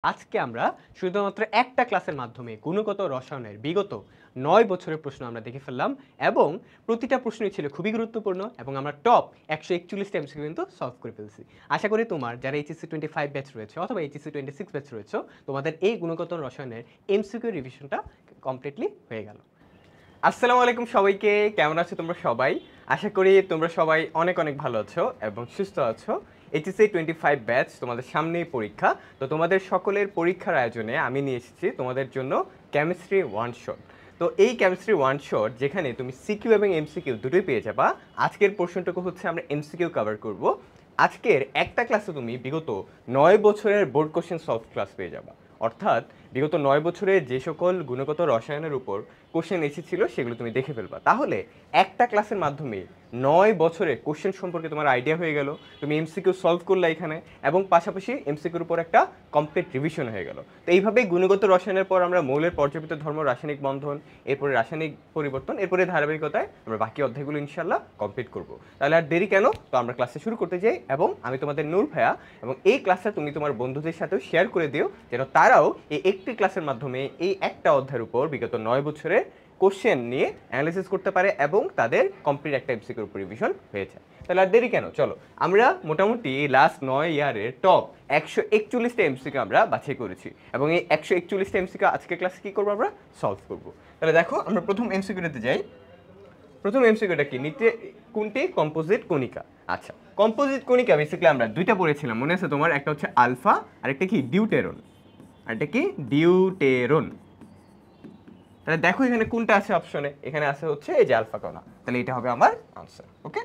আজকে আমরা শুধুমাত্র একটা ক্লাসের মাধ্যমে গুণগত রসায়নের বিগত ৯ বছরের প্রশ্ন আমরা দেখে ফেললাম এবং প্রতিটা প্রশ্নই ছিল খুবই গুরুত্বপূর্ণ এবং আমরা টপ ১৪১টা এমসিকিউ কিন্তু সলভ করে ফেলছি। আশা করি তোমার যারা এইচএসসি 25 ব্যাচ রয়েছে অথবা এইচএসসি 26 ব্যাচ রয়েছে তোমাদের এই গুণগত রসায়নের এমসিকিউ রিভিশনটা কমপ্লিটলি হয়ে গেল। আসসালামু আলাইকুম সবাইকে, কেমন আছো তোমরা সবাই? আশা করি তোমরা সবাই অনেক অনেক ভালো আছো এবং সুস্থ আছো। এইচএসসি 25 ব্যাচ তোমাদের সামনেই পরীক্ষা, তো তোমাদের সকলের পরীক্ষার আয়োজনে আমি নিয়ে এসেছি তোমাদের জন্য কেমিস্ট্রি ওয়ান শট। তো এই কেমিস্ট্রি ওয়ান শট যেখানে তুমি সিকিউ এবং এমসিকিউ দুটোই পেয়ে যাবা। আজকের প্রশ্নটুকু হচ্ছে আমরা এমসিকিউ কভার করব। আজকের একটা ক্লাসে তুমি বিগত ৯ বছরের বোর্ড কোশ্চেন সলভ ক্লাস পেয়ে যাবা, অর্থাৎ বিগত ৯ বছরে যে সকল গুণগত রসায়নের উপর কোশ্চেন এসেছিল সেগুলো তুমি দেখে ফেলবা। তাহলে একটা ক্লাসের মাধ্যমে ৯ বছরের কোশ্চেন সম্পর্কে তোমার আইডিয়া হয়ে গেল, তুমি এমসিকিউ সলভ করলে এখানে এবং পাশাপাশি এমসিকিউর উপর একটা কমপ্লিট রিভিশন হয়ে গেল। তো এইভাবেই গুণগত রসায়নের পর আমরা মৌলের পর্যাপিত ধর্ম, রাসায়নিক বন্ধন, এরপরে রাসায়নিক পরিবর্তন, এরপরে ধারাবাহিকতায় আমরা বাকি অধ্যায়গুলো ইনশাল্লাহ কমপ্লিট করব। তাহলে আর দেরি কেন, তো আমরা ক্লাসে শুরু করতে যাই এবং আমি তোমাদের নূর ভাইয়া, এবং এই ক্লাসটা তুমি তোমার বন্ধুদের সাথেও শেয়ার করে দিও যেন তারাও এই একটি ক্লাসের মাধ্যমে এই একটা অধ্যায়ের উপর বিগত ৯ বছরের কোশ্চেন নিয়ে অ্যানালিসিস করতে পারে এবং তাদের কমপ্লিট একটা এমসিকিউর উপর রিভিশন হয়েছে। তাহলে আর দেরি কেন, চলো আমরা মোটামুটি লাস্ট ৯ ইয়ারের টপ ১৪১টা এমসিকিউ আমরা বাছাই করেছি এবং এই ১৪১টা এমসিকিউ আজকে ক্লাসে কী করবো, আমরা সলভ করব। তাহলে দেখো আমরা প্রথম এমসিকিউতে যাই। প্রথম এমসিকিউটা কি, নিচে কোনটি কম্পোজিট কণিকা? আচ্ছা, কম্পোজিট কণিকা বেসিক্যালি আমরা দুইটা পড়েছিলাম, মনে আছে তোমার? একটা হচ্ছে আলফা আর একটা কি ডিউটেরন, আর একটা কি ডিউটেরন। তাহলে দেখো এখানে কোনটা আছে অপশনে, এখানে আছে হচ্ছে এই যে আলফা কণা, তাহলে এটা হবে আমার আনসার। ওকে,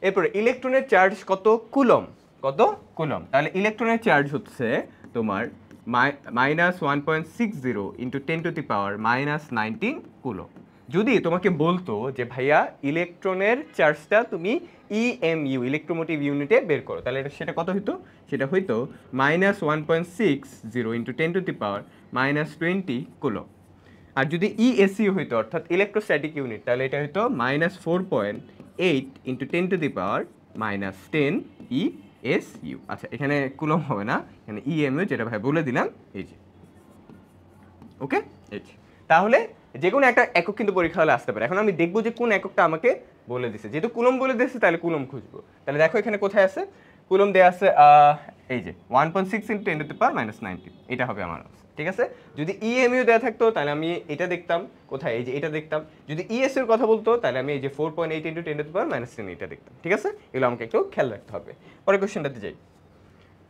এরপরে ইলেকট্রনের চার্জ কত কুলম? কত কুলম? তাহলে ইলেকট্রনের চার্জ হচ্ছে তোমার -1.60 ইন্টু 10⁻⁻19 কুলম। যদি তোমাকে বলতো যে ভাইয়া ইলেকট্রনের চার্জটা তুমি ইএমইউ ইলেকট্রোমোটিভ ইউনিটে বের করো, তাহলে সেটা কত হইতো? সেটা হইতো -1.60 ইন্টু 10⁻⁻20 কুলম। আর যদি ইএসইউ হইতো অর্থাৎ ইলেকট্রোস্ট্যাটিক ইউনিট, তাহলে এটা হইতো -4.8 ইন্টু 10⁻⁻10 ইএসইউ। আচ্ছা, এখানে কুলম হবে না, এখানে ইএমইউ, যেটা ভাই বলে দিলাম এই যে। ওকে, এই যে। তাহলে যে কোনো একটা একক কিন্তু পরীক্ষা হলে আসতে পারে। এখন আমি দেখবো যে কোন এককটা আমাকে বলে দিছে, যেহেতু কুলম বলে দিয়েছে তাহলে কুলম খুঁজবো। তাহলে দেখো এখানে কোথায় আছে কুলম, দেওয়া আছে এই যে 1.6 ইন্টু 10⁻⁻19, এটা হবে আমার আনসার। ঠিক আছে, যদি ইএমইউ দেওয়া থাকতো তাহলে আমি এটা দেখতাম, কোথায়, এই যে এটা দেখতাম। যদি ইএস এর কথা বলতো তাহলে আমি এই যে 4.8 ইন্টু 10⁻⁻10 এটা দেখতাম। ঠিক আছে, এগুলো আমাকে একটু খেয়াল রাখতে হবে। পরের কোশ্চেনটাতে যাই।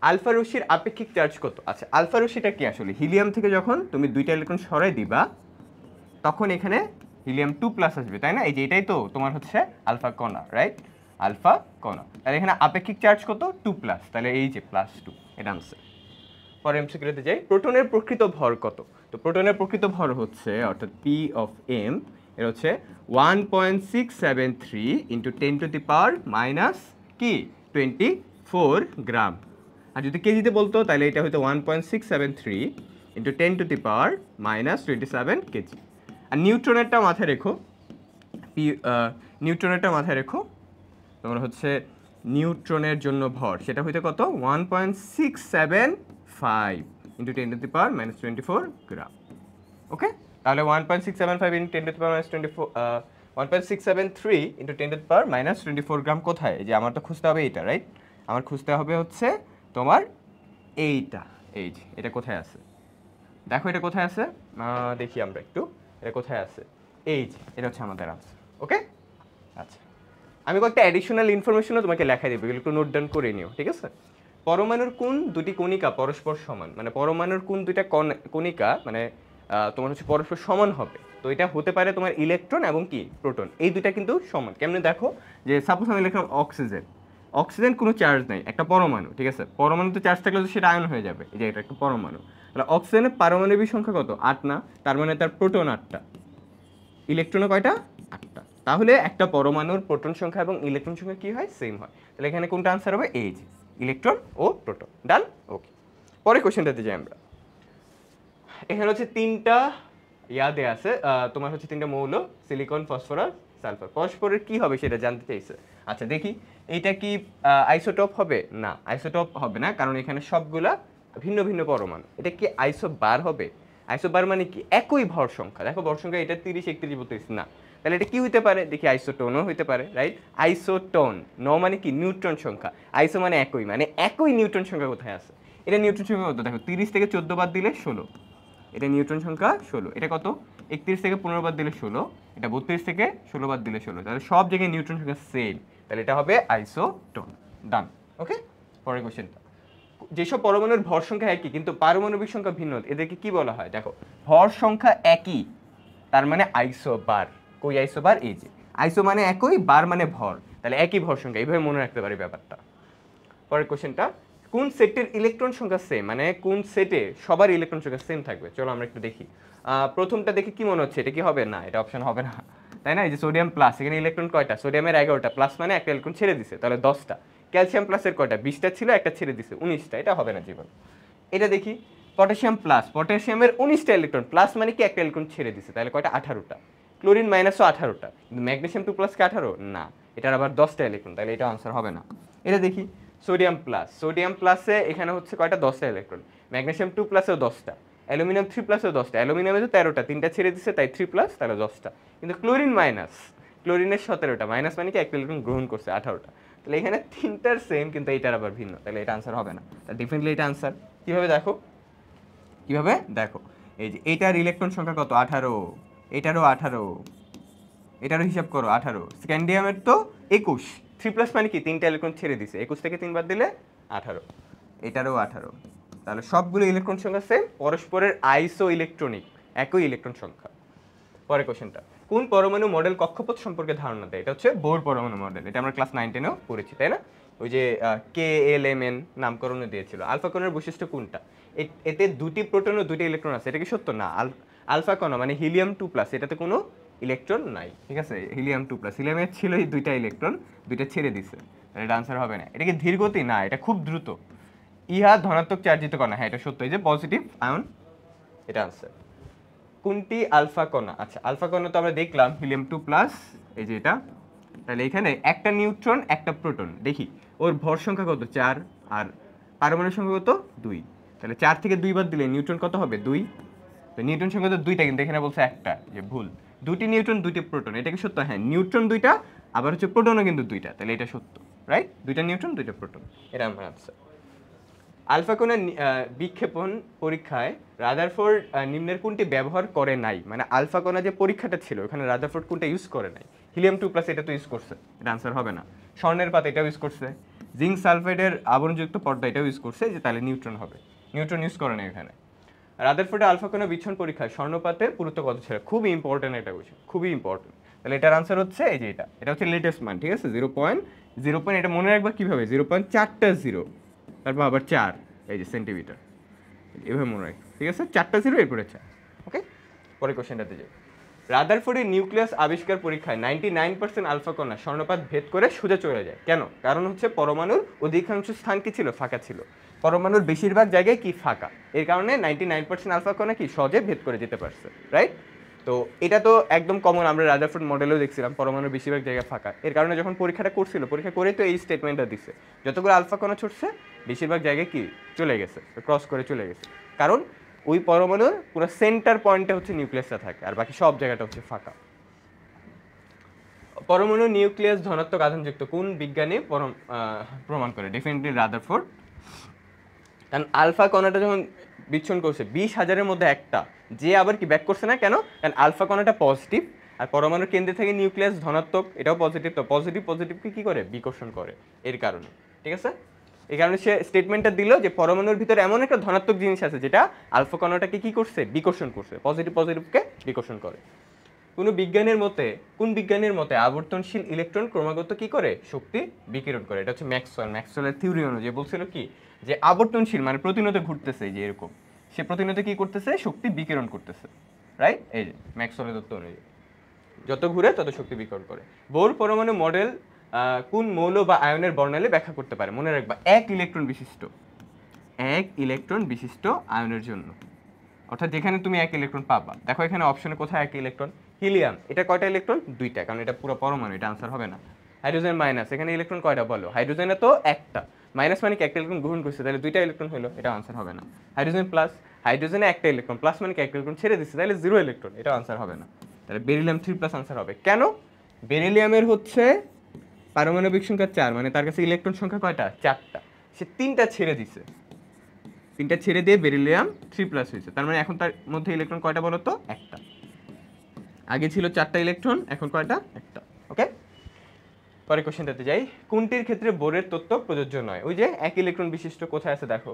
আলফা রশ্মির আপেক্ষিক চার্জ কত? আচ্ছা, আলফা রশ্মিটা কি আসলে হিলিয়াম থেকে যখন তুমি দুইটা ইলেকট্রন সরাই দিবা তখন এখানে হিলিয়াম 2+ আসবে, তাই না? এই যে এটাই তো তোমার হচ্ছে আলফা কণা, রাইট? আলফা কণা, তাহলে এখানে আপেক্ষিক চার্জ কত? 2+, তাহলে এই যে +2, এটা আনসার। পরে এমসিকিউতে যাই। প্রোটনের প্রকৃত ভর কত? তো প্রোটনের প্রকৃত ভর হচ্ছে অর্থাৎ পি অফ এম এর হচ্ছে 1.673 ইন্টু 10⁻⁻24 গ্রাম। আর যদি কেজিতে বলতো তাহলে এটা হয়তো 1.673 ইন্টু 10⁻⁻27 কেজি। আর নিউট্রনেরটা মাথায় রেখো, নিউট্রনেরটা মাথায় রেখো, তোমার হচ্ছে নিউট্রনের জন্য ভর সেটা হইতে কত? 1.675 ইন্টু 10⁻⁻24 গ্রাম। ওকে, তাহলে 1.675 ইন্টু 10⁻⁻24 1.673 ইন্টু 10⁻⁻24 গ্রাম কোথায়? এই যে আমার তো খুঁজতে হবে এইটা, রাইট? আমার খুঁজতে হবে হচ্ছে তোমার এইটা, এই যে এটা কোথায় আছে দেখো, এটা কোথায় আছে দেখি আমরা একটু, এটা কোথায় আছে? এই যে এটা হচ্ছে আমাদের আনসার। ওকে, আচ্ছা, আমি কয়েকটা অ্যাডিশনাল ইনফরমেশনও তোমাকে লেখাই দেবো, এগুলো একটু নোট ডাউন করে নিও। ঠিক আছে, পরমাণুর কোন দুটি কণিকা পরস্পর সমান? মানে পরমাণুর কোন দুইটা কণিকা মানে তোমার হচ্ছে পরস্পর সমান হবে? তো এটা হতে পারে তোমার ইলেকট্রন এবং কি প্রোটন, এই দুইটা কিন্তু সমান। কেমনে দেখো, যে সাপোজ আমি লিখলাম অক্সিজেন, অক্সিজেন কোনো চার্জ নাই, একটা পরমাণু। ঠিক আছে, পরমাণুতে চার্জ থাকলে তো সেটা আয়ন হয়ে যাবে, এই যে এটা একটা পরমাণু। তাহলে অক্সিজেনের পারমাণবিক সংখ্যা কত? 8 না? তার মানে তার প্রোটন 8টা, ইলেকট্রনও কয়টা? 8টা। তাহলে একটা পরমাণুর প্রোটন সংখ্যা এবং ইলেকট্রন সংখ্যা কি হয়? সেম হয়। তাহলে এখানে কোনটা আনসার হবে? এই যে ইলেকট্রন ও প্রোটন। ডান, ওকে। পরে কোশ্চেনটাতে যাই আমরা। এখানে হচ্ছে তিনটা দেয়া আছে, তোমার হচ্ছে তিনটা মৌল, সিলিকন, ফসফরাস, সালফার। পরস্পরের কি হবে সেটা জানতে চাইছে। আচ্ছা দেখি, এইটা কি আইসোটোপ হবে? না, আইসোটোপ হবে না, কারণ এখানে সবগুলা ভিন্ন ভিন্ন পরমাণু, এটা কি আইসোবার হবে? আইসোবার মানে কি একই ভর সংখ্যা। দেখো ভর সংখ্যা এটা 30 31 32 না, তাহলে এটা কি হইতে পারে দেখি, আইসোটোনও হইতে পারে, রাইট? আইসোটোন, ন মানে কি নিউট্রন সংখ্যা, আইসো মানে একই নিউট্রন সংখ্যা কোথায় আছে? এটা নিউট্রন সংখ্যা কত দেখো, 30 থেকে 14 বাদ দিলে 16, এটা নিউট্রন সংখ্যা 16। এটা কত, 31 থেকে 15 বাদ দিলে 16, এটা 32 থেকে 16 বাদ দিলে 16, তাহলে সব জায়গায় নিউট্রন সংখ্যা সেম, তাহলে এটা হবে আইসোটোন। ডান। ওকে, পরের কোশ্চেনটা, যেসব পরমাণুর ভর সংখ্যা একই কিন্তু পারমাণবিক সংখ্যা ভিন্ন, এদেরকে কি বলা হয়? দেখো ভর সংখ্যা একই, তার মানে আইসোবার। কই আইসোবার? এই যে আইসো মানে একই, বার মানে ভর, তাহলে একই ভর সংখ্যা, এইভাবে মনে রাখতে পারি ব্যাপারটা। পরের কোশ্চেনটা, কোন সেটের ইলেকট্রন সংখ্যা সেম, মানে কোন সেটে সবার ইলেকট্রন সংখ্যা সেম থাকবে? চলো আমরা একটু দেখি। প্রথমটা দেখে কি মনে হচ্ছে, এটা কি হবে? না, এটা অপশন হবে না, তাই না? এই যে সোডিয়াম প্লাস, এখানে ইলেকট্রন কয়টা? সোডিয়ামের 11টা, প্লাস মানে একটা ইলেকট্রন ছেড়ে দিছে, তাহলে 10টা। ক্যালসিয়াম প্লাসের কয়টা? 20টা ছিল, একটা ছেড়ে দিছে, 19টা, এটা হবে না জীবন। এটা দেখি, পটাশিয়াম প্লাস, পটাশিয়ামের 19টা ইলেকট্রন, প্লাস মানে কি একটা ইলেকট্রন ছেড়ে দিছে, তাহলে কয়টা? 18টা। ক্লোরিন মাইনাসও 18টা, কিন্তু ম্যাগনেসিয়াম 2 প্লাস কি 18? না, এটার আবার 10টা ইলেকট্রন, তাহলে এটা আনসার হবে না। এটা দেখি, সোডিয়াম প্লাস, সোডিয়াম প্লাসে এখানে হচ্ছে কয়টা? 10টা ইলেকট্রন, ম্যাগনেসিয়াম 2 প্লাসেও 10টা, অ্যালুমিনিয়াম 3 প্লাসেও 10টা, অ্যালুমিনিয়ামে তো 13টা, 3টা ছেড়ে দিছে, তাই 3 প্লাস, তাহলে 10টা। কিন্তু ক্লোরিন মাইনাস, ক্লোরিনের 17টা, মাইনাস মানে কি একটা ইলেকট্রন গ্রহণ করছে, 18টা, তাহলে এখানে তিনটার সেম কিন্তু এইটার আবার ভিন্ন, তাহলে এটা আনসার হবে না। ডেফিনেটলি এটা আনসার। কিভাবে দেখো, কিভাবে দেখো, এই যে এইটার ইলেকট্রন সংখ্যা কত? 18, এটারও 18, এটারও হিসাব করো 18, স্ক্যান্ডিয়ামের তো 21, 3 প্লাস মানে কি তিনটা ইলেকট্রন ছেড়ে দিছে, 21 থেকে 3 বাদ দিলে 18, এটারও 18, তাহলে সবগুলো ইলেকট্রন সংখ্যা সেম, পরস্পরের আইসো ইলেকট্রনিক, একই ইলেকট্রন সংখ্যা। পরের কোশ্চেনটা, কোন পরমাণু মডেল কক্ষপথ সম্পর্কে ধারণা দেয়? এটা হচ্ছে বোর পরমাণু মডেল, এটা আমরা ক্লাস 9 10এও পড়েছি, তাই না? ওই যে KLMN নামকরণে দিয়েছিল। আলফা কণার বৈশিষ্ট্য কোনটা? এতে দুটি প্রোটন ও দুটি ইলেকট্রন আছে, এটা কি সত্য? না। আলফা কণা মানে হিলিয়াম 2 প্লাস, এটাতে কোনো ইলেকট্রন নাই, ঠিক আছে? হিলিয়াম 2 প্লাস, হিলিয়ামের ছিল এই দুইটা ইলেকট্রন, দুইটা ছেড়ে দিছে, এটা আনসার হবে না। এটা কি ধীর গতি? না, এটা খুব দ্রুত। ইহা ধনাত্মক চার্জিত কণা, হ্যাঁ এটা সত্য, এই যে পজিটিভ আয়ন, এটা আনসার। কোনটি আলফা কণা? আচ্ছা, আলফা কণা তো আমরা দেখলাম হিলিয়াম 2 প্লাস, এই যে এটা, তাহলে এখানে একটা নিউট্রন একটা প্রোটন, দেখি ওর ভর সংখ্যা কত? 4, আর পারমাণবিক সংখ্যা কত? 2, তাহলে 4 থেকে 2 বাদ দিলে নিউট্রন কত হবে? 2, তো নিউট্রন সংখ্যা তো 2টা, কিন্তু এখানে বলছে একটা, যে ভুল, দুটি নিউট্রন দুটি প্রোটন, এটা কি সত্য? হ্যাঁ, নিউট্রন 2টা, আবার হচ্ছে প্রোটনও কিন্তু 2টা, তাহলে এটা সত্য, রাইট? 2টা নিউট্রন 2টা প্রোটন, এটা আমার আনসার। আলফা কণার বিক্ষেপণ পরীক্ষায় রাদারফোর্ড নিম্নের কোনটি ব্যবহার করে নাই? মানে আলফা কণা যে পরীক্ষাটা ছিল ওখানে রাদারফোর্ড কোনটা ইউজ করে নাই? হিলিয়াম 2 প্লাস এটা তো ইউজ করছে, এটা আনসার হবে না। স্বর্ণের পাতা এটাও ইউজ করছে, জিঙ্ক সালফাইডের আবরণযুক্ত পর্দা এটাও ইউজ করছে, যে তাহলে নিউট্রন হবে, নিউট্রন ইউজ করে নাই এখানে। রাদারফোর্ডের আলফা কণা বিচ্ছন পরীক্ষায় স্বর্ণপাতের পুরুত্ব কত ছিল? খুবই ইম্পর্টেন্ট একটা কোয়েশ্চেন, খুবই ইম্পর্টেন্ট। তাহলে এটার আনসার হচ্ছে এই যে এটা হচ্ছে লেটেস্ট মান, ঠিক আছে? 0.0, এটা মনে রাখবা কিভাবে, 0.4টা 0, তারপর আবার 4, এই যে সেন্টিমিটার, এভাবে মনে রাখি, ঠিক আছে? 4টা 0 এরপরে 4, ওকে? পরের কোশ্চেনটাতে যাই। রাদারফোর্ডের নিউক্লিয়াস আবিষ্কার পরীক্ষায় 99% আলফা কণা স্বর্ণপাত ভেদ করে সোজা চলে যায়, কেন? কারণ হচ্ছে পরমাণুর অধিকাংশ স্থান কি ছিল? ফাঁকা ছিল, পরমাণুর বেশিরভাগ জায়গায় কি ফাঁকা, এর কারণে 99% আলফা কণা কি সহজে ভেদ করে যেতে পারছে, রাইট? তো এটা তো একদম কমন, আমরা রাদারফোর্ড মডেলেও দেখছিলাম পরমাণুর বেশিরভাগ জায়গায় ফাঁকা, এর কারণে যখন পরীক্ষাটা করছিল, পরীক্ষা করে তো এই স্টেটমেন্টটা দিছে, যতগুলো আলফা কণা ছুটছে বেশিরভাগ জায়গায় কি চলে গেছে, ক্রস করে চলে গেছে, কারণ ওই পরমাণুর পুরো সেন্টার পয়েন্টে হচ্ছে নিউক্লিয়াসটা থাকে, আর বাকি সব জায়গাটা হচ্ছে ফাঁকা। পরমাণু নিউক্লিয়াস ধনাত্মক আধানযুক্ত কোন বিজ্ঞানী প্রমাণ করে? Definitely Rutherford. কারণ আলফা কণাটা যখন বিচ্ছন করছে 20,000-এর মধ্যে একটা, যে আবার কি ব্যাক করছে না, কেন? কারণ আলফা কণাটা পজিটিভ, আর পরমাণুর কেন্দ্রে থেকে নিউক্লিয়াস ধনাত্মক, এটাও পজিটিভ, তো পজিটিভকে কি করে? বিকর্ষণ করে, এর কারণে, ঠিক আছে? এই কারণে সে স্টেটমেন্টটা দিল যে পরমাণুর ভিতরে এমন একটা ধনাত্মক জিনিস আছে যেটা আলফা কণাটাকে কি করছে? বিকর্ষণ করছে, পজিটিভকে বিকর্ষণ করে। কোন বিজ্ঞানীর মতে আবর্তনশীল ইলেকট্রন ক্রমাগত কি করে? শক্তি বিকিরণ করে, এটা হচ্ছে ম্যাক্সওয়েলের থিওরি অনুযায়ী বলছিল কি, যে আবর্তনশীল মানে প্রতিনিয়ত ঘুরতেছে, যে এরকম সে প্রতিনিয়ত কি করতেছে? শক্তি বিকিরণ করতেছে, রাইট? এই যে ম্যাক্সওয়েলের তত্ত্ব অনুযায়ী যত ঘুরে তত শক্তি বিকিরণ করে। বোর পরমাণু মডেল কোন মৌল বা আয়নের বর্ণালী ব্যাখ্যা করতে পারে? মনে রাখবা, এক ইলেকট্রন বিশিষ্ট আয়নের জন্য, অর্থাৎ যেখানে তুমি এক ইলেকট্রন পাবা। দেখো এখানে অপশনে কোথায় এক ইলেকট্রন? হিলিয়াম, এটা কয়টা ইলেকট্রন? 2টা, কারণ এটা পুরো পরমাণু, এটা আনসার হবে না। হাইড্রোজেন মাইনাস, এখানে ইলেকট্রন কয়টা বলো? হাইড্রোজেনে তো একটা, মাইনাস মানে কি একটা ইলেকট্রন গ্রহণ করছে, তাহলে দুইটা ইলেকট্রন হলো, এটা আনসার হবে না। হাইড্রোজেন প্লাস, হাইড্রোজেনে একটা ইলেকট্রন, প্লাস মানে কি একটা ইলেকট্রন ছেড়ে দিচ্ছে, তাহলে 0 ইলেকট্রন, এটা আনসার হবে না। তাহলে বেরিলিয়াম 3+ আনসার হবে। কেন? বেরিলিয়ামের হচ্ছে পারমাণবিক সংখ্যা 4, মানে তার কাছে ইলেকট্রন সংখ্যা কয়টা? 4টা। সে 3টা ছেড়ে দিছে, 3টা ছেড়ে দিয়ে বেরিলিয়াম 3+ হয়েছে, তার মানে এখন তার মধ্যে ইলেকট্রন কয়টা বলো তো? একটা। আগে ছিল 4টা ইলেকট্রন, এখন কয়টা? একটা। ওকে, পরে কোশ্চেনটাতে যাই। কোনটির ক্ষেত্রে বোরের তত্ত্ব প্রযোজ্য নয়? ওই যে এক ইলেকট্রন বিশিষ্ট কোথায় আছে দেখো,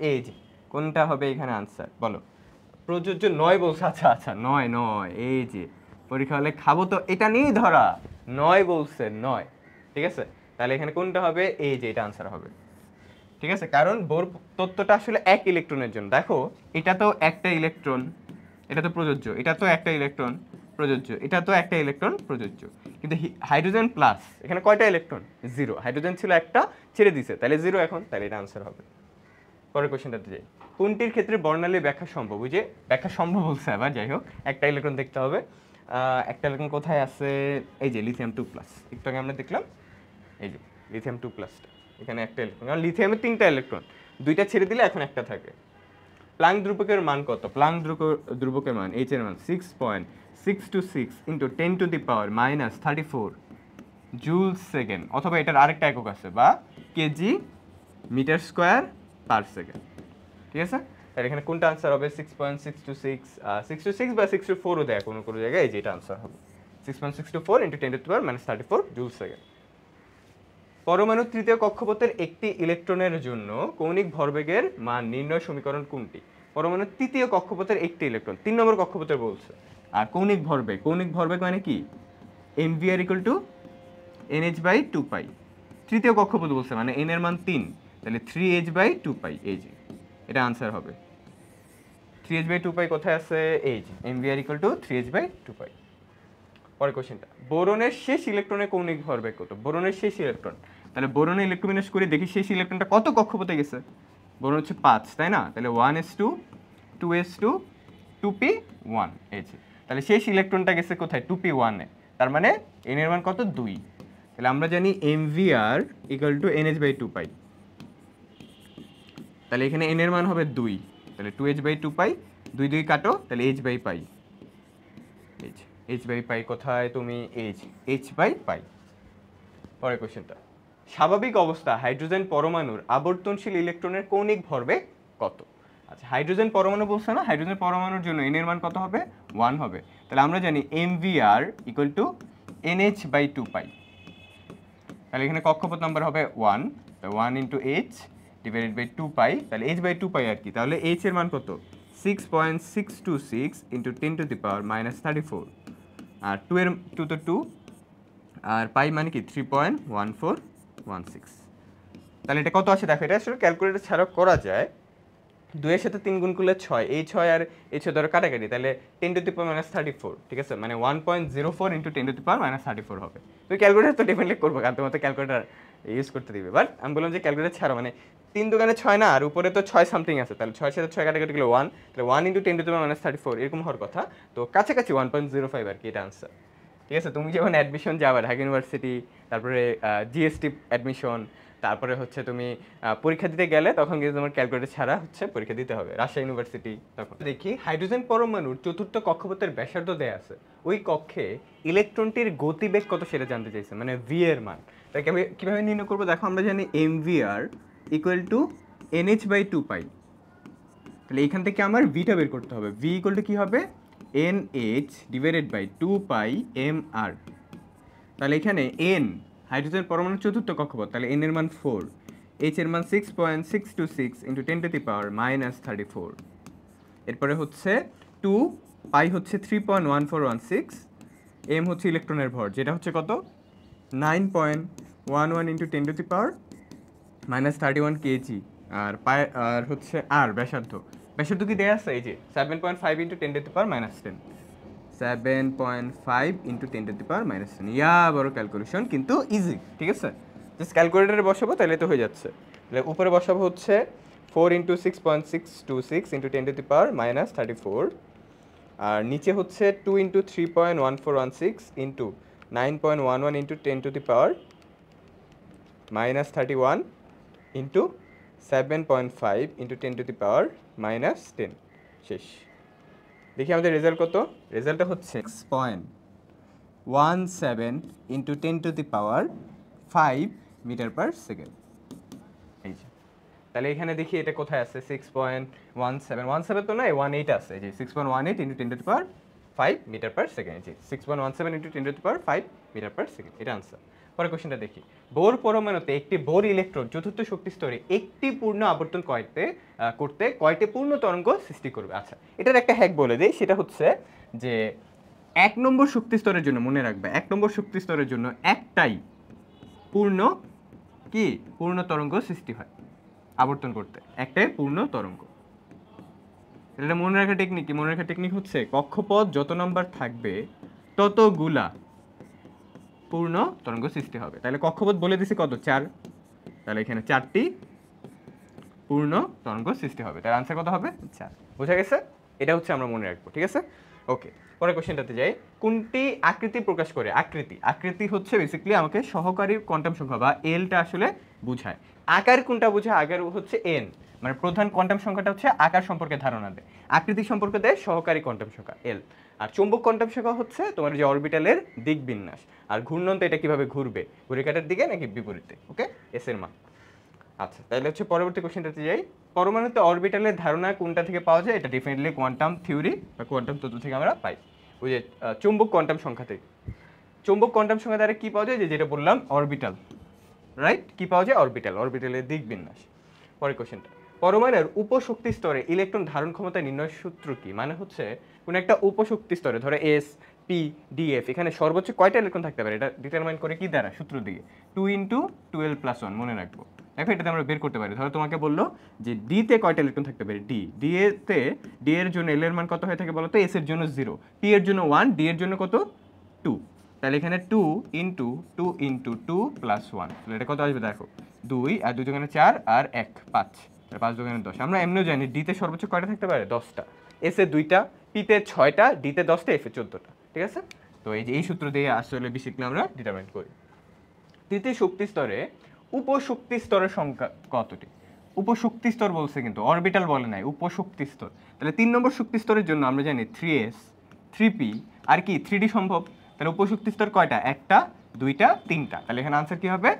এই যে, কোনটা হবে এখানে আনসার বলো? প্রযোজ্য নয় বলছে। আচ্ছা আচ্ছা, নয় নয়, এই যে পরীক্ষা হলে খাবো তো এটা নিয়েই ধরা, নয় বলছে, নয়। ঠিক আছে, তাহলে এখানে কোনটা হবে? এই যে, এটা আনসার হবে। ঠিক আছে, কারণ বোর তত্ত্বটা আসলে এক ইলেকট্রনের জন্য। দেখো এটা তো একটা ইলেকট্রন, এটা তো প্রযোজ্য, এটা তো একটা ইলেকট্রন প্রযোজ্য, এটা তো একটা ইলেকট্রন প্রযোজ্য, কিন্তু হাইড্রোজেন প্লাস এখানে কয়টা ইলেকট্রন? 0। হাইড্রোজেন ছিল একটা, ছেড়ে দিছে, তাহলে 0 এখন, তাহলে এটা আনসার হবে। পরের কোশ্চেনটাতে যাই। কোনটির ক্ষেত্রে বর্ণালী ব্যাখ্যা সম্ভব? ওই যে ব্যাখ্যা সম্ভব বলছে আবার, যাই হোক একটা ইলেকট্রন দেখতে হবে। একটা ইলেকট্রন কোথায় আছে? এই যে লিথিয়াম 2+, একটু আগে আমরা দেখলাম, এই যে লিথিয়াম 2+, এখানে একটা ইলেকট্রন, কারণ লিথিয়ামে 3টা ইলেকট্রন, 2টা ছেড়ে দিলে এখন একটা থাকে। প্লাঙ্ক ধ্রুবকের মান কত? প্লাঙ্ক ধ্রুবকের মান, এইচ এর মান 6.626 ইন্টু 10⁻34 জুল সেকেন্ড, অথবা এটার আরেকটা একক আছে, বা kg metre square per second. ঠিক আছে, তাহলে এখানে কোনটা আনসার হবে? 6.626, 626 বা 624ও দেয় কোনো কোনো জায়গায়, এই যে এটা আনসার হবে 6.624 ইন্টু 10⁻34 জুল সেকেন্ড। পরমাণুর তৃতীয় কক্ষপথের একটি ইলেকট্রনের জন্য কৌণিক ভরবেগের মান নির্ণয় সমীকরণ কোনটি? পরমাণুর তৃতীয় কক্ষপথের একটি ইলেকট্রন, 3 নম্বর কক্ষপথের বলছে। আর কৌণিক ভরবেগ মানে কি? mvr = nh/2π। তৃতীয় কক্ষপথ বলছে মানে n এর মান 3, তাহলে 3h/2π, এই যে এটা আনসার হবে। 3h/2π কোথায় আছে? এই যে mvr = 3h/2π। পরের কোশ্চেনটা, বোরনের শেষ ইলেকট্রনের কৌণিক ভরবেগ কত? বোরনের শেষ ইলেকট্রন, তাহলে বোরনে ইলেকট্রোবিন্যাস করে দেখি শেষ ইলেকট্রনটা কত কক্ষপথে গেছে। বোরন হচ্ছে 5, তাই না? তাহলে 1s2 2s2 2p1, এই যে, তাহলে শেষ ইলেকট্রনটা গেছে কোথায়? 2p1 এ, তার মানে n এর মান কত? 2। তাহলে আমরা জানি mvr = nh/2π, তাহলে এখানে n এর মান হবে 2, তাহলে 2h/2π, 2 2 কাটো, তাহলে h/π, h/π কোথায় তুমি? h/π। পরের কোশ্চেনটা, স্বাভাবিক অবস্থা হাইড্রোজেন পরমাণুর আবর্তনশীল ইলেকট্রনের কৌণিক ভরবেগ কত? আচ্ছা, হাইড্রোজেন পরমাণু বলছে না, হাইড্রোজেন পরমাণুর জন্য n এর মান কত হবে? 1 হবে। তাহলে আমরা জানি mvr = nh/2π, তাহলে এখানে কক্ষপথ নাম্বার হবে 1, 1 × h / 2π, তাহলে h/2π আর কি, তাহলে h এর মান কত? 6.626 × 10⁻34, আর 2 এর 2 তো 2, আর পাই মানে কি 3.1416। তাহলে এটা কত আসে দেখো, এটা আসলে ক্যালকুলেটর ছাড়াও করা যায়। 2 এর সাথে 3 গুণ করলে 6, এই 6 আর এই 6 ধরো কাটাকাটি, তাহলে 10⁻34, ঠিক আছে, মানে 1.04 × 10⁻34 হবে। তুই ক্যালকুলেটর তো ডেফিনেটলি করবো, কারণ তোমার তো ক্যালকুলেটর ইউজ করতে দিবে, বাট আমি বললাম যে ক্যালকুলেটর ছাড়া, মানে 3 দোকানে 6 না, আর উপরে তো 6 সামথিং আছে, তাহলে 6 সাথে 6 কাটাকাটি গেলে 1, তাহলে 1 × 10⁻34 এরকম হওয়ার কথা, তো কাছাকাছি 1.05 আর কি, এটা আনসার। ঠিক আছে, তুমি যখন অ্যাডমিশন যাবে ঢাকা ইউনিভার্সিটি, তারপরে জিএসটি অ্যাডমিশন, তারপরে হচ্ছে তুমি পরীক্ষা দিতে গেলে, তখন কিন্তু তোমার ক্যালকুলেটর ছাড়া হচ্ছে পরীক্ষা দিতে হবে, রাজশাহী ইউনিভার্সিটি। তখন দেখি হাইড্রোজেন পরমাণুর চতুর্থ কক্ষপথের ব্যাসার্ধ দেয়া আছে, ওই কক্ষে ইলেকট্রনটির গতিবেগ কত সেটা জানতে চাইছে, মানে ভি এর মান। তাই কিভাবে নির্ণয় করবো দেখো, আমরা জানি mvr = nh/2π, তাহলে এখান থেকে আমার ভিটা বের করতে হবে। ভি = কি হবে? nh/2π/mr। তাহলে এখানে n হাইড্রোজেন পরমাণুর চতুর্থ কক্ষপথ, তাহলে n এর মান 4, h এর মান 6.626 × 10⁻34, এরপরে হচ্ছে 2, পাই হচ্ছে 3.1416, m হচ্ছে ইলেকট্রনের ভর, যেটা হচ্ছে কত? 9.11 × 10⁻31 কেজি, আর পাই আর হচ্ছে আর ব্যাসার্ধ কি দেয়া আছে? এই যে 7.5 × 10⁻10, 7.5 × 10⁻10। ইয়া বড় ক্যালকুলেশন, কিন্তু ইজি। ঠিক আছে, জাস্ট ক্যালকুলেটরে বসাবো, তাহলে তো হয়ে যাচ্ছে। তাহলে উপরে বসাবো হচ্ছে 4 × 6.626 × 10⁻34, আর নিচে হচ্ছে 2 × 3.1416 × 9.11 × 10⁻31 ইন্টু 7.5 ইন্টু 10⁻⁻10 শেষ। দেখি আমাদের রেজাল্ট কত? রেজাল্টটা হচ্ছে 6.17 ইন্টু 10⁻5 মিটার পার সেকেন্ড। এই যে তাহলে এখানে দেখি এটা কোথায় আছে, 6.17 তো নয়, 18 আছে, এই যে 6.18 ইন্টু 10⁻5 মিটার পার সেকেন্ড, জি 6.17 ইন্টু 10⁻5 মিটার পার সেকেন্ড, এটা আনসার। পরের কোশ্চেনটা দেখি, বোর পরমাণুতে একটি বোর ইলেকট্রন চতুর্থ শক্তি স্তরে একটি পূর্ণ আবর্তন করতে কয়টি পূর্ণ তরঙ্গ সৃষ্টি করবে? আচ্ছা, এটার একটা হ্যাক বলে দেই, সেটা হচ্ছে যে 1 নম্বর শক্তি স্তরের জন্য মনে রাখবে, 1 নম্বর শক্তি স্তরের জন্য একটাই পূর্ণ পূর্ণ তরঙ্গ সৃষ্টি হয় আবর্তন করতে, একটাই পূর্ণ তরঙ্গ। এটা মনে রাখার টেকনিক কি? মনে রাখার টেকনিক হচ্ছে কক্ষপথ যত নাম্বার থাকবে ততগুলা পূর্ণ তরঙ্গ সৃষ্টি হবে। তাহলে কক্ষপথ বলে দিছি কত, 4, তাহলে এখানে 4টি পূর্ণ তরঙ্গ সৃষ্টি হবে, তার আনসার কত হবে? 4। বোঝা গেছে? এটা হচ্ছে আমরা মনে রাখবো, ঠিক আছে? ওকে, পরের কোশ্চেনটাতে যাই। কোনটি আকৃতি প্রকাশ করে? আকৃতি হচ্ছে বেসিক্যালি আমাকে সহকারী কোয়ান্টাম সংখ্যা বা এলটা আসলে বোঝায়। আকার কোনটা বোঝায়? আকার হচ্ছে এন, মানে প্রধান কোয়ান্টাম সংখ্যাটা হচ্ছে আকার সম্পর্কে ধারণা দেয়, আকৃতি সম্পর্কে দেয় সহকারী কোয়ান্টাম সংখ্যা এল। আর চৌম্বক কোয়ান্টাম সংখ্যা হচ্ছে তোমার যে অরবিটালের দিক বিন্যাস, আর ঘূর্ণন তো এটা কিভাবে ঘুরবে, ঘুরিকাটার দিকে নাকি বিপরীতে, ওকে, এস এর মান। আচ্ছা, তাহলে হচ্ছে পরবর্তী কোশ্চেনটাতে যাই। পরমাণুতে অরবিটালের ধারণা কোনটা থেকে পাওয়া যায়? এটা ডেফিনেটলি কোয়ান্টাম থিওরি বা কোয়ান্টাম তত্ত্ব থেকে আমরা পাই, ওই যে চৌম্বক কোয়ান্টাম সংখ্যা থেকে। চৌম্বক কোয়ান্টাম সংখ্যা দ্বারা কি পাওয়া যায়? যেটা বললাম, অরবিটাল, রাইট? কি পাওয়া যায়? অরবিটালের দিক বিন্যাস। পরের কোশ্চেনটা, পরমাণুর উপশক্তি স্তরে ইলেকট্রন ধারণ ক্ষমতা নির্ণয় সূত্র কি? মানে হচ্ছে কোন একটা উপশক্তি স্তরে, ধরো এস পি ডি এফ, এখানে সর্বোচ্চ কয়টা ইলেকট্রন থাকতে পারে, এটা ডিটারমাইন করে কি দ্বারা? সূত্র দিয়ে 2 × 12 + 1, মনে রাখবো। দেখো এটাতে আমরা বের করতে পারি, ধরো তোমাকে বললো যে ডি তে কয়টা ইলেকট্রন থাকতে পারে, ডি এর জন্য এল এর মান কত হয়ে থাকে বলো তো? এস এর জন্য 0, পি এর জন্য 1, ডি এর জন্য কত? 2। তাহলে এখানে 2 × 2 × 2 + 1, তাহলে এটা কত আসবে? দেখো 2 আর 2 × 4 আর 1 5, 5 × 2 = 10। আমরা এমনিও জানি ডিতে সর্বোচ্চ কয়টা থাকতে পারে? 10টা, এস এ 2টা, পিতে 6টা, ডিতে 10টা, এফ এ 14টা, ঠিক আছে? তো এই যে এই সূত্র দিয়ে আসলে বেসিক্যালি আমরা ডিটারমাইন করি। তৃতীয় শক্তি স্তরে উপশক্তি স্তরের সংখ্যা কতটি? উপশক্তি স্তর বলছে কিন্তু, অরবিটাল বলে নাই, উপশক্তি স্তর। তাহলে 3 নম্বর শক্তি স্তরের জন্য আমরা জানি 3s 3p আর কি 3d সম্ভব। তাহলে উপশক্তি স্তর কয়টা? 1টা 2টা 3টা, তাহলে এখানে আনসার কি হবে?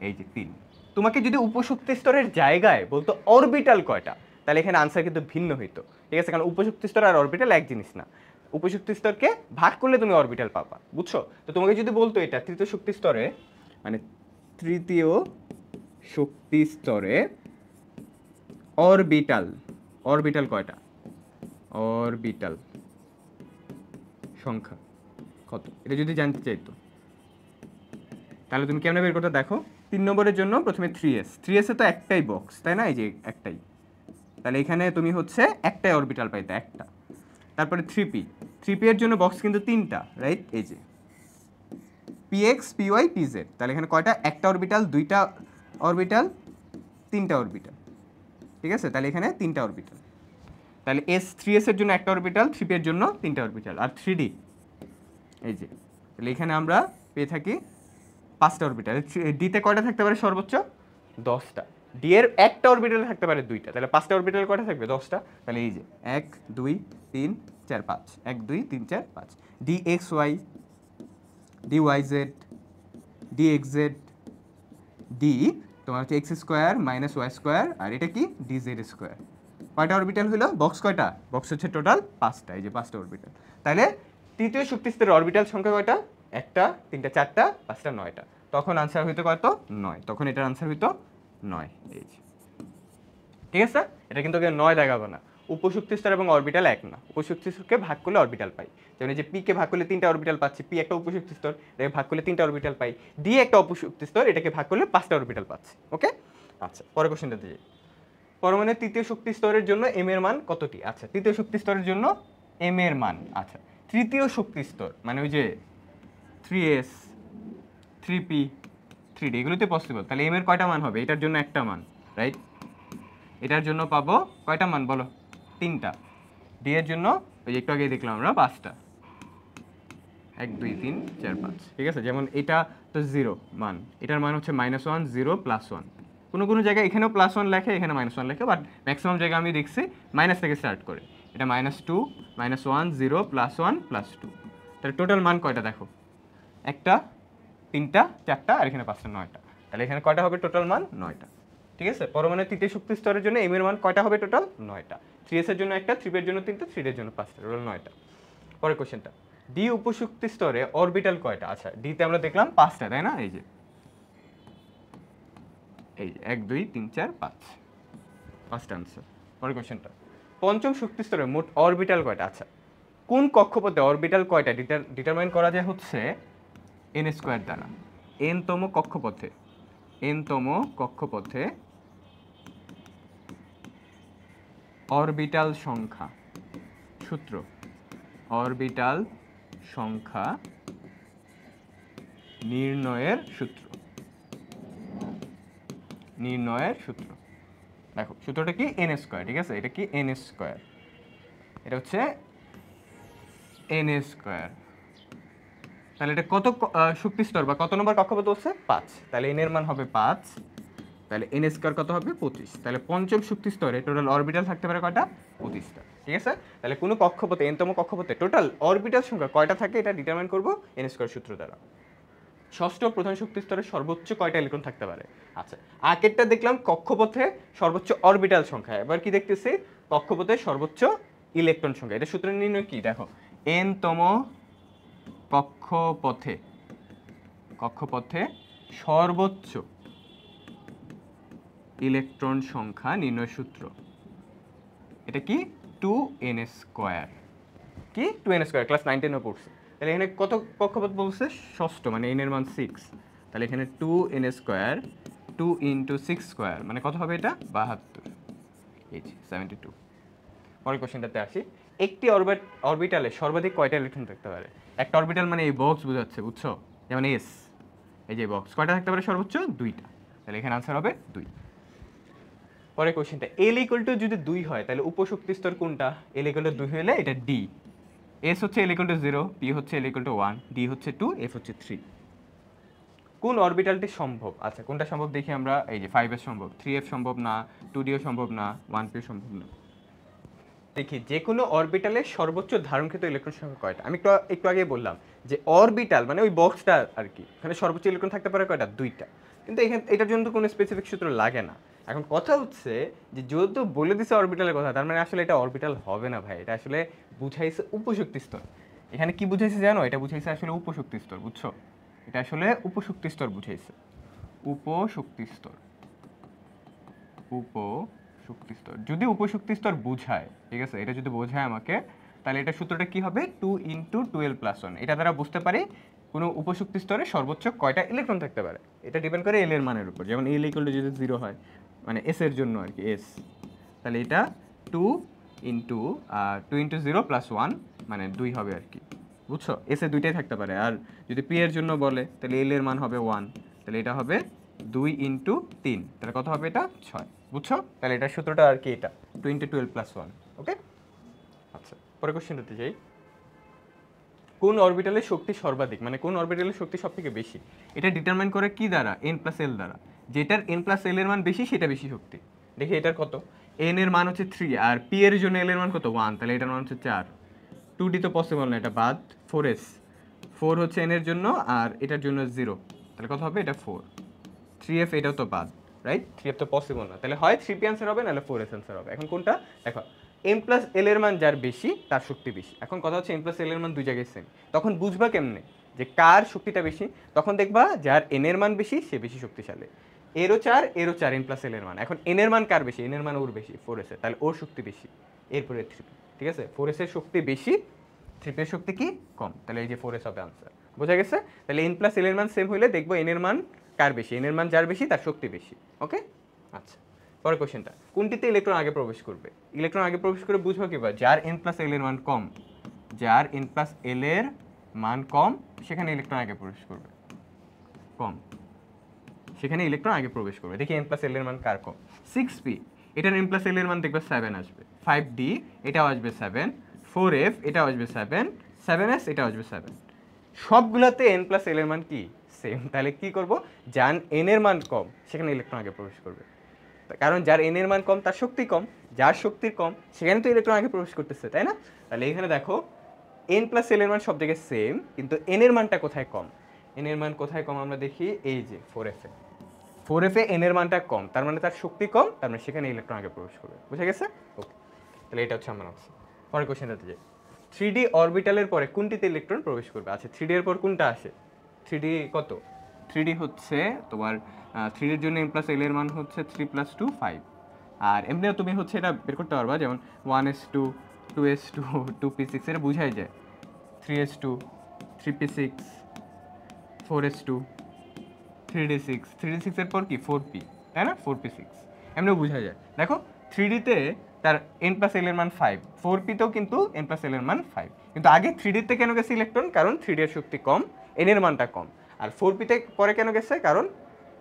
এই যে 3। তোমাকে যদি উপশক্তি স্তরের জায়গায় বলতো অরবিটাল কয়টা, তাহলে এখানে আনসার কিন্তু ভিন্ন হইতো, ঠিক আছে? কারণ উপশক্তি স্তর আর অরবিটাল এক জিনিস না, উপশক্তি স্তরকে ভাগ করলে তুমি অরবিটাল পাবা, বুঝছো? তো তোমাকে যদি বলতো এটা তৃতীয় শক্তি স্তরে, মানে তৃতীয় শক্তি স্তরে অরবিটাল কয়টা, অরবিটাল সংখ্যা কত, এটা যদি জানতে চাইতো তাহলে তুমি কেমনে বের করতে? দেখো 3 নম্বরের জন্য প্রথমে 3s এ তো একটাই বক্স, তাই না? এই যে একটাই, তাহলে এখানে তুমি হচ্ছে একটাই অরবিটাল পাইতে, একটা। তারপরে 3p এর জন্য বক্স কিন্তু 3টা, রাইট? এই যে px py pz, তাহলে এখানে কয়টা? একটা অরবিটাল, 2টা অরবিটাল, 3টা অরবিটাল, ঠিক আছে? তাহলে এখানে 3টা অরবিটাল। তাহলে s3s এর জন্য একটা অরবিটাল, 3p এর জন্য 3টা অরবিটাল, আর 3d এই যে, তাহলে এখানে আমরা পেয়ে থাকি 5টা অরবিটাল। d তে কয়টা থাকতে পারে? সর্বোচ্চ 10টা। d এর একটা অরবিটাল থাকতে পারে 2টা, তাহলে 5টা অরবিটাল কয়টা থাকবে? 10টা। তাহলে এই যে 1 2 3 4 5, 1 2 3 4 5, dxy dyz dxz d তোমার হচ্ছে x² - y² আর এটা কি? dz²। কয়টা অরবিটাল হলো? বক্স কয়টা? বক্স হচ্ছে টোটাল 5টা, এই যে 5টা অরবিটাল। তাহলে তৃতীয় শক্তি স্তরের অরবিটাল সংখ্যা কয়টা? 1টা 3টা 4টা 5টা 9টা, তখন আনসার হইতো কত? 9, তখন এটার আনসার হইতো 9, এই যে, ঠিক আছে? এটা কিন্তু 9 দেখাবো না, উপশক্তি স্তর এবং অরবিটাল এক না, উপশক্তি স্তরকে ভাগ করলে অরবিটাল পাই। যেমন এই যে পি কে ভাগ করলে 3টা অরবিটাল পাচ্ছি, পি একটা উপশক্তি স্তর, এটাকে ভাগ করলে 3টা অরবিটাল পাই, ডি একটা উপশক্তি স্তর, এটাকে ভাগ করলে 5টা অরবিটাল পাচ্ছি, ওকে? আচ্ছা, পরের কোশ্চেনটাতে যাই। পরমাণুর তৃতীয় শক্তি স্তরের জন্য এম এর মান কতটি? আচ্ছা, তৃতীয় শক্তি স্তরের জন্য এম এর মান, আচ্ছা তৃতীয় শক্তি স্তর মানে ওই যে 3s 3p 3d এগুলোতে পসিবল, তাহলে এম এর কয়টা মান হবে? এটার জন্য একটা মান, রাইট? এটার জন্য পাবো কয়টা মান বলো? 3টা। ডি এর জন্য ওই যে একটু আগে দেখলাম আমরা 5টা, 1 2 3 4 5, ঠিক আছে? যেমন এটা তো 0 মান, এটার মান হচ্ছে -1 0 + 1, কোনো জায়গায় এখানেও +1 লেখে, এখানে -1 লেখে, বাট ম্যাক্সিমাম জায়গায় আমি দেখছি মাইনাস থেকে স্টার্ট করে। এটা -2 -1 0 +1 +2। তাহলে টোটাল মান কয়টা দেখো, একটা, তিনটা, চারটা, আর এখানে পাঁচটা, 9টা। তাহলে এখানে কয়টা হবে টোটাল মান? 9টা। ঠিক আছে, পরমাণুর তৃতীয় শক্তি স্তরের জন্য m এর মান কয়টা হবে টোটাল? 9টা। 3s এর জন্য একটা, 3p এর জন্য 3টা, 3d এর জন্য 5টা, টোটাল 9টা। পরের কোশ্চেনটা, ডি উপশক্তি স্তরে অরবিটাল কয়টা? আচ্ছা, ডি তে আমরা দেখলাম 5টা, তাই না? এই যে 1 2 3 4 5, 5টা আনসার। পরের কোশ্চেনটা, পঞ্চম শক্তি স্তরে মোট অরবিটাল কয়টা? আচ্ছা, কোন কক্ষপথে অরবিটাল কয়টা ডিটারমাইন করা যায় হচ্ছে n² দ্বারা। n-তম কক্ষপথে অরবিটাল সংখ্যা, সূত্র অরবিটাল সংখ্যা নির্ণয়ের সূত্র। দেখো সূত্রটা কি? n², ঠিক আছে? এটা কি? n², এটা হচ্ছে n²। তাহলে এটা কত শক্তি স্তর বা কত নম্বর কক্ষপথ হচ্ছে? 5। তাহলে n এর মান হবে 5, তাহলে n² কত হবে? 25। তাহলে পঞ্চম শক্তি স্তরে টোটাল অরবিটাল থাকতে পারে কয়টা? 25টা। ঠিক আছে, তাহলে কোনো কক্ষপথে, n-তম কক্ষপথে টোটাল অরবিটাল সংখ্যা কয়টা থাকে এটা ডিটারমাইন করব n² সূত্র দ্বারা। ষষ্ঠ প্রধান শক্তি স্তরে সর্বোচ্চ কয়টা ইলেকট্রন থাকতে পারে? আচ্ছা, আগেরটা দেখলাম কক্ষপথে সর্বোচ্চ অরবিটাল সংখ্যা, এবার কি দেখতেছি? কক্ষপথে সর্বোচ্চ ইলেকট্রন সংখ্যা। এটা সূত্র নির্ণয় কি? দেখো, n-তম কক্ষপথে সর্বোচ্চ ইলেকট্রন সংখ্যা নির্ণয় সূত্র, এটা কি? 2n²। কি? 2n², ক্লাস 9 10 পড়ছে। তাহলে এখানে কত কক্ষপথ বলছে? ষষ্ঠ, মানে n এর মান 6। তাহলে এখানে 2n², 2 × 6² মানে কত হবে এটা? 72, এই যে 72। পরের কোশ্চেনটাতে আসি, একটি অরবিটালে সর্বাধিক কয়টা ইলেকট্রন থাকতে পারে? একটা অরবিটাল মানে এই বক্স বোঝাচ্ছে, বুঝছো? যেমন s, এই যে বক্স, কয়টা থাকতে পারে সর্বোচ্চ? 2টা। তাহলে এখানে আনসার হবে 2। পরের কোশ্চেনটা, l = যদি 2 হয় তাহলে উপশক্তি স্তর কোনটা? l = 2 হলে এটা d, s হচ্ছে l = 0, p হচ্ছে l = 1, d হচ্ছে 2, f হচ্ছে 3। কোন অরবিটালটি সম্ভব? আচ্ছা, কোনটা সম্ভব দেখি আমরা। এই যে 5s সম্ভব, 3f সম্ভব না, 2d ও সম্ভব না, 1p সম্ভব না। দেখি, যে কোনো অরবিটালের সর্বোচ্চ ধারণকৃত ইলেকট্রন সংখ্যা কয়টা? আমি একটু আগে বললাম যে অরবিটাল মানে ওই বক্সটা আর কি, এখানে সর্বোচ্চ ইলেকট্রন থাকতে পারে কয়টা? 2টা। কিন্তু এখানে এটার জন্য তো কোনো স্পেসিফিক সূত্র লাগে না। এখন কথা হচ্ছে যে যেহেতু বলে দিছে অরবিটালের কথা, তার মানে আসলে এটা অরবিটাল হবে না ভাই, এটা আসলে বুঝাইছে উপশক্তি স্তর। এখানে কি বুঝাইছে জানো? এটা বুঝাইছে আসলে উপশক্তি স্তর, বুঝছো? এটা আসলে উপশক্তি স্তর বুঝাইছে, উপশক্তি স্তর। যদি উপশক্তি স্তর বুঝায়, ঠিক আছে, এটা যদি বোঝায় আমাকে, তাহলে এটা সূত্রটা কি হবে? 2 × 12 + 1। এটা দ্বারা বুঝতে পারি কোনো উপশক্তি স্তরে সর্বোচ্চ কয়টা ইলেকট্রন থাকতে পারে। এটা ডিপেন্ড করে l এর মানের উপর। যেমন l = যদি 0 হয়, মানে s এর জন্য আর কি, s, তাহলে এটা 2 × 0 + 1 মানে 2 হবে আর কি, বুঝছো? s এ 2টাই থাকতে পারে। আর যদি p এর জন্য বলে তাহলে l এর মান হবে 1, তাহলে এটা হবে 2 × 3, তাহলে কত হবে? এটা 6, বুঝছো? তাহলে এটার সূত্রটা আর কি, এটা 2 × 12 + 1। ওকে, আচ্ছা, পরের কোশ্চেনটাতে যাই। কোন অরবিটালের শক্তি সর্বাধিক, মানে কোন অরবিটালের শক্তি সবথেকে বেশি? এটা ডিটারমাইন করে কি দ্বারা? n + l দ্বারা। যেটার n + l এর মান বেশি সেটা বেশি শক্তি। দেখি এটার কত? n এর মান হচ্ছে 3, আর p এর জন্য l এর মান কত? 1, তাহলে এটার মান হচ্ছে 4। 2d তো পসিবল না, এটা বাদ। 4s, 4 হচ্ছে n এর জন্য, আর এটার জন্য 0, তাহলে কত হবে? এটা 4। 3f, এটাও তো বাদ, রাইট? 3f তো পসিবল না, তাহলে হয় 3p অ্যান্সার হবে, নাহলে 4s অ্যান্সার হবে। এখন কোনটা? দেখো, m + l এর মান যার বেশি তার শক্তি বেশি। এখন কথা হচ্ছে m + l এর মান দুই জায়গায় সেম, তখন বুঝবা কেমনে যে কার শক্তিটা বেশি? তখন দেখবা যার n এর মান বেশি সে বেশি শক্তিশালী। এরও 4, এরও 4, n + l এর মান। এখন n এর মান কার বেশি? n এর মান ওর বেশি, 4s এর, তাহলে ওর শক্তি বেশি। এরপরে 3p, ঠিক আছে? 4s এর শক্তি বেশি, 3p এর শক্তি কি? কম, তাহলে এই যে 4s হবে আনসার। বোঝা গেছে? তাহলে n + l এর মান সেম হইলে দেখবো n এর মান কার বেশি? n এর মান যার বেশি তার শক্তি বেশি। ওকে, আচ্ছা, পরের কোশ্চেনটা, কোনটিতে ইলেকট্রন আগে প্রবেশ করবে? ইলেকট্রন আগে প্রবেশ করে বুঝবো কিভাবে? যার n + l এর মান কম, যার n + l এর মান কম সেখানে ইলেকট্রন আগে প্রবেশ করবে। কম, সেখানে ইলেকট্রন আগে প্রবেশ করবে। দেখি n + l এর মান কার কম? 6p, এটার n + l এর মান দেখবে 7 আসবে। 5d, এটাও আসবে 7। 4f, এটাও আসবে 7। 7s, এটাও আসবে 7। সবগুলাতে n + l এর মান কি? সেম, তাহলে কি করব, যার n এর মান কম সেখানে ইলেকট্রন আগে প্রবেশ করবে, কারণ যার n এর মান কম তার শক্তি কম, যার শক্তি কম সেখানে তো ইলেকট্রন আগে প্রবেশ করতেছে, তাই না? তাহলে এখানে দেখো n প্লাস l এর মান সব জায়গায় সেম, কিন্তু n এর মানটা কোথায় কম, n এর মান কোথায় কম আমরা দেখি, এই যে 4f এ, 4f এ n এর মানটা কম, তার মানে তার শক্তি কম, তার মানে সেখানে ইলেকট্রন আগে প্রবেশ করবে, বুঝা গেছে? ওকে, তাহলে এটা হচ্ছে আমার অংশ। পরের কোশ্চেনটাতে যাই, 3D অরবিটালের পরে কোনটিতে ইলেকট্রন প্রবেশ করবে? আচ্ছা 3D এর পর কোনটা আসে? 3D কত? 3D হচ্ছে তোমার 3D এর জন্য m প্লাস l এর মান হচ্ছে 3 প্লাস 2 5, আর এমনিও তুমি হচ্ছে এটা বের করতে পারবা, যেমন 1s2 2s2 2p6, এটা বুঝাই যায়, 3s2 3p6 4s2 3d6, 3d6 এর পর কি 4p, তাই না? 4p6 এমনিও বোঝা যায়। দেখো 3D তে তার n প্লাস l এর মান 5, 4p তেও কিন্তু n প্লাস l এর মান 5, কিন্তু আগে 3D তে কেন গেছে ইলেকট্রন? কারণ 3D এর শক্তি কম, n এর মানটা কম। আর 4p তে পরে কেন গেছে? কারণ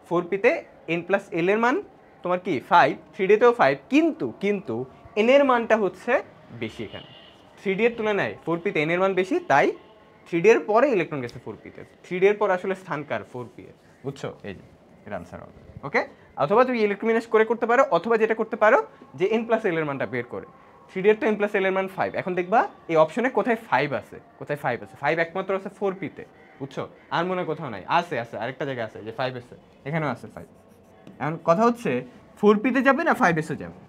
4p তে n প্লাস l এর মান তোমার কি 5, 3D তেও 5, কিন্তু n এর মানটা হচ্ছে বেশি এখানে, 3D এর তুলনায় 4p তে n এর মান বেশি, তাই 3D এর পরে ইলেকট্রন গেছে 4p তে। 3D এর পর আসলে স্থান কার? 4p এর, বুঝছো? এই যে এর আনসার হবে। ওকে, অথবা তুমি ইলেকট্রোমিনাস করে করতে পারো, অথবা যেটা করতে পারো যে n প্লাস l এর মানটা বের করে। 3D এর তো n প্লাস l এর মান 5, এখন দেখবা এই অপশনে কোথায় 5 আছে, কোথায় 5 আছে, 5 একমাত্র আছে 4p তে, বুঝছো? আর মনে কোথাও নাই, আছে আরেকটা জায়গায় আছে যে 5 আছে, এখানেও আছে 5। এখন কথা হচ্ছে 4p তে যাবে না 5s এ যাবে?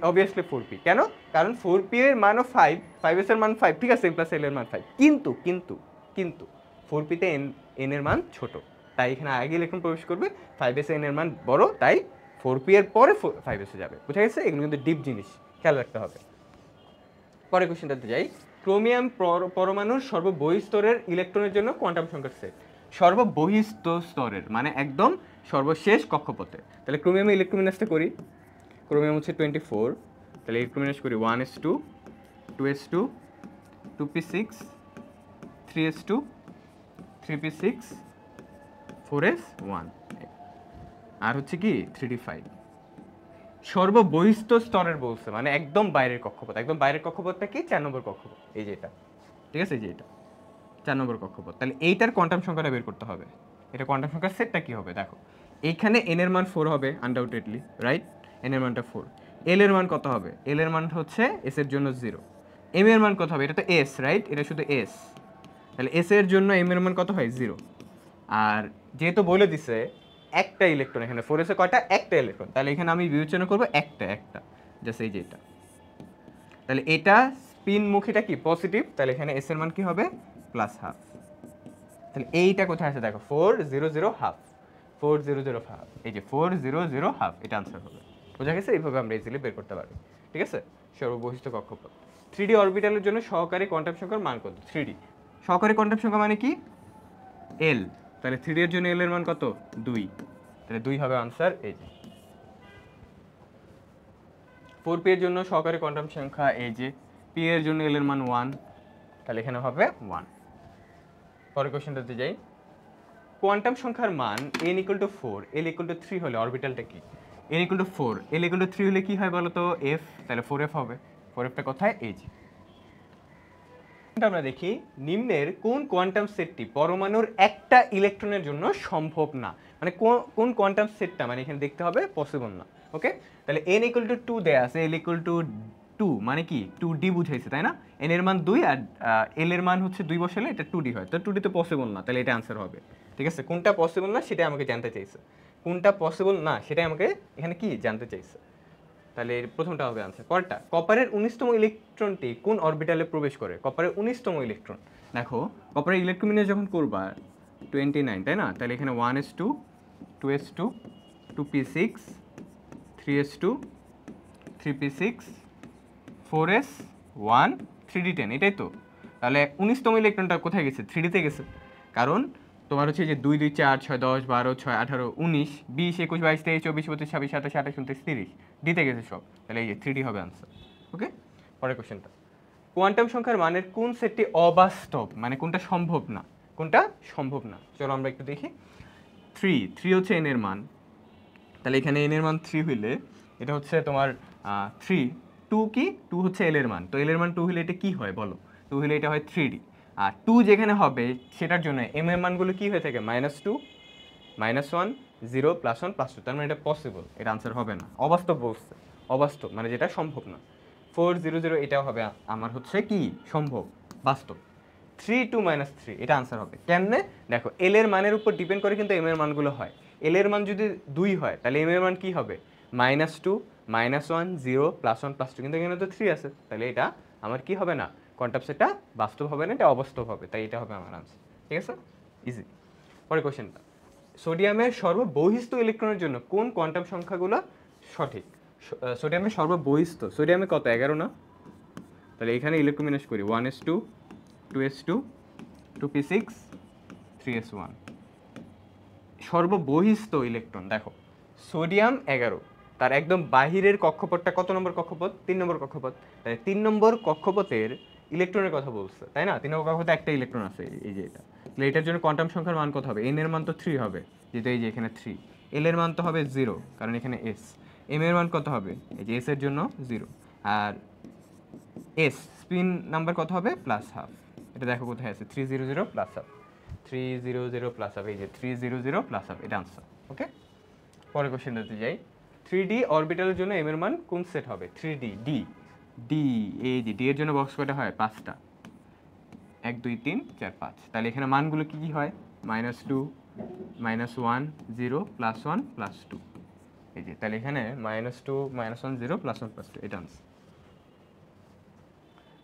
অবভিয়াসলি 4p, কেন? কারণ 4p এর মানও 5, 5s এর মান 5, ঠিক আছে, n প্লাস l এর মান 5, কিন্তু 4p তে n এর মান ছোট, তাই এখানে আগে ইলেকট্রন প্রবেশ করবে, 5s এ n এর মান বড়, তাই 4p এর পরে 5s এ যাবে, বুঝা গেছে? এগুলো কিন্তু ডিপ জিনিস, খেয়াল রাখতে হবে। পরের কোশ্চেনটাতে যাই, ক্রোমিয়াম পরমাণুর সর্ববহিস্তরের ইলেকট্রনের জন্য কোয়ান্টাম সংখ্যার সেট। সর্ববহিস্থ স্তরের মানে একদম সর্বশেষ কক্ষপথে, তাহলে ক্রোমিয়ামে ইলেকট্রোমিনাসটা করি, ক্রোমিয়াম হচ্ছে 24, তাহলে ইলেকট্রোমিনাস করি 1s2 2s2 2p6 3s2 3p6 4s1, আর হচ্ছে কি 3d5। সর্ববহিস্থ স্তরের বলছে মানে একদম বাইরের কক্ষপথ, একদম বাইরের কক্ষপথটা কি 4 নম্বর কক্ষপথ, এই যে এটা, ঠিক আছে, এই যে এটা 4 নম্বর কক্ষপথ। তাহলে এইটার কোয়ান্টাম সংখ্যাটা বের করতে হবে, এটা কোয়ান্টাম সংখ্যার সেটটা কি হবে দেখো, এইখানে n এর মান 4 হবে আনডাউটেডলি, রাইট? n এর মানটা 4, l এর মান কত হবে? l এর মান হচ্ছে s এর জন্য 0, m এর মান কত হবে? এটা তো s, রাইট? এটা শুধু s, তাহলে s এর জন্য m এর মান কত হয়? 0। আর যেহেতু বলে দিছে একটা ইলেকট্রন, এখানে 4s এ কয়টা? একটা ইলেকট্রন, তাহলে এখানে আমি বিবেচনা করব একটা জাস্ট এই যে এটা, তাহলে এটা স্পিন মুখীটা কি পজিটিভ, তাহলে এখানে s এর মান কি হবে? Plus half. তাহলে এইটা কোথায় আছে দেখো, 400 হাফ, 400 হাফ, এই যে 400 হাফ, এটা আনসার হবে, বোঝা গেছে? এইভাবে আমরা ইজিলি বের করতে পারবো, ঠিক আছে? সর্ববহিস্থ কক্ষপথ। 3D অরবিটালের জন্য সহকারী কোয়ান্টাম সংখ্যার মান কত? 3D সহকারী কোয়ান্টাম সংখ্যা মানে কি? l, তাহলে 3D এর জন্য l এর মান কত? 2, তাহলে 2 হবে আনসার। এই যে 4p এর জন্য সহকারী কোয়ান্টাম সংখ্যা, এই যে p এর জন্য l এর মান 1, তাহলে এখানে হবে 1। পরের কোশ্চেনটাতে যাই, কোয়ান্টাম সংখ্যার মান n = 4 l = 3 হলে অরবিটালটা কি? n = 4 l = 3 হলে কি হয় বলো তো? f, তাহলে 4f হবে, 4fটা কোথায়? এই যে আমরা দেখি নিম্নের কোন কোয়ান্টাম সেটটি পরমাণুর একটা ইলেকট্রনের জন্য সম্ভব না, মানে কোন কোয়ান্টাম সেটটা, মানে এখানে দেখতে হবে পসিবল না। ওকে, তাহলে n = 2 দেয়া আছে, l = 2 মানে কি 2d বুঝাইছে, তাই না? n এর মান 2 আর l এর মান হচ্ছে 2 বসালে এটা 2d হয়, তো 2d তো পসিবল না, তাহলে এটা आंसर হবে, ঠিক আছে? কোনটা পসিবল না সেটা আমাকে জানতে চাইছে, কোনটা পসিবল না সেটাই আমাকে এখানে কি জানতে চাইছে, তাহলে প্রথমটা হবে आंसर। পরেরটা, কপারের 19তম ইলেকট্রনটি কোন অরবিটালে প্রবেশ করে? কপারের 19তম ইলেকট্রন, দেখো কপারের ইলেকট্রোমিনাস যখন করবা 29, তাই না? তাহলে এখানে 1s2 2s2 2p6 3s2 3p6 4s1 3d10, এটাই তো। তাহলে 19তম ইলেকট্রনটা কোথায় গেছে? 3d তে গেছে, কারণ তোমার হচ্ছে যে 2 2 4 6 10 12 6 18 19 20 21 22 23 24 25 26 27 28 29 30 দিতে গেছে সব, তাহলে এই যে 3d হবে आंसर। ওকে, পরের কোশ্চেনটা, কোয়ান্টাম সংখ্যার মানের কোন সেটটি অবাস্তব, মানে কোনটা সম্ভব না, কোনটা সম্ভব না? চলো আমরা একটু দেখি। 3 হচ্ছে n এর মান, তাহলে এখানে n এর মান 3 হইলে এটা হচ্ছে তোমার 3, 2 কি 2 হচ্ছে l এর মান, তো l এর মান 2 হলে এটা কি হয় বলো? 2 হলে এটা হয় 3d। আর 2 যেখানে হবে সেটার জন্য এম এর মানগুলো কি হয়ে থাকে -2 -1 0 +1 +2, তার মানে এটা পসিবল, এটা আনসার হবে না, অবাস্তব বলছে, অবাস্তব মানে যেটা সম্ভব না। 4 0 0 এটাও হবে আমার হচ্ছে কি সম্ভব, বাস্তব। 3 2 -3 এটা আনসার হবে কেমনে? দেখো এল এর মানের উপর ডিপেন্ড করে কিন্তু এম এর মানগুলো হয়। এল এর মান যদি 2 হয় তাহলে এম এর মান কি হবে? -2 -1 0 +1 +2, কিন্তু এখানে তো 3 আছে, তাহলে এটা আমার কি হবে না, কোয়ান্টাম সেটটা বাস্তব হবে না, এটা অবাস্তব হবে, তাই এটা হবে আমার আনসার। ঠিক আছে, ইজি। পরের কোশ্চেনটা, সোডিয়ামের সর্ববহিস্থ ইলেকট্রনের জন্য কোন কোয়ান্টাম সংখ্যাগুলো সঠিক? সোডিয়ামের সর্ববহিস্থ, সোডিয়ামে কত 11 না? তাহলে এখানে ইলেকট্রোমিনাস করি 1s2 2s2 2p6 3s1। সর্ববহিস্থ electron দেখো সোডিয়াম 11, তার একদম বাহিরের কক্ষপথটা কত নম্বর কক্ষপথ? 3 নম্বর কক্ষপথ। তাই 3 নম্বর কক্ষপথের ইলেকট্রনের কথা বলছে, তাই না? 3 নম্বর কক্ষপথে একটা ইলেকট্রন আছে, এই যে এটা। তাহলে এটার জন্য কোয়ান্টাম সংখ্যার মান কত হবে? এন এর মান তো 3 হবে, যেহেতু এই যে এখানে 3। এল এর মান তো হবে 0, কারণ এখানে এস। এম এর মান কত হবে? এই যে এস এর জন্য 0, আর এস স্পিন নাম্বার কত হবে? +½ এটা দেখো কোথায় আছে, 300 +½ 300 +½ এই যে 300 +½ এটা আনসার। ওকে, পরের কোশ্চেনটাতে যাই। 3D অরবিটালের জন্য এম এর মান কোন সেট হবে? 3D ডি ডি, এই যে ডি এর জন্য বক্স কয়টা হয়? 5টা, 1 2 3 4 5। তাহলে এখানে মানগুলো কি কি হয়? -2 -1 0 +1 +2, এই যে তাহলে এখানে -2 -1 0 +1 +2 এটা আনসার।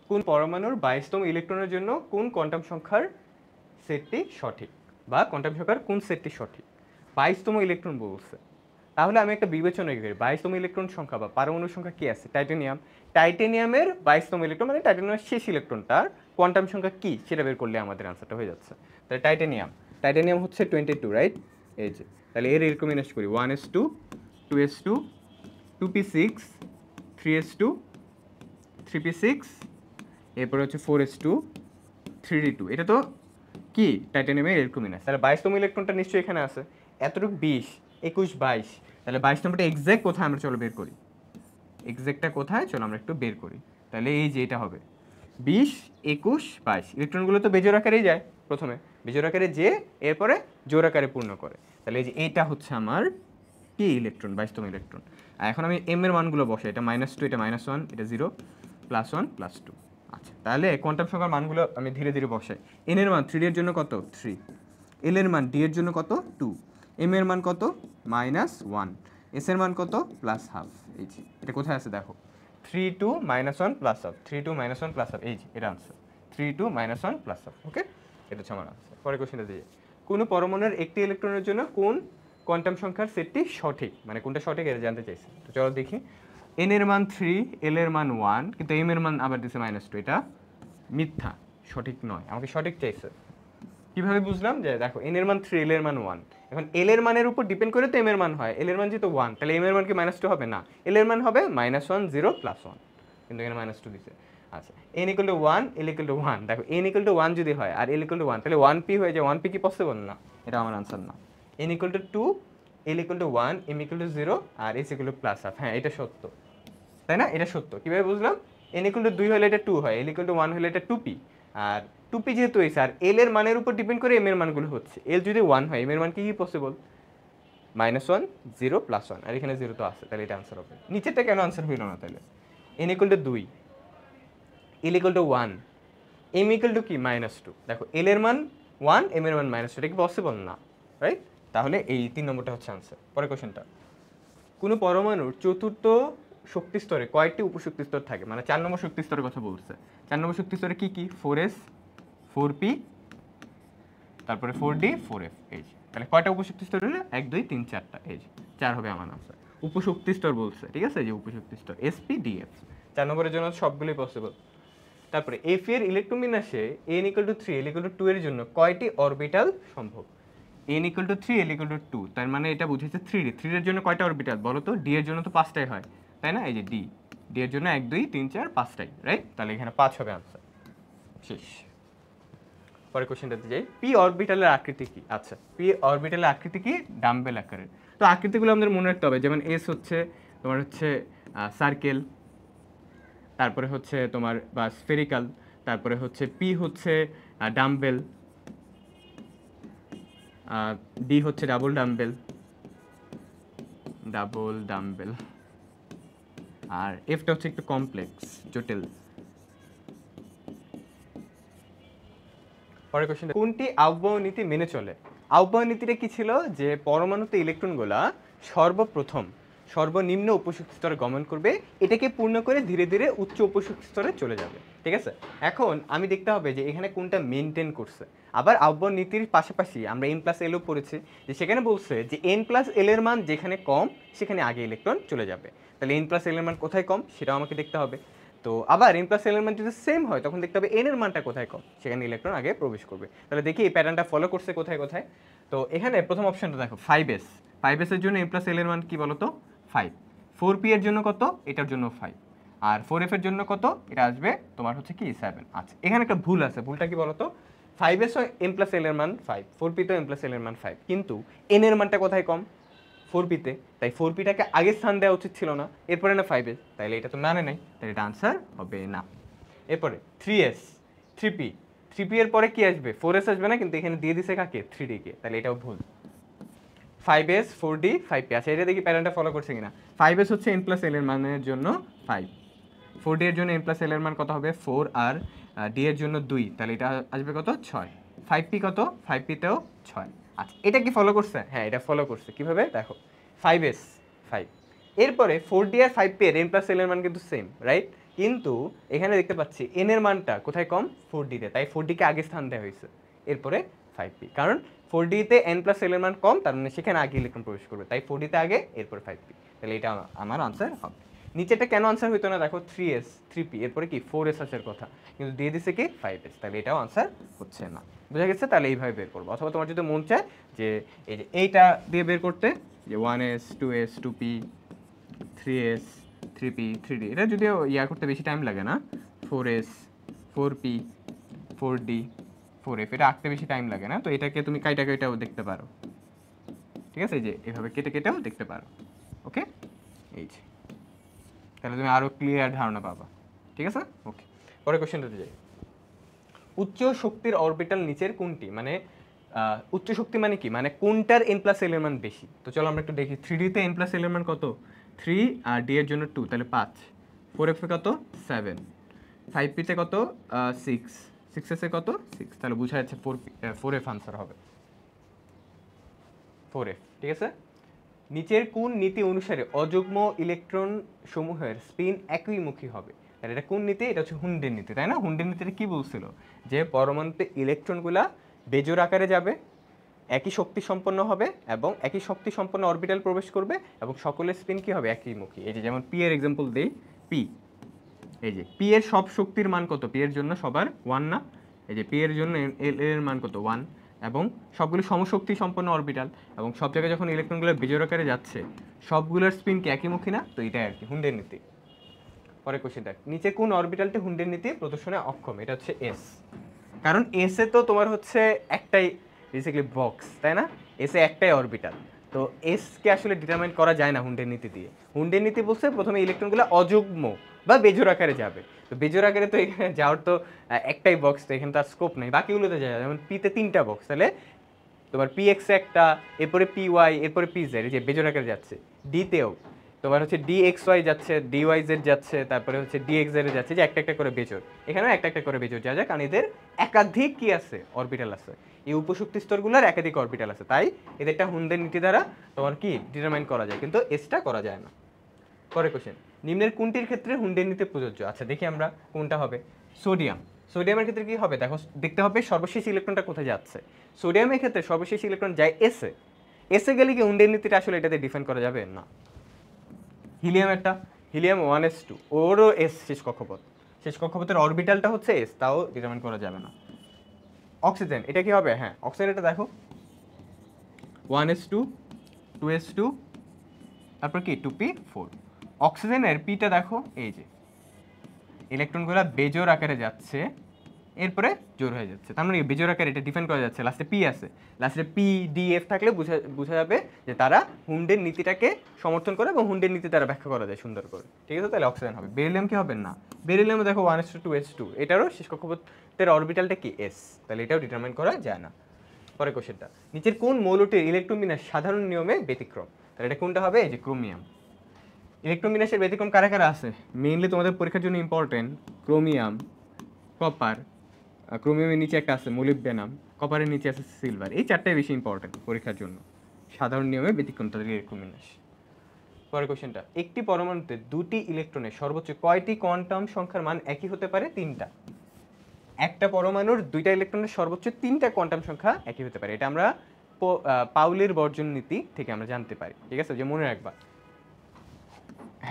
কোন পরমাণুর 22তম ইলেকট্রনের জন্য কোন কোয়ান্টাম সংখ্যার সেটটি সঠিক, বা কোয়ান্টাম সংখ্যার কোন সেটটি সঠিক? 22তম ইলেকট্রন বলছে, তাহলে আমি একটা বিবেচনা করি 22তম ইলেকট্রন সংখ্যা বা পারমাণবিক সংখ্যা কি আছে? টাইটানিয়াম। টাইটানিয়ামের 22তম ইলেকট্রন মানে টাইটানিয়ামের শেষ ইলেকট্রনটার কোয়ান্টাম সংখ্যা কি সেটা বের করলে আমাদের আনসারটা হয়ে যাচ্ছে। তাহলে টাইটানিয়াম হচ্ছে 22, রাইট? এই যে তাহলে এর রিকমেন্ডেশন করি 1s2 2s2 2p6 3s2 3p6, এরপরে হচ্ছে 4s2 3d2। এটা তো কি টাইটানিয়ামের ইলেকট্রোমিনাস। তাহলে 22তম ইলেকট্রনটা নিশ্চয়ই এখানে আছে, এতটুকু 20 21 22, তাহলে 22 নম্বরটা এক্স্যাক্ট কোথায় আমরা চলো বের করি, এক্স্যাক্টটা কোথায় চলো আমরা একটু বের করি। তাহলে এই যে এটা হবে 20 21 22, ইলেকট্রনগুলো তো বেজোড় আকারেই যায়, প্রথমে বেজোড় আকারে যে এরপরে জোড় আকারে পূর্ণ করে, তাহলে এই যে এইটা হচ্ছে আমার কি ইলেকট্রন, 22তম ইলেকট্রন। আর এখন আমি এম এর মানগুলো বসাই, এটা -2 এটা -1 এটা 0 +1 +2। আচ্ছা, তাহলে কোয়ান্টাম সংখ্যার মানগুলো আমি ধীরে ধীরে বসাই। এন এর মান 3 এর জন্য কত? 3। এল এর মান ডি এর জন্য কত? 2। এম এর মান কত? -1। এস এর মান কত? +½ এই যে এটা কোথায় আছে দেখো, 3 2 -1 +½ 3 2 -1 +½ এই যে এটা আনসার 3 2 -1 +½ ওকে, এটা হচ্ছে আমার আনসার। পরের কোশ্চেনটা দিয়ে, কোন পরমাণুর একটি ইলেকট্রনের জন্য কোন কোয়ান্টাম সংখ্যার সেটটি সঠিক, মানে কোনটা সঠিক এটা জানতে চাইছে। তো চলো দেখি, এন এর মান 3, এল এর মান 1, কিন্তু এম এর মান আবার দিছে -2, এটা মিথ্যা, সঠিক নয়, আমাকে সঠিক চাইছে। কিভাবে বুঝলাম? যে দেখো এন এর মান 3 এল এর মান 1, এখন এল এর মানের উপর ডিপেন্ড করে তো এম এর মান হয়, এল এর মান যেহেতু 1 তাহলে এম এর মান কি -2 হবে না, এল এর মান হবে -1 0 +1, কিন্তু এখানে -2 দিছে। আচ্ছা, n = 1 l = 1, দেখো n = 1 যদি হয় আর l = 1 তাহলে 1p হয়ে যায়, 1p কি পসিবল না? এটা আমার আনসার না। n = 2 l = 1 m = 0 আর s = +1, হ্যাঁ এটা সত্য, তাই না? এটা সত্য। কিভাবে বুঝলাম? n = 2 হলে এটা 2 হয়, l = 1 হলে এটা 2p, আর 2p যেহেতু হয়েছে আর l এর মানের উপর ডিপেন্ড করে m এর মানগুলো হচ্ছে, l যদি 1 হয় m এর মান কি পসিবল? -1 0 +1, আর এখানে 0 তো আছে, তাহলে এটা আনসার হবে। নিচেরটা কেন আনসার হইল না তাহলে? n = 2 l = 1 m = কি -2, দেখো l এর মান 1 m এর মান -2, এটা কি পসিবল না, রাইট? তাহলে এই 3 নম্বরটা হচ্ছে আনসার। পরের কোশ্চেনটা, কোন পরমাণুর চতুর্থ শক্তি স্তরে কয়টি উপশক্তি স্তর থাকে, মানে 4 নম্বর শক্তি স্তরের কথা বলছে। 4 নম্বর শক্তি স্তরে কি কি? 4s 4p তারপরে 4d 4f, এই যে তাহলে কয়টা উপশক্তি স্তর হলো? 1 2 3 4টা, এই যে 4 হবে আমার আনসার। উপশক্তি স্তর বলছে, ঠিক আছে, এই যে উপশক্তি স্তর sp df, 4 নম্বরের জন্য সবগুলোই পসিবল। তারপরে f এর ইলেকট্রোবিন্যাসে n = 3 l = 2 এর জন্য কয়টি অরবিটাল সম্ভব? n = 3 l = 2, তার মানে এটা বুঝেছে 3d, 3d এর জন্য কয়টা অরবিটাল বলো তো? d এর জন্য তো 5টাই হয়, তাই না? এই যে d এর জন্য 1 2 3 4 5টাই, রাইট? তাহলে এখানে 5 হবে আনসার, শেষ। পরের কোশ্চেনটাতে যাই, p অরবিটালের আকৃতি কি? আচ্ছা, p অরবিটালের আকৃতি কি? ডাম্বেল আকারের। তো আকৃতিগুলো আমাদের মনে রাখতে হবে, যেমন s হচ্ছে তোমার হচ্ছে সার্কেল, তারপরে হচ্ছে তোমার বা স্ফেরিক্যাল, তারপরে হচ্ছে p হচ্ছে ডাম্বেল, ডি হচ্ছে ডাবল ডাম্বেল, আর এফটা হচ্ছে একটু কমপ্লেক্স, জটিল। পরের কোশ্চেন, কোনটি আহ্বায়ক নীতি মেনে চলে? আহ্বায়ক নীতিটা কি ছিল? যে পরমাণুতে ইলেকট্রনগুলা সর্বপ্রথম সর্বনিম্ন উপশক্তি স্তরে গমন করবে, এটাকে পূর্ণ করে ধীরে ধীরে উচ্চ উপশক্তি স্তরে চলে যাবে। ঠিক আছে, এখন আমি দেখতে হবে যে এখানে কোনটা মেনটেন করছে। আবার আহ্বায়ক নীতির পাশাপাশি আমরা n+l পড়েছি, যে সেখানে বলছে যে n+l এর মান যেখানে কম সেখানে আগে ইলেকট্রন চলে যাবে। তাহলে n+l এর মান কোথায় কম সেটাও আমাকে দেখতে হবে। তো আবার n+l এর মান যদি সেম হয় তখন দেখতে হবে n এর মানটা কোথায় কম, সেখানে ইলেকট্রন আগে প্রবেশ করবে। তাহলে দেখি এই প্যাটার্নটা ফলো করছে কোথায় কোথায়। তো এখানে প্রথম অপশনটা দেখো 5s, 5s এর জন্য n+l এর মান কি বলতো 5, 4p এর জন্য কত, এটার জন্য 5, আর 4f এর জন্য কত, এটা আসবে তোমার হচ্ছে কি 7। আচ্ছা, এখানে একটা ভুল আছে, ভুলটা কি বলতো, 5s ও n+l এর মান 5, 4p তো n+l এর মান 5, কিন্তু n এর মানটা কোথায় কম 4p তে, তাই 4pটাকে আগে স্থান দেওয়া উচিত ছিল না, এরপরে না 5s, তাইলে এটা তো মানে নাই, তাই এটা আনসার হবে না। এরপরে 3s, 3p, 3p এর পরে কি আসবে 4s আসবে না, কিন্তু এখানে দিয়ে দিছে কাকে 3d কে, তাহলে এটাও ভুল। 5s, 4d, 5p। আচ্ছা, এটা দেখি প্যাটার্নটা ফলো করছে কিনা। 5s হচ্ছে n+l এর মানের জন্য 5, 4d এর জন্য n+l এর মান কত হবে 4, আর d এর জন্য 2, তাহলে এটা আসবে কত 6, 5p কত 5p তেও 6। আচ্ছা, এটা কি ফলো করছে? হ্যাঁ, এটা ফলো করছে। কিভাবে দেখো, 5s 5, এরপরে 4d আর 5p এর n+l এর মান কিন্তু সেম, রাইট? কিন্তু এখানে দেখতে পাচ্ছি n এর মানটা কোথায় কম 4d তে, তাই 4d কে আগে স্থান দেওয়া হয়েছে, এরপরে 5p, কারণ 4d তে n+l এর মান কম, তার মানে সেখানে আগে ইলেকট্রন প্রবেশ করবে, তাই 4d তে আগে, এরপর 5p, তাহলে এটা আমার আনসার হবে। নিচেটা কেন আনসার হইতো না দেখো, 3s, 3p, এরপরে কি 4s আসার কথা, কিন্তু দিয়ে দিছে কি 5s, তাহলে এটাও আনসার হচ্ছে না। বুঝা গেছে? তাহলে এইভাবে বের করবো, অথবা তোমার যদি মন চায় যে এই যে এইটা দিয়ে বের করতে, যে 1s, 2s, 2p, 3s, 3p, 3d, এটা যদিও ইয়া করতে বেশি টাইম লাগে না, 4s, 4p, 4d, 4f, এটা আঁকতে বেশি টাইম লাগে না, তো এটাকে তুমি কাইটা কাইটাও দেখতে পারো। ঠিক আছে, এই যে এভাবে কেটে কেটেও দেখতে পারো। ওকে, এই যে, তাহলে তুমি আরো ক্লিয়ার ধারণা পাবা। ঠিক আছে, ওকে। পরের কোশ্চেনটাতে যাই। উচ্চ শক্তির অরবিটাল নিচের কোনটি? মানে উচ্চ শক্তি মানে কি, মানে কোনটার n+l এর মান বেশি? তো চলো আমরা একটু দেখি। 3d তে n+l এর মান কত 3, আর d এর জন্য 2, তাহলে 5, 4f এ কত 7, 5p তে কত 6, 6s এ কত 6, তাহলে বোঝা যাচ্ছে 4f আনসার হবে, 4f। ঠিক আছে, নিচের কোন নীতি অনুসারে অযুগ্ম ইলেকট্রন সমূহের স্পিন একইমুখী হবে? আর এটা কোন নীতি? এটা হচ্ছে হুন্ডের নীতি, তাই না? হুন্ডের নীতিটা কি বলছিল? যে পরমাণুতে ইলেকট্রনগুলা বেজোড় আকারে যাবে, একই শক্তি সম্পন্ন হবে এবং একই শক্তি সম্পন্ন অরবিটাল প্রবেশ করবে, এবং সকলের স্পিন কি হবে একইমুখী। এই যে যেমন পি এর এক্সাম্পল দেই, পি, এই যে পি এর সব শক্তির মান কত, পি এর জন্য সবার 1 না, এই যে পি এর জন্য এল এর মান কত 1, এবং সবগুলো সমশক্তি সম্পন্ন অরবিটাল, এবং সব জায়গায় যখন ইলেকট্রনগুলো বেজোড় আকারে যাচ্ছে সবগুলোর স্পিন কি একইমুখী না, তো এটাই আর কি হুন্ডের নীতি। পরে কোশ্চেন দেখ, নিচে কোন অরবিটালটি হুন্ডের নীতি প্রদর্শনে অক্ষম? এটা হচ্ছে এস, কারণ এস এ তো তোমার হচ্ছে একটাই বেসিক্যালি বক্স, তাই না? এস এ একটাই অরবিটাল, তো এস কে আসলে ডিটারমাইন করা যায় না হুন্ডের নীতি দিয়ে। হুন্ডের নীতি বলছে প্রথমে ইলেকট্রনগুলো অযুগ্ম বা বেজোড় আকারে যাবে, তো বেজোড় আকারে তো এখানে যাওয়ার তো একটাই বক্স, তো এখানে তার স্কোপ নেই, বাকিগুলোতে যায়, যেমন পিতে 3টা বক্স, তাহলে তোমার পি এক্স একটা, এরপরে পি ওয়াই, এরপরে পি জেড, এই যে বেজোড় আকারে যাচ্ছে। ডিতেও তোমার হচ্ছে ডি এক্স ওয়াই যাচ্ছে, ডি ওয়াই জেড যাচ্ছে, তারপরে হচ্ছে ডি এক্স জেড যাচ্ছে, যে একটা একটা করে বেজোড়, এখানেও একটা একটা করে বেজোড় যাওয়া যায়, কারণ এদের একাধিক কি আছে অরবিটাল আছে, এই উপশক্তি স্তরগুলোর একাধিক অরবিটাল আছে, তাই এদেরটা হুন্ডের নীতি দ্বারা তোমার কি ডিটারমাইন করা যায়, কিন্তু এসটা করা যায় না। পরে কোশ্চেন, নিম্নের কোনটির ক্ষেত্রে হুন্ডের নীতি প্রযোজ্য? আচ্ছা দেখি আমরা কোনটা হবে। সোডিয়াম, সোডিয়ামের ক্ষেত্রে কি হবে দেখো, দেখতে হবে সর্বশেষ ইলেকট্রনটা কোথায় যাচ্ছে। সোডিয়ামের ক্ষেত্রে সর্বশেষ ইলেকট্রন যায় এসে, এসে গেলে কি হুন্ডের নীতিটা আসলে এটাতে ডিফাইন করা যাবে না। হিলিয়ামেরটা, হিলিয়াম 1s2, ওরও এস শেষ কক্ষপথ, শেষ কক্ষপথের অরবিটালটা হচ্ছে এস, তাও ডিটারমাইন করা যাবে না। অক্সিজেন, এটা কি হবে? হ্যাঁ, অক্সিজেন এটা দেখো 1s2, 2s2, তারপর কি 2p4। অক্সিজেনের পিটা দেখো, এই যে ইলেকট্রনগুলো বেজোড় আকারে যাচ্ছে, এরপরে জোর হয়ে যাচ্ছে, তার মানে বেজোর আকারে এটা ডিফাইন করা যাচ্ছে। লাস্টে পি আছে, লাস্টে পি ডি এফ থাকলে বোঝা যাবে যে তারা হুন্ডের নীতিটাকে সমর্থন করে এবং হুন্ডের নীতি তারা ব্যাখ্যা করা যায় সুন্দর করে, ঠিক আছে? তাহলে অক্সিজেন হবে। বেরিলিয়াম কি হবে না, বেরিলিয়ামে দেখো 1:2s2, এটারও শেষ কক্ষপথের অরবিটালটা কি এস, তাহলে এটাও ডিটারমাইন করা যায় না। পরে কোশ্চেনটা, নিচের কোন মৌলটির ইলেকট্রন বিন্যাস সাধারণ নিয়মে ব্যতিক্রম? তাহলে এটা কোনটা হবে? এই যে ক্রোমিয়াম। ইলেকট্রন বিন্যাসের ব্যতিক্রম কারা কারা আছে? মেইনলি তোমাদের পরীক্ষার জন্য ইম্পর্টেন্ট ক্রোমিয়াম, কপার, ক্রোমিয়ামের নিচে একটা আছে মোলিবডেনাম, কপারের নিচে আছে সিলভার। এই চারটাই বেশি ইম্পর্টেন্ট পরীক্ষার জন্য। সাধারণ নিয়মে ব্যতিক্রম তাদের ইলেকট্রন বিন্যাস। পরের কোশ্চেনটা, একটি পরমাণুতে দুটি ইলেকট্রনের সর্বোচ্চ কয়টি কোয়ান্টাম সংখ্যার মান একই হতে পারে? 3টা। একটা পরমাণুর দুইটা ইলেকট্রনের সর্বোচ্চ 3টা কোয়ান্টাম সংখ্যা একই হতে পারে। এটা আমরা পাউলির বর্জন নীতি থেকে আমরা জানতে পারি, ঠিক আছে? যে মনে রাখবা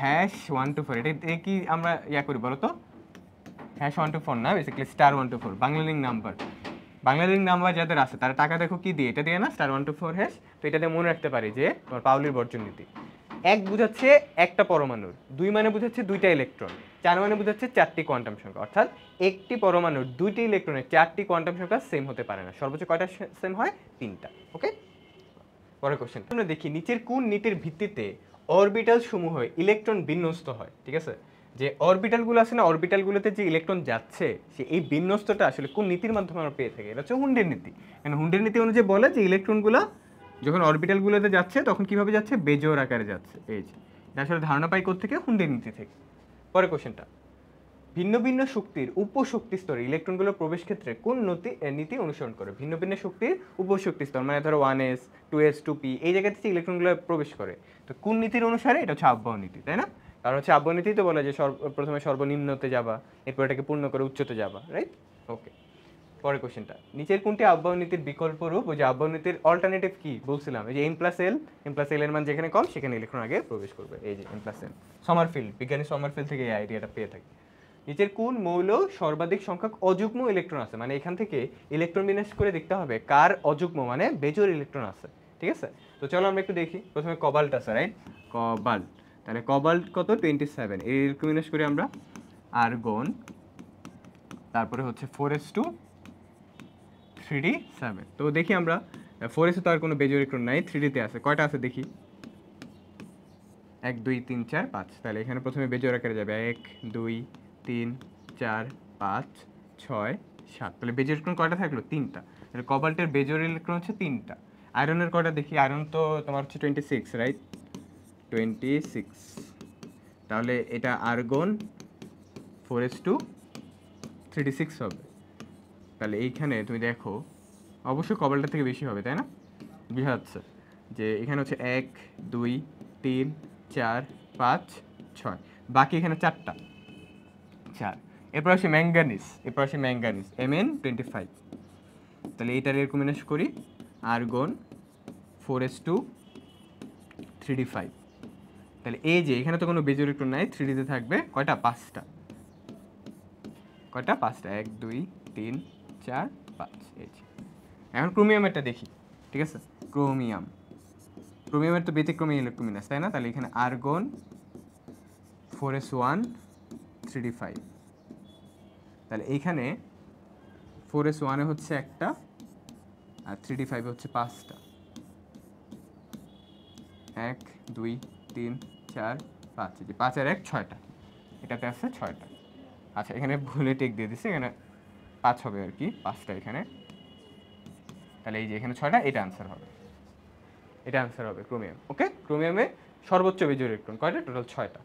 হ্যাশ 1 to 4, এটা কি আমরা করি বলো তো? হ্যাশ 1 to 4 না, basically star 1 to 4 Bangla link number. Bangla link number যাদের আছে তারা টাকা দেখো কি দিয়ে, এটা দিয়ে না, স্টার 1 to 4 হ্যাশ। তো এটা দিয়ে মনে রাখতে পারি যে তোমার পাউলির বর্জন নীতি। 1 বুঝাচ্ছে একটা পরমাণুর, 2 মানে বুঝাচ্ছে দুইটা ইলেকট্রন, 4 মানে বুঝাচ্ছে 4টি কোয়ান্টাম সংখ্যা। অর্থাৎ একটি পরমাণুর দুইটি ইলেকট্রনের 4টি কোয়ান্টাম সংখ্যা সেম হতে পারে না। সর্বোচ্চ কয়টা সেম হয়? 3টা। ওকে, পরের কোশ্চেন আমরা দেখি, নিচের কোন নীতির ভিত্তিতে অরবিটাল সমূহ ইলেকট্রন বিন্যস্ত হয়? ঠিক আছে, যে অরবিটালগুলো আছে না, অরবিটালগুলোতে যে ইলেকট্রন যাচ্ছে সে এই বিন্যস্তটা আসলে কোন নীতির মাধ্যমে আমরা পেয়ে থাকি? এটা হচ্ছে হুন্ডের নীতি। কারণ হুন্ডের নীতি অনুযায়ী বলে যে ইলেকট্রনগুলো যখন অরবিটালগুলোতে যাচ্ছে তখন কিভাবে যাচ্ছে? বেজোর আকারে যাচ্ছে। এই যে এটা আসলে ধারণা পাই কোত্থেকে? হুন্ডের নীতি থেকে। পরের কোশ্চেনটা, ভিন্ন ভিন্ন শক্তির উপশক্তি স্তরে ইলেকট্রনগুলোর প্রবেশ ক্ষেত্রে কোন নীতি অনুসরণ করে? ভিন্ন ভিন্ন শক্তির উপশক্তি স্তর মানে ধরো 1s 2s 2p, এই জায়গা থেকে ইলেকট্রনগুলো প্রবেশ করে। তো কোন নীতির অনুসারে? এটা হচ্ছে আবহাওয়া নীতি, তাই না? কারণ হচ্ছে আবহাওয়া নীতি তো বলে যে প্রথমে সর্বনিম্নতে যাবা, এরপর এটাকে পূর্ণ করে উচ্চতে যাবা, রাইট? ওকে, পরের কোশ্চেনটা, নিচের কোনটি আবহাওয়া নীতির বিকল্প রূপ? ওই যে আবহাওয়া নীতির অল্টারনেটিভ কি বলছিলাম, এই যে m+l এর মান যেখানে কম সেখানে ইলেকট্রন আগে প্রবেশ করবে। এই যে m+l, সমারফিল্ড, বিজ্ঞানী সমারফিল্ড থেকে এই আইডিয়াটা পেয়ে থাকি। নিচের কোন মৌল সর্বাধিক সংখ্যক অযুগ্ম ইলেকট্রন আছে? মানে এখান থেকে ইলেকট্রন বিন্যাস করে দেখতে হবে কার অযুগ্ম মানে বেজোর ইলেকট্রন আছে, ঠিক আছে? তো চলো আমরা একটু দেখি। প্রথমে কবাল্ট আছে, রাইট? কবাল্ট, তাহলে কবাল্ট কত? 27। এই ইলেকট্রন বিন্যাস করি আমরা। আর্গন, তারপরে হচ্ছে 4s2 3d7। তো দেখি আমরা 4s তো আর কোনো বেজোর ইলেকট্রন নাই, 3d-তে আছে। কয়টা আছে দেখি? 1 2 3 4 5। তাহলে এখানে প্রথমে বেজোর আকারে যাবে 1 2 3 4 5 6 7। তাহলে বেজোর ইলেকট্রন কয়টা থাকলো? 3টা। তাহলে কবাল্টের বেজোর ইলেকট্রন হচ্ছে 3টা। আয়রনের কয়টা দেখি? আয়রন তো তোমার হচ্ছে 26, রাইট? 26। তাহলে এটা আর্গন 4s2 3d6 হবে। তাহলে এইখানে তুমি দেখো অবশ্যই কবাল্টের থেকে বেশি হবে, তাই না? বোঝা যাচ্ছে যে এখানে হচ্ছে 1 2 3 4 5 6, বাকি এখানে 4টা, 4। এরপর আসে ম্যাঙ্গানিজ, Mn25। তাহলে এইটার এরকম ম্যানেজ করি, আর্গন 4s2 3d5। তাহলে এই যে এখানে তো কোনো বেজোর ইলেকট্রন নাই, 3d-তে থাকবে কয়টা? 5টা। কয়টা? 5টা। 1 2 3 4 5। এই যে এখন ক্রোমিয়ামেরটা দেখি, ঠিক আছে? ক্রোমিয়ামের তো ব্যতিক্রমী ইলেকট্রন বিন্যাস, তাই না? তাহলে এখানে আর্গন 4s1 3d5। তাহলে এইখানে 4s1 এ হচ্ছে একটা আর 3d5 এ হচ্ছে 5টা। 1 2 3 4 5, এই যে 5 আর 1 6টা, এটাতে আছে 6টা। আচ্ছা, এখানে ভুলে টেক দিয়ে দিছি, এখানে 5 হবে আর কি, 5টা এখানে। তাহলে এই যে এখানে 6টা, এটা আনসার হবে, এটা আনসার হবে ক্রোমিয়াম। ওকে, ক্রোমিয়ামে সর্বোচ্চ বেজোর ইলেকট্রন কয়টা? টোটাল 6টা।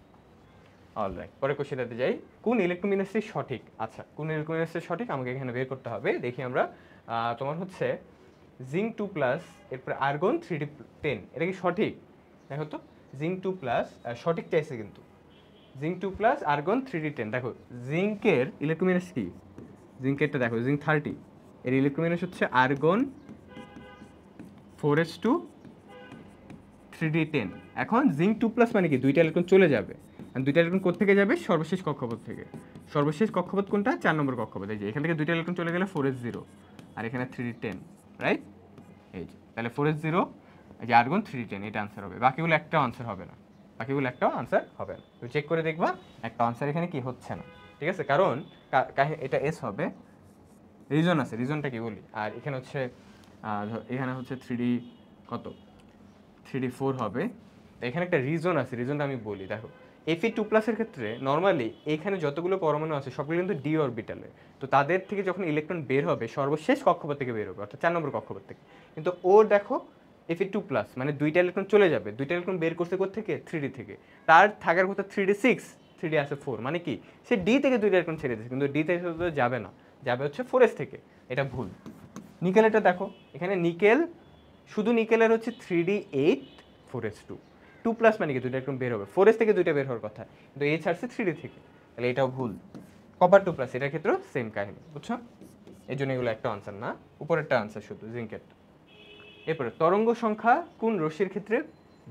অলরাইট, পরে কোশ্চেনটাতে যাই। কোন ইলেকট্রন বিন্যাসটি সঠিক? আচ্ছা, কোন ইলেকট্রন বিন্যাসটি সঠিক আমাকে এখানে বের করতে হবে। দেখি আমরা, তোমার হচ্ছে জিঙ্ক 2+, এরপরে আর্গন 3d10, এটা কি সঠিক? দেখো তো, জিঙ্ক 2+, সঠিক চাইছে কিন্তু, জিঙ্ক 2+, আর্গন 3d10। দেখো জিঙ্কের ইলেকট্রন বিন্যাস কি? জিঙ্কেরটা দেখো, জিঙ্ক 30, এর ইলেকট্রন বিন্যাস হচ্ছে আর্গন 4s2 3d10। এখন জিঙ্ক 2+ মানে কি? দুইটা ইলেকট্রন চলে যাবে, আর দুইটা ইলেকট্রন কোত্থেকে যাবে? সর্বশেষ কক্ষপথ থেকে। সর্বশেষ কক্ষপথ কোনটা? 4 নম্বর কক্ষপথ। এই যে এখান থেকে দুইটা ইলেকট্রন চলে গেলে 4s0, আর এখানে 3d10, রাইট? এই যে তাহলে 4s0, এই যে আর্গন 3d10, এটা আনসার হবে। বাকিগুলো একটাও আনসার হবে না, তুমি চেক করে দেখবা একটা আনসার এখানে কি হচ্ছে না, ঠিক আছে? কারণ এটা এস হবে, রিজন আছে, রিজনটা কি বলি। আর এখানে হচ্ছে এখানে হচ্ছে 3D কত 3D 4 হবে। তো এখানে একটা রিজন আছে, রিজনটা আমি বলি। দেখো Fe2+ এর ক্ষেত্রে নর্মালি এখানে যতগুলো পরমাণু আছে সবগুলো কিন্তু ডি অরবিটালে। তো তাদের থেকে যখন ইলেকট্রন বের হবে সর্বশেষ কক্ষপথ থেকে বের হবে, অর্থাৎ 4 নম্বর কক্ষপথ থেকে। কিন্তু ওর দেখো Fe2+, মানে দুইটা ইলেকট্রন চলে যাবে, দুইটা ইলেকট্রন বের করতে থেকে 3D থেকে। তার থাকার কথা 3D6, 3D আছে 4, মানে কি সে ডি থেকে দুইটা ইলেকট্রন ছেড়ে দিয়েছে, কিন্তু ডি থেকে তো যাবে না, যাবে হচ্ছে 4s থেকে। এটা ভুল। নিকেলেরটা দেখো, এখানে নিকেল শুধু নিকেলের হচ্ছে 3D8 4s2, 2+ মানে কি দুইটা ইলেকট্রন বের হবে, 4s থেকে দুইটা বের হওয়ার কথা, কিন্তু এই ছাড়ছে 3D থেকে, তাহলে এটাও ভুল। কপার 2+, এটার ক্ষেত্রেও সেম কাহিনী, বুঝছো? এই জন্য এগুলো একটা আনসার না, উপরেরটা আনসার শুধু জিঙ্কের। এরপরে তরঙ্গ সংখ্যা কোন রশ্মির ক্ষেত্রে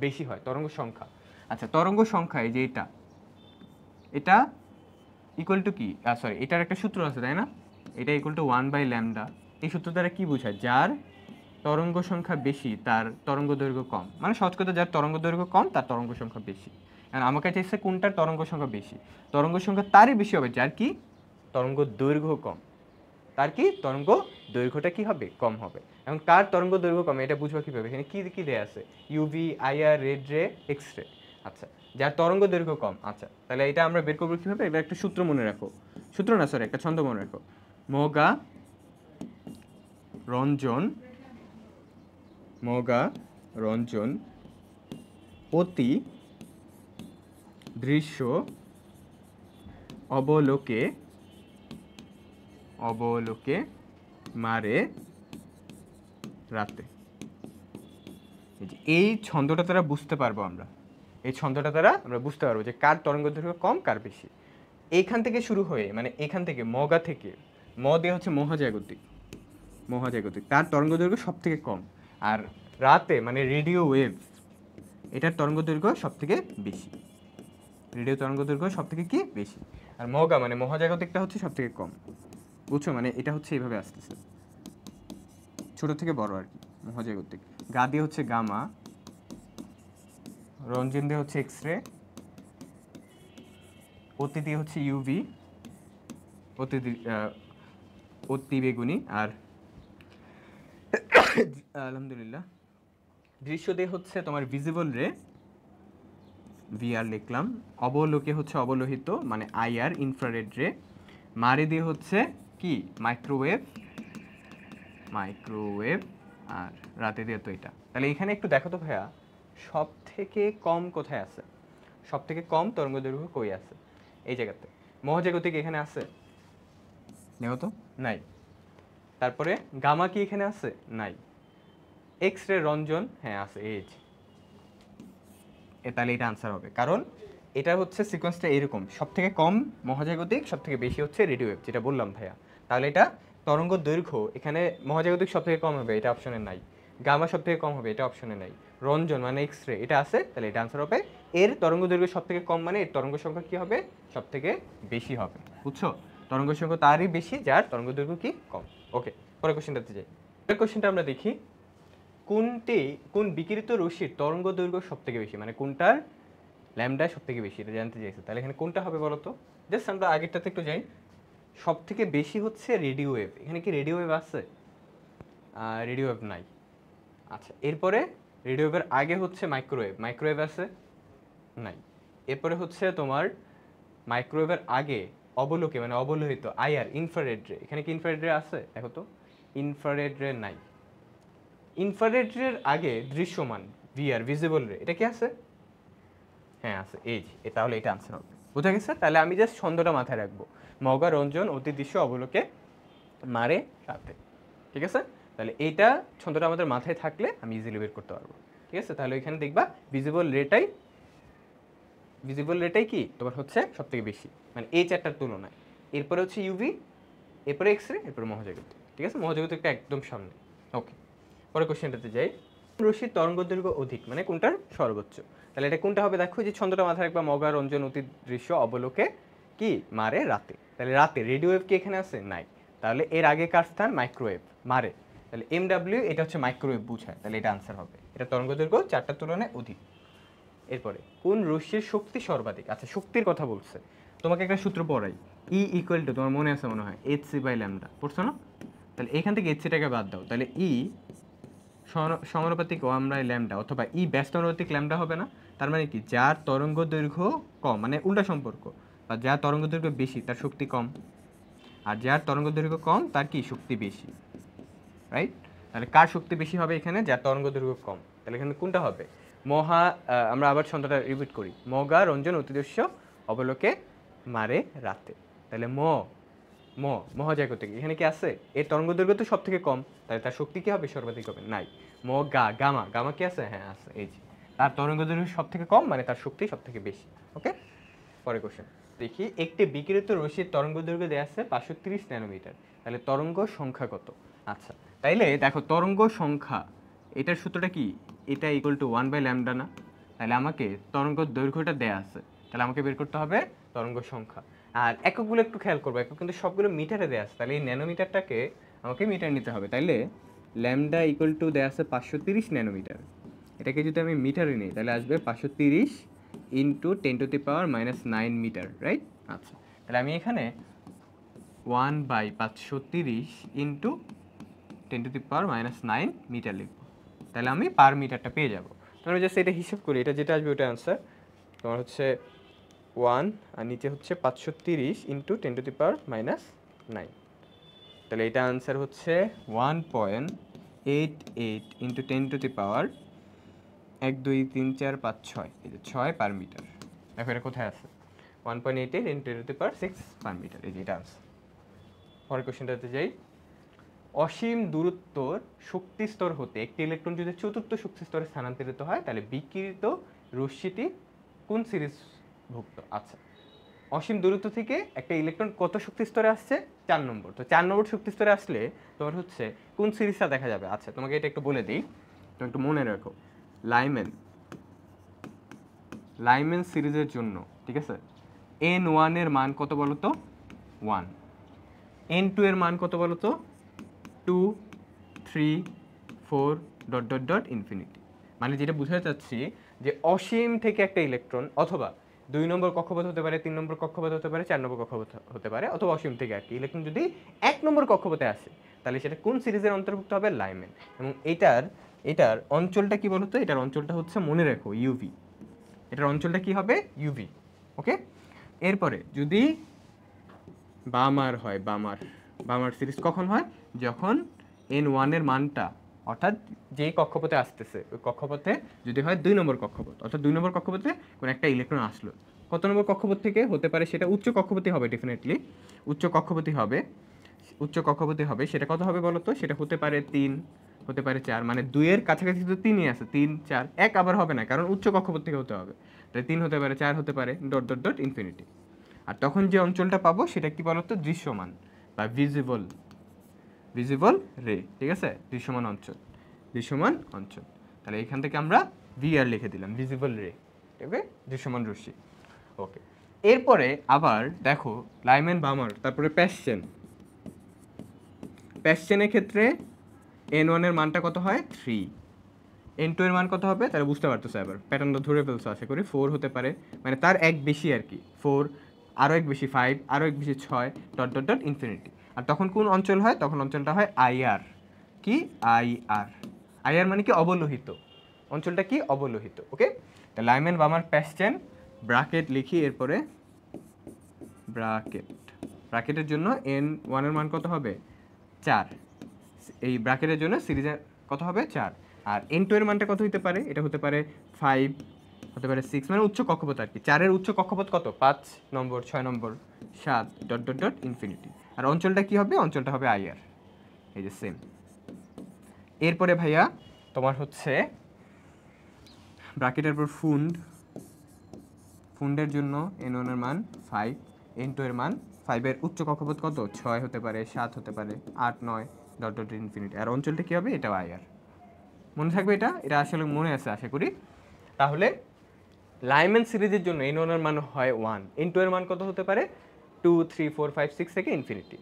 বেশি হয়? তরঙ্গ সংখ্যা, আচ্ছা তরঙ্গ সংখ্যা এই যে এটা ইকুয়াল টু কি, সরি এটার একটা সূত্র আছে তাই না, এটা ইকুয়াল টু 1/λ। এই সূত্র দ্বারা কি বোঝায়? যার তরঙ্গ সংখ্যা বেশি তার তরঙ্গ দৈর্ঘ্য কম, মানে সহজ কথা যার তরঙ্গ দৈর্ঘ্য কম তার তরঙ্গ সংখ্যা বেশি। কারণ আমাকে চাইছে কোনটার তরঙ্গ সংখ্যা বেশি, তরঙ্গ সংখ্যা তারই বেশি হবে যার কি তরঙ্গ দৈর্ঘ্য কম, তার কি তরঙ্গ দৈর্ঘ্যটা কি হবে কম হবে। এবং কার তরঙ্গ দৈর্ঘ্য কম এটা বুঝবো কিভাবে? এখানে কি কি দেয়া আছে, ইউভি, আইআর, রেড রে, এক্স রে। আচ্ছা যার তরঙ্গ দৈর্ঘ্য কম, আচ্ছা তাহলে এটা আমরা বের করবো কিভাবে? এবার একটা সূত্র মনে রাখো, সূত্র না সরি একটা ছন্দ মনে রাখো। মগা রঞ্জন অতি দৃশ্য অবলোকে মারে রাতে। এই ছন্দটা তারা বুঝতে পারবো আমরা, এই ছন্দটা দ্বারা আমরা বুঝতে পারবো যে কার তরঙ্গ দৈর্ঘ্য কম কার বেশি। এইখান থেকে শুরু হয়ে মানে এখান থেকে মগা থেকে দিয়ে হচ্ছে মহাজাগতিক, তার তরঙ্গ দৈর্ঘ্য সব থেকে কম। আর রাতে মানে রেডিও ওয়েভ, এটার তরঙ্গ দৈর্ঘ্য সব থেকে বেশি, রেডিও তরঙ্গ দৈর্ঘ্য সব থেকে কি বেশি। আর মগা মানে মহাজাগতিকটা হচ্ছে সব থেকে কম, বুঝছো? মানে এটা হচ্ছে এইভাবে আসতেছে ছোট থেকে বড় আর কি। মহাজাগতিক গা দিয়ে হচ্ছে গামা, রঞ্জন দিয়ে হচ্ছে এক্স রে, অতি দিয়ে হচ্ছে ইউভি, অতি বেগুনি, আর আলহামদুলিল্লাহ দৃশ্য দিয়ে হচ্ছে তোমার ভিজিবল রে, ভিআর লিখলাম। অবলোকে হচ্ছে অবলোহিত মানে আইআর, ইনফ্রারেড রে। মারে দিয়ে হচ্ছে কি মাইক্রোওয়েভ, আর রাতে দিয়ে তো এটা। তাহলে এখানে একটু দেখো তো ভাইয়া সব থেকে কম কোথায় আছে, সব থেকে কম তরঙ্গ দৈর্ঘ্য কই আছে? এই জায়গাতে। মহাজাগতিক এখানে আছে, দেখো তো নাই। তারপরে গামা কি এখানে আছে? নাই। এক্স রে রঞ্জন হ্যাঁ আছে, তাহলে এটা আনসার হবে, কারণ এটা হচ্ছে সিকোয়েন্সটা এরকম, সব থেকে কম মহাজাগতিক, সব থেকে বেশি হচ্ছে রেডিও ওয়েভ, যেটা বললাম ভাইয়া। তাহলে এটা তরঙ্গ দৈর্ঘ্য এখানে মহাজাগতিক সব থেকে কম হবে, এটা অপশনে নাই। গামা সব থেকে কম হবে, এটা অপশনে নাই। রঞ্জন মানে এক্স রে এটা আছে, তাহলে এটা আনসার হবে। এর তরঙ্গ দৈর্ঘ্য সব থেকে কম মানে এর তরঙ্গ সংখ্যা কি হবে? সব থেকে বেশি হবে, বুঝছো? তরঙ্গ সংখ্যা তারই বেশি যার তরঙ্গ দৈর্ঘ্য কি কম। ওকে, পরের কোশ্চেনটাতে যাই। পরের কোশ্চেনটা আমরা দেখি, কোন বিকিরিত রশ্মির তরঙ্গ দৈর্ঘ্য সব থেকে বেশি, মানে কোনটার ল্যামডা সব থেকে বেশি, এটা জানতে চাইছে। তাহলে এখানে কোনটা হবে বলো তো? জাস্ট আমরা আগেরটাতে একটু যাই। সব থেকে বেশি হচ্ছে রেডিও ওয়েভ, এখানে কি রেডিও ওয়েভ আছে? রেডিও ওয়েভ নাই। আচ্ছা এরপরে রেডিও ওয়েভের আগে হচ্ছে মাইক্রোওয়েভ আছে? নাই। এরপরে হচ্ছে তোমার মাইক্রোওয়েভের আগে অবলোকে মানে অবলোহিত আইআর, ইনফ্রারেড রে, এখানে কি ইনফ্রারেড রে আছে? দেখো তো ইনফ্রারেড রে নাই। ইনফ্রারেড রের আগে দৃশ্যমান ভিআর, ভিজিবল রে, এটা কি আছে? হ্যাঁ আছে, তাহলে এটা আনসার হবে, বুঝা গেছে? তাহলে আমি জাস্ট ছন্দটা মাথায় রাখবো, মগা রঞ্জন অতি দৃশ্য অবলোকে মারে রাতে, ঠিক আছে? তাহলে এইটা ছন্দটা আমাদের মাথায় থাকলে আমি ইজিলি বের করতে পারবো, ঠিক আছে? তাহলে এখানে দেখবা ভিজিবল রেটাই কি তোমার হচ্ছে সব থেকে বেশি, মানে এই চারটার তুলনায়। এরপরে হচ্ছে ইউভি, এরপরে এক্স রে, এরপরে মহাজাগতিক, ঠিক আছে? মহাজাগতিকটা একদম সামনে। ওকে, পরের কোশ্চেনটাতে যাই। রশ্মির তরঙ্গ দৈর্ঘ্য অধিক মানে কোনটার সর্বোচ্চ? তাহলে এটা কোনটা হবে? দেখো যে ছন্দটা মাথায় রাখবা, মগা রঞ্জন অতি দৃশ্য অবলোকে কি মারে রাতে। তাহলে রাতে রেডিও ওয়েভ কি এখানে আছে? নাই। তাহলে এর আগে কার স্থান? মাইক্রোওয়েভ মারে, তাহলে এমডব্লিউ এটা হচ্ছে মাইক্রোওয়েভ বুঝায়, তাহলে এটা আনসার হবে। এটা তরঙ্গ দৈর্ঘ্য চারটার তুলনায় অধিক। এরপরে কোন রশ্মির শক্তি সর্বাধিক? আচ্ছা শক্তির কথা বলছে, তোমাকে একটা সূত্র পড়াই, ই ইকুয়াল টু, তোমার মনে আছে মনে হয়, এইচ সি বাই ল্যামডা, পড়ছো না? তাহলে এখান থেকে এইচসিটাকে বাদ দাও, তাহলে ই সমানুপাতিক ওয়ান বাই ল্যামডা অথবা ই ব্যস্ত অনুপাতিক ল্যামডা হবে না? তার মানে কি যার তরঙ্গ দৈর্ঘ্য কম, মানে উল্টা সম্পর্ক, বা যার তরঙ্গ দৈর্ঘ্য বেশি তার শক্তি কম, আর যার তরঙ্গ দৈর্ঘ্য কম তার কি শক্তি বেশি, রাইট? তাহলে কার শক্তি বেশি হবে এখানে? যার তরঙ্গ দৈর্ঘ্য কম। তাহলে এখানে কোনটা হবে? আমরা আবার ছন্দটা রিপিট করি, মগা রঞ্জন অতিদস্য অবলোকে মারে রাতে। তাহলে মহ যায় করতে এখানে কি আছে? এর তরঙ্গ দৈর্ঘ্য তো সব থেকে কম, তাহলে তার শক্তি কি হবে? সর্বাধিক হবে? নাই। গামা কি আছে? হ্যাঁ আছে, এই যে তার তরঙ্গ দৈর্ঘ্য সব থেকে কম, মানে তার শক্তি সব থেকে বেশি। ওকে, পরের কোশ্চেন দেখি। একটি বিকিরিত রশ্মির তরঙ্গ দৈর্ঘ্য দেওয়া আছে 530 ন্যানোমিটার, তাহলে তরঙ্গ সংখ্যা কত? আচ্ছা, তাইলে দেখো তরঙ্গ সংখ্যা, এটার সূত্রটা কি? এটা ইকুয়াল টু 1 বাই ল্যামডা না? তাহলে আমাকে তরঙ্গ দৈর্ঘ্যটা দেয়া আছে, তাহলে আমাকে বের করতে হবে তরঙ্গ সংখ্যা। আর এককগুলো একটু খেয়াল করবো, একক কিন্তু সবগুলো মিটারে দেয়া আছে, তাহলে এই ন্যানোমিটারটাকে আমাকে মিটার নিতে হবে। তাইলে ল্যামডা ইকুয়াল টু দেয়া আছে 530 ন্যানোমিটার, এটাকে যদি আমি মিটারে নিই তাহলে আসবে 530 ইন্টু 10⁻⁻9 মিটার, রাইট? আচ্ছা, তাহলে আমি এখানে 1/530 ইন্টু 10⁻⁻9 মিটার লিখবো, তাহলে আমি পার মিটারটা পেয়ে যাবো। তাহলে জাস্ট এটা হিসাব করি, এটা যেটা আসবে ওটা অ্যান্সার তোমার হচ্ছে 1, আর নিচে হচ্ছে 530 ইন্টু 10⁻⁻9, তাহলে এটা আনসার হচ্ছে 1.88 ইন্টু 10⁻1 2 3 4 5 6, এই যে 6 পার মিটার। দেখো এটা কোথায় আছে? 1.88 ইন্টু 10⁻6 পার মিটার, এই যে এটা আনসার। পরের কোশ্চেনটাতে যাই। অসীম দূরত্বর শক্তি স্তর হতে একটি ইলেকট্রন যদি চতুর্থ শক্তি স্তরে স্থানান্তরিত হয় তাহলে বিকিরিত রশ্মিটি কোন সিরিজভুক্ত? আচ্ছা, অসীম দূরত্ব থেকে একটা ইলেকট্রন কত শক্তি স্তরে আসছে? 4 নম্বর। তো 4 নম্বর শক্তি স্তরে আসলে তোমার হচ্ছে কোন সিরিজটা দেখা যাবে? আচ্ছা, তোমাকে এটা একটু বলে দিই, তুমি একটু মনে রাখো। লাইমেন সিরিজের জন্য, ঠিক আছে, N1 এর মান কত বলো তো? 1। N2 এর মান কত বলো তো? 2 3 4 ডট ডট ডট ইনফিনিটি। মানে যেটা বোঝাতে চাচ্ছি যে অসীম থেকে একটা ইলেকট্রন অথবা 2 নম্বর কক্ষপথ হতে পারে, 3 নম্বর কক্ষপথ হতে পারে, 4 নম্বর কক্ষপথ হতে পারে, অথবা অসীম থেকে আর কি ইলেকট্রন যদি 1 নম্বর কক্ষপথে আসে তাহলে সেটা কোন সিরিজের অন্তর্ভুক্ত হবে? লাইমেন। এবং এটার অঞ্চলটা কি বলতো? এটার অঞ্চলটা হচ্ছে, মনে রাখো, ইউভি। এটার অঞ্চলটা কি হবে? ইউভি। ওকে, এরপরে যদি বামার হয়, বামার সিরিজ কখন হয়? যখন N1 এর মানটা, অর্থাৎ যেই কক্ষপথে আসতেছে ওই কক্ষপথে যদি হয় 2 নম্বর কক্ষপথ, অর্থাৎ 2 নম্বর কক্ষপথে কোনো একটা ইলেকট্রন আসলো, কত নম্বর কক্ষপথ থেকে হতে পারে? সেটা উচ্চ কক্ষপথে হবে, ডেফিনেটলি উচ্চ কক্ষপথে হবে। সেটা কত হবে বলো তো? সেটা হতে পারে 3, হতে পারে 4, মানে 2 এর কাছাকাছি তো 3ই আছে, 3 4 1 আবার হবে না, কারণ উচ্চ কক্ষপথ থেকে হতে হবে। তাই 3 হতে পারে, 4 হতে পারে, ডট ডট ডট ইনফিনিটি। আর তখন যে অঞ্চলটা পাবো সেটা কি বলতো? দৃশ্যমান বা ভিজিবল রে, ঠিক আছে? দৃশ্যমান অঞ্চল। তাহলে এখান থেকে আমরা ভিআর লিখে দিলাম, ভিজিবল রে, ঠিক আছে? দৃশ্যমান রশ্মি। ওকে, এরপরে আবার দেখো লাইমেন বামার, তারপরে প্যাসচেনের ক্ষেত্রে N1 এর মানটা কত হয়? 3। N2 এর মান কত হবে? তাহলে বুঝতে পারতেছো, এবার প্যাটার্নটা ধরে ফেলছো আশা করি। 4 হতে পারে, মানে তার এক বেশি আর কি, 4, আরও এক বেশি 5, আরও এক বেশি 6, ডট ডট ডট ইনফিনিটি। আর তখন কোন অঞ্চল হয়? তখন অঞ্চলটা হয় আইআর। কি? আইআর মানে কি? অবলোহিত। অঞ্চলটা কি? অবলোহিত। ওকে, তা লাইমেন বামার প্যাসচেন, ব্রাকেট লিখি, এরপরে ব্রাকেটের জন্য N1 এর মান কত হবে? 4। এই ব্রাকেটের জন্য সিরিজের কত হবে? 4। আর N2 এর মানটা কত হতে পারে? এটা হতে পারে 5, হতে পারে 6, মানে উচ্চ কক্ষপথ আর কি। 4 এর উচ্চ কক্ষপথ কত? 5 নম্বর, 6 নম্বর, 7, ডট ডট ডট ইনফিনিটি। আর অঞ্চলটা কি হবে? অঞ্চলটা হবে আইআর, এই যে সেম। এরপরে ভাইয়া তোমার হচ্ছে ব্রাকেটের পর ফুন্ডের জন্য N1 এর মান 5, N2 এর মান 5 এর উচ্চ কক্ষপথ কত? 6 হতে পারে, 7 হতে পারে, 8 9, ডট ডট ইনফিনিটি। আর অঞ্চলটা কি হবে? এটাও আইআর। মনে থাকবে এটা আসলে মনে আছে আশা করি। তাহলে লাইমেন সিরিজের জন্য N1 এর মান হয় 1, N2 এর মান কত হতে পারে? 2 3 4 5 6 থেকে ইনফিনিটি।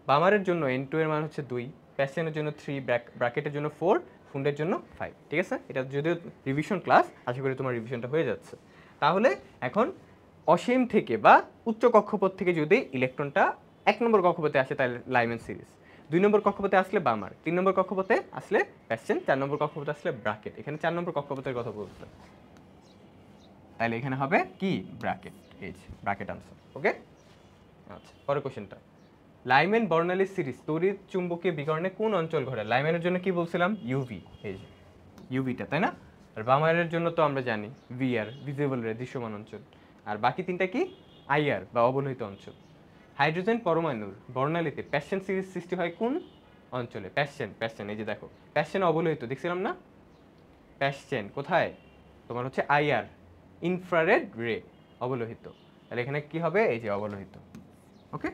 বামারের জন্য N2 এর মান হচ্ছে 2, প্যাসচেনের জন্য 3, ব্র্যাকেটের জন্য 4, ফুন্ডের জন্য 5। ঠিক আছে, এটা যদিও রিভিশন ক্লাস, আশা করি তোমার রিভিশনটা হয়ে যাচ্ছে। তাহলে এখন অসীম থেকে বা উচ্চ কক্ষপথ থেকে যদি ইলেকট্রনটা 1 নম্বর কক্ষপথে আসে তাহলে লাইমেন সিরিজ, 2 নম্বর কক্ষপথে আসলে বামার, 3 নম্বর কক্ষপথে আসলে প্যাশ্চেন, 4 নম্বর কক্ষপথে আসলে ব্রাকেট। এখানে 4 নম্বর কক্ষপথের কথা বলতে, তাহলে এখানে হবে কি ব্রাকেট, এই যে ব্রাকেট আনসার। ওকে, আচ্ছা পরের কোশ্চেনটা, লাইম্যান বর্নালি সিরিজ তড়িৎ চুম্বকীয় বিকরণে কোন অঞ্চল ঘটে? লাইম্যানের জন্য কি বলছিলাম? ইউভি, এই যে ইউভিটা, তাই না? আর বামারের জন্য তো আমরা জানি ভিআর, ভিজিবল রে, দৃশ্যমান অঞ্চল। আর বাকি তিনটা কি? আইআর বা অবলোহিত অঞ্চল। হাইড্রোজেন পরমাণুর বর্ণালীতে প্যাশন সিরিজ সৃষ্টি হয় কোন অঞ্চলে? প্যাশন, এই যে দেখো প্যাশন অবলোহিত দেখছিলাম না? প্যাশন কোথায়? তোমার হচ্ছে আইআর, ইনফ্রারেড রে, অবলোহিত। তাহলে এখানে কি হবে? এই যে অবলোহিত। ওকে,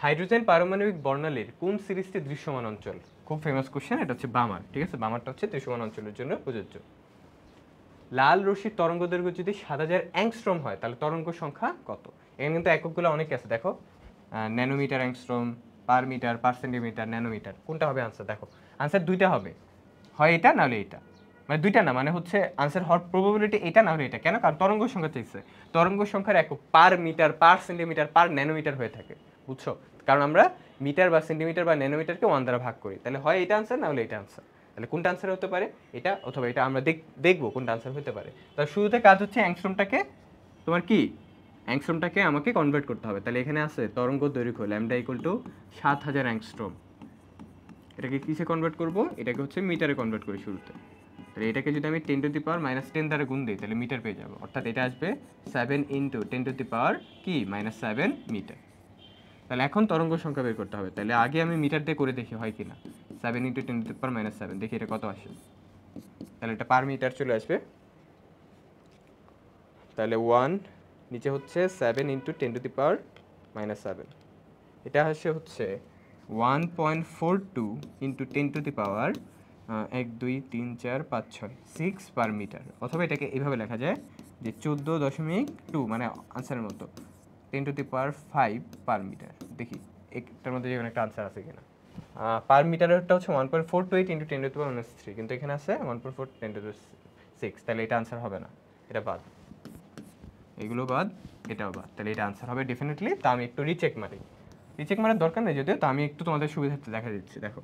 হাইড্রোজেন পারমাণবিক বর্ণালীর কোন সিরিজটি দৃশ্যমান অঞ্চল? খুব ফেমাস কোশ্চেন, এটা হচ্ছে বামার। ঠিক আছে, বামারটা হচ্ছে দৃশ্যমান অঞ্চলের জন্য প্রযোজ্য। লাল রশ্মির তরঙ্গ দৈর্ঘ্য যদি 7000 অ্যাংস্ট্রম হয় তাহলে তরঙ্গ সংখ্যা কত? এখানে কিন্তু এককগুলো অনেক আছে, দেখো nanometre, angstrom, per metre, per centimetre, nanometre. কোনটা হবে আনসার? দেখো আনসার দুইটা হবে, হয় এটা নাহলে এটা, মানে দুইটা না, মানে হচ্ছে আনসার হওয়ার প্রবাবিলিটি এটা না হলে এটা। কেন? কারণ তরঙ্গ সংখ্যা চাইছে, তরঙ্গ সংখ্যার একক পার মিটার, পার সেন্টিমিটার, পার ন্যানোমিটার হয়ে থাকে, বুঝছো? কারণ আমরা মিটার বা সেন্টিমিটার বা ন্যানোমিটারকে 1 দ্বারা ভাগ করি। তাহলে হয় এটা আনসার না হলে এটা আনসার। তাহলে কোনটা আনসার হতে পারে? এটা অথবা এটা, আমরা দেখবো কোনটা আনসার হতে পারে। তাহলে শুরুতে কাজ হচ্ছে অ্যাংস্ট্রমটাকে, তোমার কি অ্যাংস্ট্রমটাকে আমাকে কনভার্ট করতে হবে। তাহলে এখানে আছে তরঙ্গ দৈর্ঘ্য ল্যামডা ইকুয়াল টু 7000 অ্যাংস্ট্রম। এটাকে কিসে কনভার্ট করব? এটাকে হচ্ছে মিটারে কনভার্ট করি শুরুতে। তাহলে এটাকে যদি আমি 10⁻⁻10 দ্বারা গুণ দিই তাহলে মিটার পেয়ে যাবো। অর্থাৎ এটা আসবে 7 × 10⁻⁻7 মিটার। তাহলে এখন তরঙ্গ সংখ্যা বের করতে হবে। তাহলে আগে আমি মিটার দিয়ে করে দেখি হয় কিনা। 7 × 10⁻⁻7, দেখি এটা কত আসে। তাহলে এটা পার মিটার চলে আসবে। তাহলে 1 নিচে হচ্ছে 7 × 10⁻⁻7, এটা আসে হচ্ছে 1.42 × 10⁻, 1 2 3 4 5 6 6 পার মিটার। অথবা এটাকে এইভাবে লেখা যায় যে 14.2, মানে আনসারের মতো 10⁵ পার মিটার। দেখি একটার মধ্যে যেখানে একটা আনসার আছে কিনা। পার মিটারেরটা হচ্ছে 1.428 × 10⁻³ কিন্তু এখানে আছে 1.4 10⁶। তাহলে এটা আনসার হবে না, এটা বাদ, এগুলো বাদ, এটাও বাদ। তাহলে এটা আনসার হবে ডেফিনেটলি। তা আমি একটু রিচেক মারি, রিচেক মারার দরকার নেই যদিও, তো আমি একটু তোমাদের সুবিধার্থে দেখা দিচ্ছি। দেখো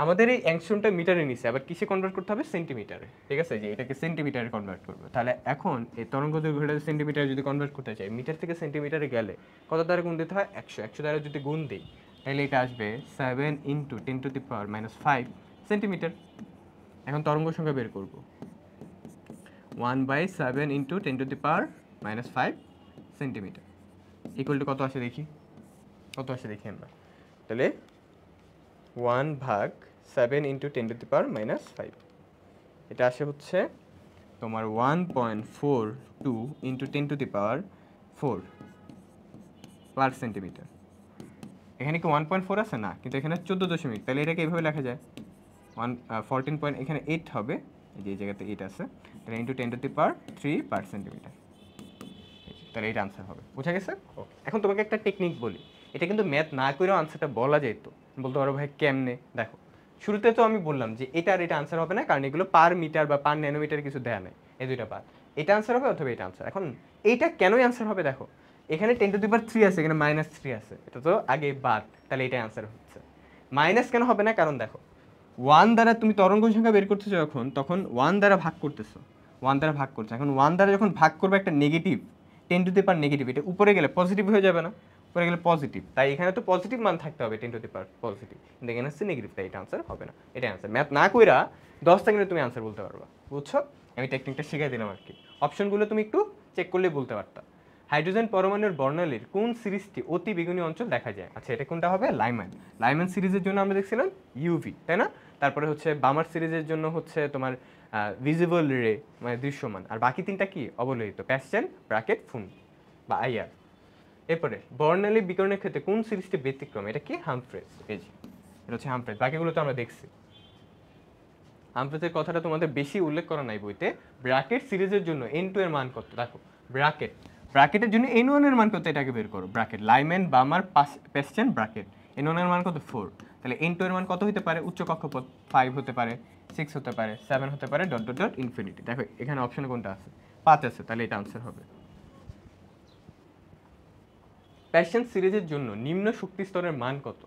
আমাদের এই অ্যাংস্ট্রমটা মিটারে নিছে, আবার কিসে কনভার্ট করতে হবে? সেন্টিমিটারে। ঠিক আছে, যে এটাকে সেন্টিমিটারে কনভার্ট করবে। তাহলে এখন এই তরঙ্গ দৈর্ঘ্যটা সেন্টিমিটারে যদি কনভার্ট করতে চাই, মিটার থেকে সেন্টিমিটারে গেলে কত দ্বারা গুণ দিতে হয়? 100 দ্বারা যদি গুণ দিই তাহলে এটা আসবে 7 × 10⁻⁵ সেন্টিমিটার। এখন তরঙ্গ সংখ্যা বের করব, 1/7 × 10⁻⁵ সেন্টিমিটার ইকুয়াল টু কত আসে দেখি, কত আসে দেখি আমরা। তাহলে 1/7 × 10⁻⁵, এটা আসে হচ্ছে তোমার 1.42 × 10⁻⁴ পার সেন্টিমিটার। এখানে কি 1.4 আছে? না, কিন্তু এখানে 14 দশমিক। তাহলে এটাকে এইভাবে লেখা যায় 14 এখানে 8 হবে, এই যে এই জায়গাতে 8 আছে। তাহলে × 10⁻³ পার সেন্টিমিটার। তাহলে এটা আনসার হবে, বুঝা গেছে? ওকে, এখন তোমাকে একটা টেকনিক বলি, এটা কিন্তু ম্যাথ না করেও আনসারটা বলা যেত। বলতে পারো ভাই কেমনে? দেখো শুরুতে তো আমি বললাম যে এটা আর এটা আনসার হবে না, কারণ এগুলো পার মিটার বা পার ন্যানোমিটার কিছু দেয়া নেই, এই দুইটা বাদ। এটা আনসার হবে অথবা এটা আনসার। এখন এইটা কেনই আনসার হবে? দেখো এখানে 10⁻³ আছে, এখানে -3 আছে, এটা তো আগে বাদ, তাহলে এটাই আনসার হচ্ছে। মাইনাস কেন হবে না? কারণ দেখো 1 দ্বারা তুমি তরঙ্গ সংখ্যা বের করতেছো যখন, তখন 1 দ্বারা ভাগ করতেছো, 1 দ্বারা ভাগ করছো। এখন 1 দ্বারা যখন ভাগ করবে একটা নেগেটিভ, 10⁻⁻, এটা উপরে গেলে পজিটিভ হয়ে যাবে না? উপরে গেলে পজিটিভ, তাই এখানে তো পজিটিভ মান থাকতে হবে 10⁻⁻, কিন্তু এখানে হচ্ছে নেগেটিভ, তাই এটা আনসার হবে না। এটা আনসার। ম্যাথ না কইরা 10 সেকেন্ডে তুমি আনসার বলতে পারবা, বুঝছো? আমি টেকনিকটা শিখাই দিলাম আর কি। অপশনগুলো তুমি একটু চেক করলে বলতে পারতা। হাইড্রোজেন পরমাণুর বর্ণালীর কোন সিরিজটি অতি বেগুনি অঞ্চল দেখা যায়? আচ্ছা, এটা কোনটা হবে? লাইম্যান সিরিজের জন্য আমরা দেখছিলাম ইউভি, তাই না? তারপরে হচ্ছে বামার সিরিজের জন্য হচ্ছে তোমার ভিজিবল রে, মানে দৃশ্যমান। আর বাকি তিনটা কি? অবলোহিত, প্যাশ্চেন, ব্রাকেট, ফুন বা আইআর। এরপরে বর্ণালী বিকরণের ক্ষেত্রে কোন সিরিজটি ব্যতিক্রম? এটা কি? হামফ্রেস। এই যে এটা হচ্ছে হামফ্রেস, বাকিগুলো তো আমরা দেখছি। হামফ্রেসের কথাটা তোমাদের বেশি উল্লেখ করা নাই বইতে। ব্র্যাকেট সিরিজের জন্য n2 এর মান কত? দেখো ব্র্যাকেটের জন্য n1 এর মান কত, এটাকে বের করো। ব্র্যাকেট লাইম্যান, বামার, প্যাশ্চেন, ব্র্যাকেট, n1 এর মান কত? 4। তাহলে n2 এর মান কত হতে পারে? উচ্চ কক্ষপথ 5 হতে পারে, 6 হতে পারে, 7 হতে পারে, ... ইনফিনিটি। দেখো এখানে অপশনে কোনটা আছে? 5 আছে, তাহলে এটা আনসার হবে। প্যাশন সিরিজের জন্য নিম্ন শক্তি স্তরের মান কত?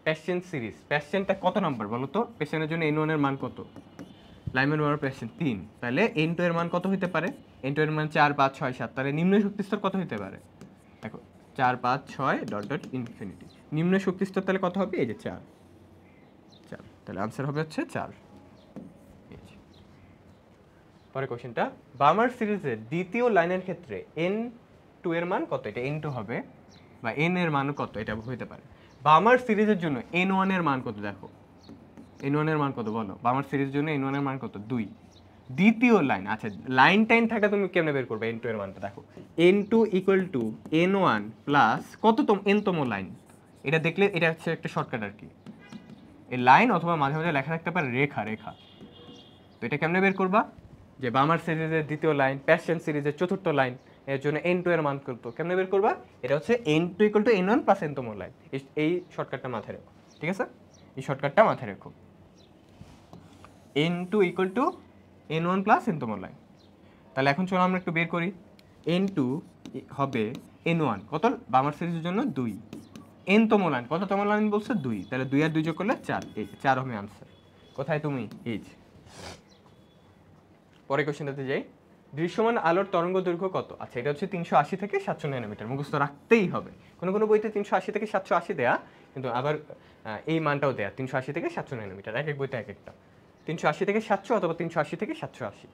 প্যাশন সিরিজ, প্যাশনটা কত নাম্বার বলো তো? প্যাশনের জন্য N1 এর মান কত? লাইমের মান প্যাশন 3, তাহলে N2 এর মান কত হতে পারে? N2 এর মান 4 5 6 7, তাহলে নিম্ন শক্তি স্তর কত হতে পারে? দেখো 4 5 6 ডট ডট ইনফিনিটি, নিম্ন শক্তি স্তর তাহলে কত হবে? এই যে 4, তাহলে আনসার হবে হচ্ছে 4। পরে কোশ্চেনটা, বার্মার সিরিজের দ্বিতীয় লাইনের ক্ষেত্রে N2 এর মান কত? এটা N2 হবে, বা N এর মান কত এটা হতে পারে। বার্মার সিরিজের জন্য N1 এর মান কত? দেখো N1 এর মান কত বলো? বার্মার সিরিজের জন্য N1 এর মান কত? 2। দ্বিতীয় লাইন, আচ্ছা লাইন টাইম থাকলে তুমি কেমনে বের করবে N2 এর মানটা? দেখো N2 equal to N1 plus কততম Nতম লাইন, এটা দেখলে এটা হচ্ছে একটা শর্টকাট আর কি। এই লাইন অথবা মাঝে মাঝে লেখা থাকতে পারে রেখা, তো এটা কেমনে বের করবা? যে বার্মার সিরিজের দ্বিতীয় লাইন, প্যাশন সিরিজের চতুর্থ লাইন, এর জন্য N2 এর মান কত কেমনে বের করবা? এটা হচ্ছে N2 equal to N1 plus Nতম লাইন। এই শর্টকাটটা মাথায় রেখো, ঠিক আছে? এই শর্টকাটটা মাথায় রেখো, N2 equal to N1 plus Nতম লাইন। তাহলে এখন চলো আমরা একটু বের করি। N2 হবে N1 কত? বার্মার সিরিজের জন্য 2, Nতম লাইন কততম লাইন বলছে? 2, তাহলে 2 আর 2 যোগ করলে 4, এই 4 হবে আনসার। কোথায় তুমি? এই যে। পরে কোশ্চেনটাতে যাই, দৃশ্যমান আলোর তরঙ্গ দৈর্ঘ্য কত? আচ্ছা এটা হচ্ছে 380 থেকে 700 ন্যানোমিটার, মুখস্থ রাখতেই হবে। কোনো কোনো বইতে 380 থেকে 780 দেয়া, কিন্তু আবার এই মানটাও দেয়া 380 থেকে 700 ন্যানোমিটার, এক এক বইতে এক একটা। 380 থেকে 700 অথবা 380 থেকে 780।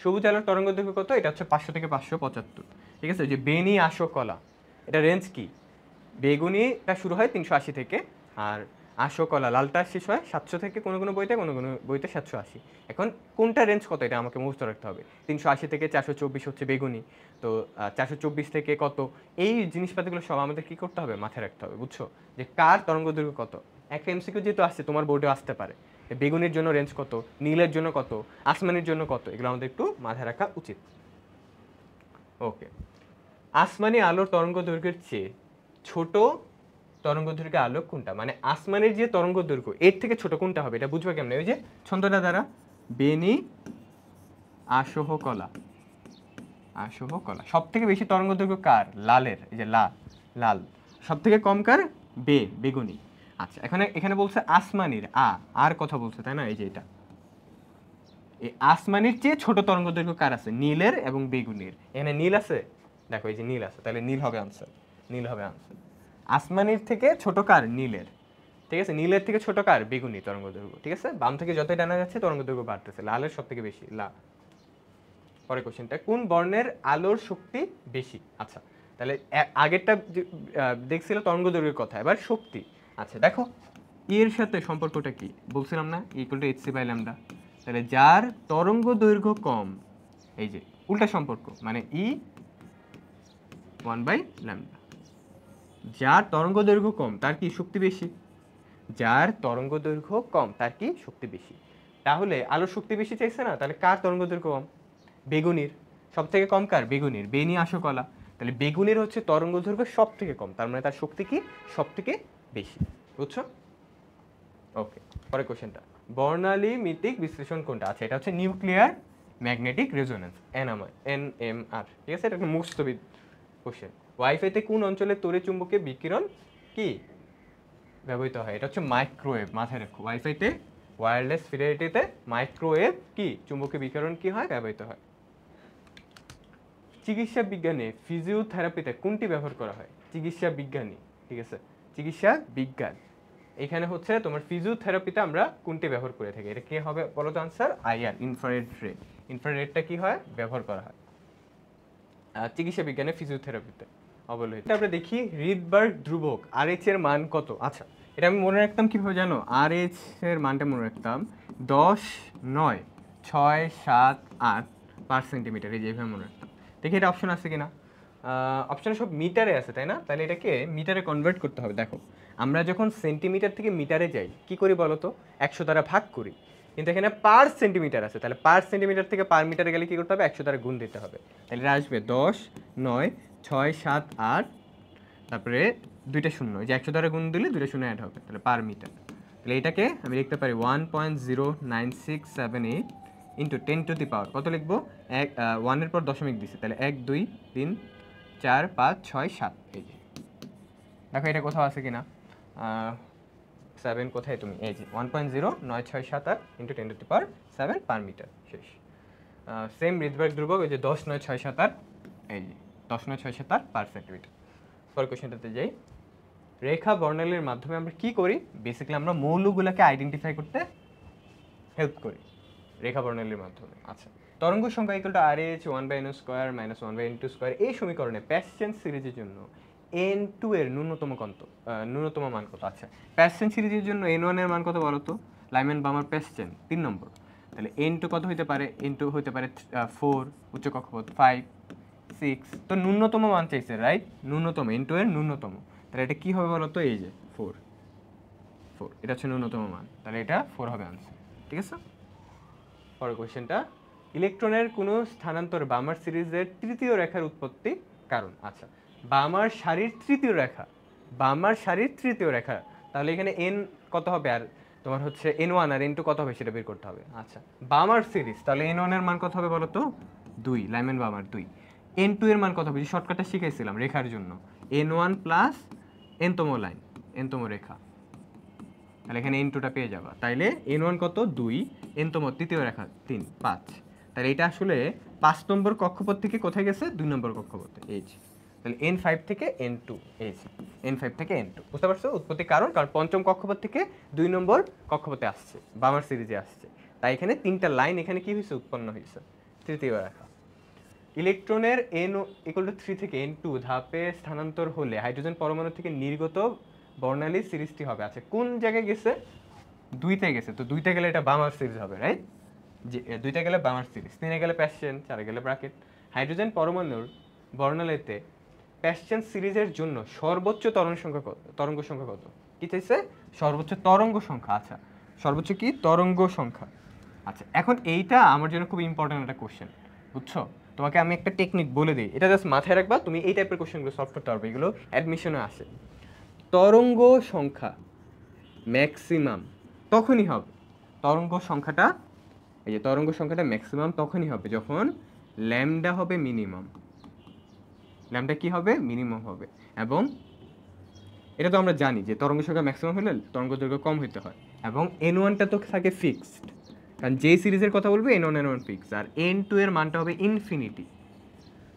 সবুজ আলোর তরঙ্গ দৈর্ঘ্য কত? এটা হচ্ছে 500 থেকে 575, ঠিক আছে? যে বেনি আসো কলা, এটা রেঞ্জ কি? বেগুনিটা শুরু হয় 380 থেকে, আর আশো কলা লালটা শেষ হয় 700 থেকে কোনো কোনো বইতে 780। এখন কোনটা রেঞ্জ কত এটা আমাকে মুখস্থ রাখতে হবে। 380 থেকে 424 হচ্ছে বেগুনি, তো 424 থেকে কত, এই জিনিসপাতিগুলো সব আমাদের কি করতে হবে? মাথায় রাখতে হবে, বুঝছো? যে কার তরঙ্গ দৈর্ঘ্য কত। একটা এমসিকিউ যেহেতু আসছে, তোমার বোর্ডেও আসতে পারে, বেগুনির জন্য রেঞ্জ কত, নীলের জন্য কত, আসমানির জন্য কত, এগুলো আমাদের একটু মাথায় রাখা উচিত। ওকে, আসমানি আলোর তরঙ্গ দৈর্ঘ্যের চেয়ে ছোট তরঙ্গ দৈর্ঘ্যের আলোক কোনটা? মানে আসমানের যে তরঙ্গ দৈর্ঘ্য এর থেকে ছোট কোনটা হবে, এটা বুঝবে কেমনে? ওই যে ছন্দটা দ্বারা, বেনি আসহ কলা, সব থেকে বেশি তরঙ্গ দৈর্ঘ্য কার? লালের, এই যে লাল। সব থেকে কম কার? বেগুনি। আচ্ছা এখানে বলছে আসমানির, আর কথা বলছে তাই না? এই যে এটা, এই আসমানির চেয়ে ছোট তরঙ্গ দৈর্ঘ্য কার আছে? নীলের এবং বেগুনির। এখানে নীল আছে, দেখো এই যে নীল আছে, তাহলে নীল হবে আনসার। আসমানির থেকে ছোট কার? নীলের, ঠিক আছে? নীলের থেকে ছোট কার? বেগুনি তরঙ্গ দৈর্ঘ্য, ঠিক আছে? বাম থেকে যতই টানা যাচ্ছে তরঙ্গ দৈর্ঘ্য বাড়তেছে, লালের সব থেকে বেশি পরে কোশ্চেনটা, কোন বর্ণের আলোর শক্তি বেশি? আচ্ছা তাহলে আগেরটা দেখছিল তরঙ্গ দৈর্ঘ্যের কথা, এবার শক্তি। আচ্ছা দেখো এর সাথে সম্পর্কটা কি বলছিলাম না? Equal to hc by lambda. তাহলে যার তরঙ্গ দৈর্ঘ্য কম, এই যে উল্টা সম্পর্ক, মানে E 1 বাই ল্যামডা। যার তরঙ্গ দৈর্ঘ্য কম তার কি শক্তি বেশি? যার তরঙ্গ দৈর্ঘ্য কম তার কি শক্তি বেশি? তাহলে আলোর শক্তি বেশি চাইছে না, তাহলে কার তরঙ্গ দৈর্ঘ্য কম? বেগুনির। সব থেকে কম কার? বেগুনির। বেনি আসো কলা, তাহলে বেগুনির হচ্ছে তরঙ্গ দৈর্ঘ্য সব থেকে কম, তার মানে তার শক্তি কি সব থেকে বেশি, বুঝছো? ওকে, পরের কোশ্চেনটা, বর্ণালী মিতিক বিশ্লেষণ কোনটা? আচ্ছা এটা হচ্ছে নিউক্লিয়ার ম্যাগনেটিক রেজোনেন্স, NMR, ঠিক আছে? এটা একটা মুখস্থবিদ কোশ্চেন। ওয়াইফাইতে কোন অঞ্চলে তড়িৎ চুম্বকীয় বিকিরণ কি ব্যবহৃত হয়? এটা হচ্ছে মাইক্রোওয়েভ, মাথায় রাখো। ওয়াইফাইতে, ওয়্যারলেস ফিডেলিটিতে মাইক্রোওয়েভ কি চুম্বকীয় বিকিরণ কি হয়? ব্যবহৃত হয়। চিকিৎসা বিজ্ঞানে ফিজিওথেরাপিতে কোনটি ব্যবহার করা হয়? চিকিৎসা বিজ্ঞানী, ঠিক আছে? চিকিৎসা বিজ্ঞান, এখানে হচ্ছে তোমার ফিজিওথেরাপিতে আমরা কোনটি ব্যবহার করে থাকি? এটা কি হবে বলো তো আনসার? IR, ইনফ্রারেড রে। ইনফ্রারেডটা কি হয়? ব্যবহার করা হয় চিকিৎসা বিজ্ঞানে ফিজিওথেরাপিতে অবলোহিত। আমরা দেখি রিডবার্গ ধ্রুবক RH এর মান কত? আচ্ছা এটা আমি মনে রাখতাম কিভাবে জানো? RH এর মানটা মনে রাখতাম 10, 9, 6, 7, 8 পার সেন্টিমিটার, এই যেভাবে মনে রাখতাম। দেখি এটা অপশন আছে কিনা। অপশন সব মিটারে আছে তাই না? তাহলে এটাকে মিটারে কনভার্ট করতে হবে। দেখো আমরা যখন সেন্টিমিটার থেকে মিটারে যাই কি করি বলো তো? 100 দ্বারা ভাগ করি, কিন্তু এখানে পার সেন্টিমিটার আছে, তাহলে পার সেন্টিমিটার থেকে পার মিটারে গেলে কি করতে হবে? 100 দ্বারা গুণ দিতে হবে। তাহলে এটা আসবে 10, 9, 6, 7, 8, তারপরে 2টা শূন্য, এই যে 100 দ্বারা গুণ দিলে 2টা শূন্য অ্যাড হবে, তাহলে পার মিটার। তাহলে এটাকে আমি লিখতে পারি 1.09678 ইন্টু 10 টু দি পাওয়ার কত লিখবো? 1 এর পর দশমিক দিছে, তাহলে 1 2 3 4 5 6 7, এই যে দেখো এটা কোথাও আছে কিনা। 7 কোথায় তুমি, এই যে 1.0 9 6 7 8 ইন্টু 10⁻7 পার মিটার, শেষ। সেম রিডবার্গ ধ্রুবক, ওই যে 10 9 6 7 8, এই যে 10 9 6 7 8 পার সেন্টিমিটার। পরের কোশ্চেনটাতে যাই। রেখা বর্ণালীর মাধ্যমে আমরা কি করি? বেসিক্যালি আমরা মৌলগুলোকে আইডেন্টিফাই করতে হেল্প করি রেখা বর্ণালীর মাধ্যমে। আচ্ছা, তরঙ্গ সংখ্যা equal to RH 1/n² - 1/n² এই সমীকরণে প্যাসচেন সিরিজের জন্য n2 এর ন্যূনতম মান কত? আচ্ছা, প্যাসচেন সিরিজের জন্য n1 এর মান কত বলো তো? লাইম্যান বার্মার প্যাসচেন 3 নম্বর, তাহলে n2 কত হতে পারে? n2 হতে পারে 4, উচ্চ কক্ষপথ 5 6, তো ন্যূনতম মান চাইছে, রাইট? ন্যূনতম n2 এর ন্যূনতম, তাহলে এটা কি হবে বলো তো? এই যে 4, এটা হচ্ছে ন্যূনতম মান, তাহলে এটা 4 হবে আনসার, ঠিক আছে? পরের কোশ্চেনটা, ইলেকট্রনের কোনো স্থানান্তর বামার সিরিজের তৃতীয় রেখার উৎপত্তি কারণ। আচ্ছা, বামার সারির তৃতীয় রেখা, তাহলে এখানে n কত হবে আর তোমার হচ্ছে n1 আর n2 কত হবে সেটা বের করতে হবে। আচ্ছা, বামার সিরিজ, তাহলে n1 এর মান কত হবে বলো তো? 2, লাইম্যান বামার 2। n2 এর মান কত হবে? যে শর্টকাটটা শিখাইছিলাম রেখার জন্য, n1 প্লাস nতম লাইন, nতম রেখা, তাহলে এখানে n2টা পেয়ে যাবা। তাইলে n1 কত? 2, nতম তৃতীয় রেখা 3 5, তাহলে এটা আসলে 5 নম্বর কক্ষপথ থেকে কোথায় গেছে? 2 নম্বর কক্ষপথে, এই যে। তাহলে n5 থেকে n2, এই যে n5 থেকে n2, বুঝতে পারছো উৎপত্তি কারণ? কারণ পঞ্চম কক্ষপথ থেকে 2 নম্বর কক্ষপথে আসছে, বামার সিরিজে আসছে, তাই এখানে 3টা লাইন এখানে কি হয়েছে? উৎপন্ন হয়েছে, তৃতীয় রেখা। ইলেকট্রনের n = 3 থেকে n2 ধাপে স্থানান্তর হলে হাইড্রোজেন পরমাণু থেকে নির্গত বর্ণালীর সিরিজটি হবে। আচ্ছা, কোন জায়গায় গেছে? 2তে গেছে, তো 2তে গেলে এটা বামার সিরিজ হবে, রাইট? যে 2তে গেলে বামার সিরিজ, 3-এ গেলে প্যাসচেন, 4-এ গেলে ব্র্যাকেট। হাইড্রোজেন পরমাণুর বর্ণালীতে প্যাসচেন সিরিজের জন্য সর্বোচ্চ তরঙ্গ সংখ্যা কত? কি চাইছে? সর্বোচ্চ তরঙ্গ সংখ্যা। আচ্ছা, সর্বোচ্চ কি? তরঙ্গ সংখ্যা। আচ্ছা, এখন এইটা আমার জন্য খুব ইম্পর্টেন্ট একটা কোশ্চেন, বুঝছো? তোমাকে আমি একটা টেকনিক বলে দিই, এটা জাস্ট মাথায় রাখবা, তুমি এই টাইপের কোশ্চেনগুলো সলভ করতে পারবে, এগুলো অ্যাডমিশনে আসে। তরঙ্গ সংখ্যা ম্যাক্সিমাম তখনই হবে, তরঙ্গ সংখ্যাটা, এই যে তরঙ্গ সংখ্যাটা ম্যাক্সিমাম তখনই হবে যখন ল্যামডা হবে মিনিমাম। ল্যামডা কি হবে? মিনিমাম হবে। এবং এটা তো আমরা জানি যে তরঙ্গ সংখ্যা ম্যাক্সিমাম হলে তরঙ্গ দৈর্ঘ্য কম হতে হয়, এবং n1টা তো থাকে ফিক্সড, কারণ যে সিরিজের কথা বলবে n1 ফিক্স, আর n2 এর মানটা হবে ইনফিনিটি।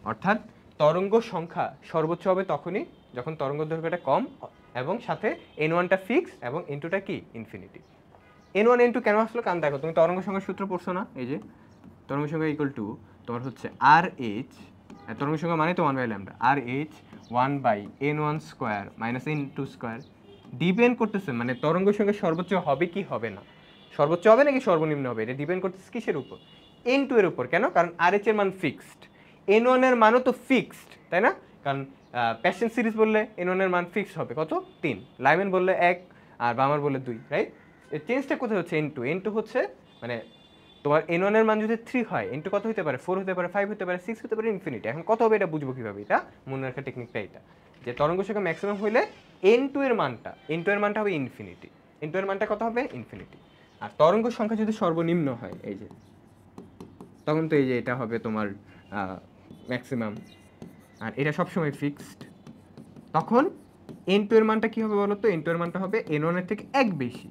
অর্থাৎ তরঙ্গ সংখ্যা সর্বোচ্চ হবে তখনই যখন তরঙ্গ দৈর্ঘ্যটা কম এবং সাথে n1টা ফিক্স এবং n2টা কি? ইনফিনিটি। n1 n2 কেন আসলো? কারণ দেখো, তুমি তরঙ্গ সংখ্যার সূত্র পড়ছো না? এই যে তরঙ্গ সংখ্যা ইকুয়াল টু তোমার হচ্ছে RH, তরঙ্গ সংখ্যা মানে তো 1/λ, RH 1/n1² - n2²। ডিপেন্ড করতেছে মানে তরঙ্গ সংখ্যা সর্বোচ্চ হবে কি হবে না, সর্বোচ্চ হবে নাকি সর্বনিম্ন হবে, এটা ডিপেন্ড করতেছে কিসের উপর? n2 এর উপর। কেন? কারণ RH এর মান ফিক্সড, n1 এর মানও তো ফিক্সড, তাই না? কারণ প্যাসচেন সিরিজ বললে n1 এর মান ফিক্সড হবে কত? 3, লাইম্যান বললে 1, আর বামার বললে 2, রাইট? এর চেঞ্জটা কোথায় হচ্ছে? n2 হচ্ছে মানে তোমার n1 এর মান যদি 3 হয়, n2 কত হতে পারে? 4 হতে পারে, 5 হতে পারে, 6 হতে পারে, ইনফিনিটি। এখন কত হবে এটা বুঝবো কিভাবে? এটা মনে রাখার টেকনিকটা এটা, যে তরঙ্গ সংখ্যা ম্যাক্সিমাম হইলে n2 এর মানটা হবে ইনফিনিটি। n2 এর মানটা কত হবে? ইনফিনিটি। আর তরঙ্গ সংখ্যা যদি সর্বনিম্ন হয়, এই যে তখন তো এই যে এটা হবে তোমার ম্যাক্সিমাম, আর এটা সবসময় ফিক্সড। তখন n2 এর মানটা কি হবে বলো তো? n2 এর মানটা হবে n1 এর থেকে 1 বেশি।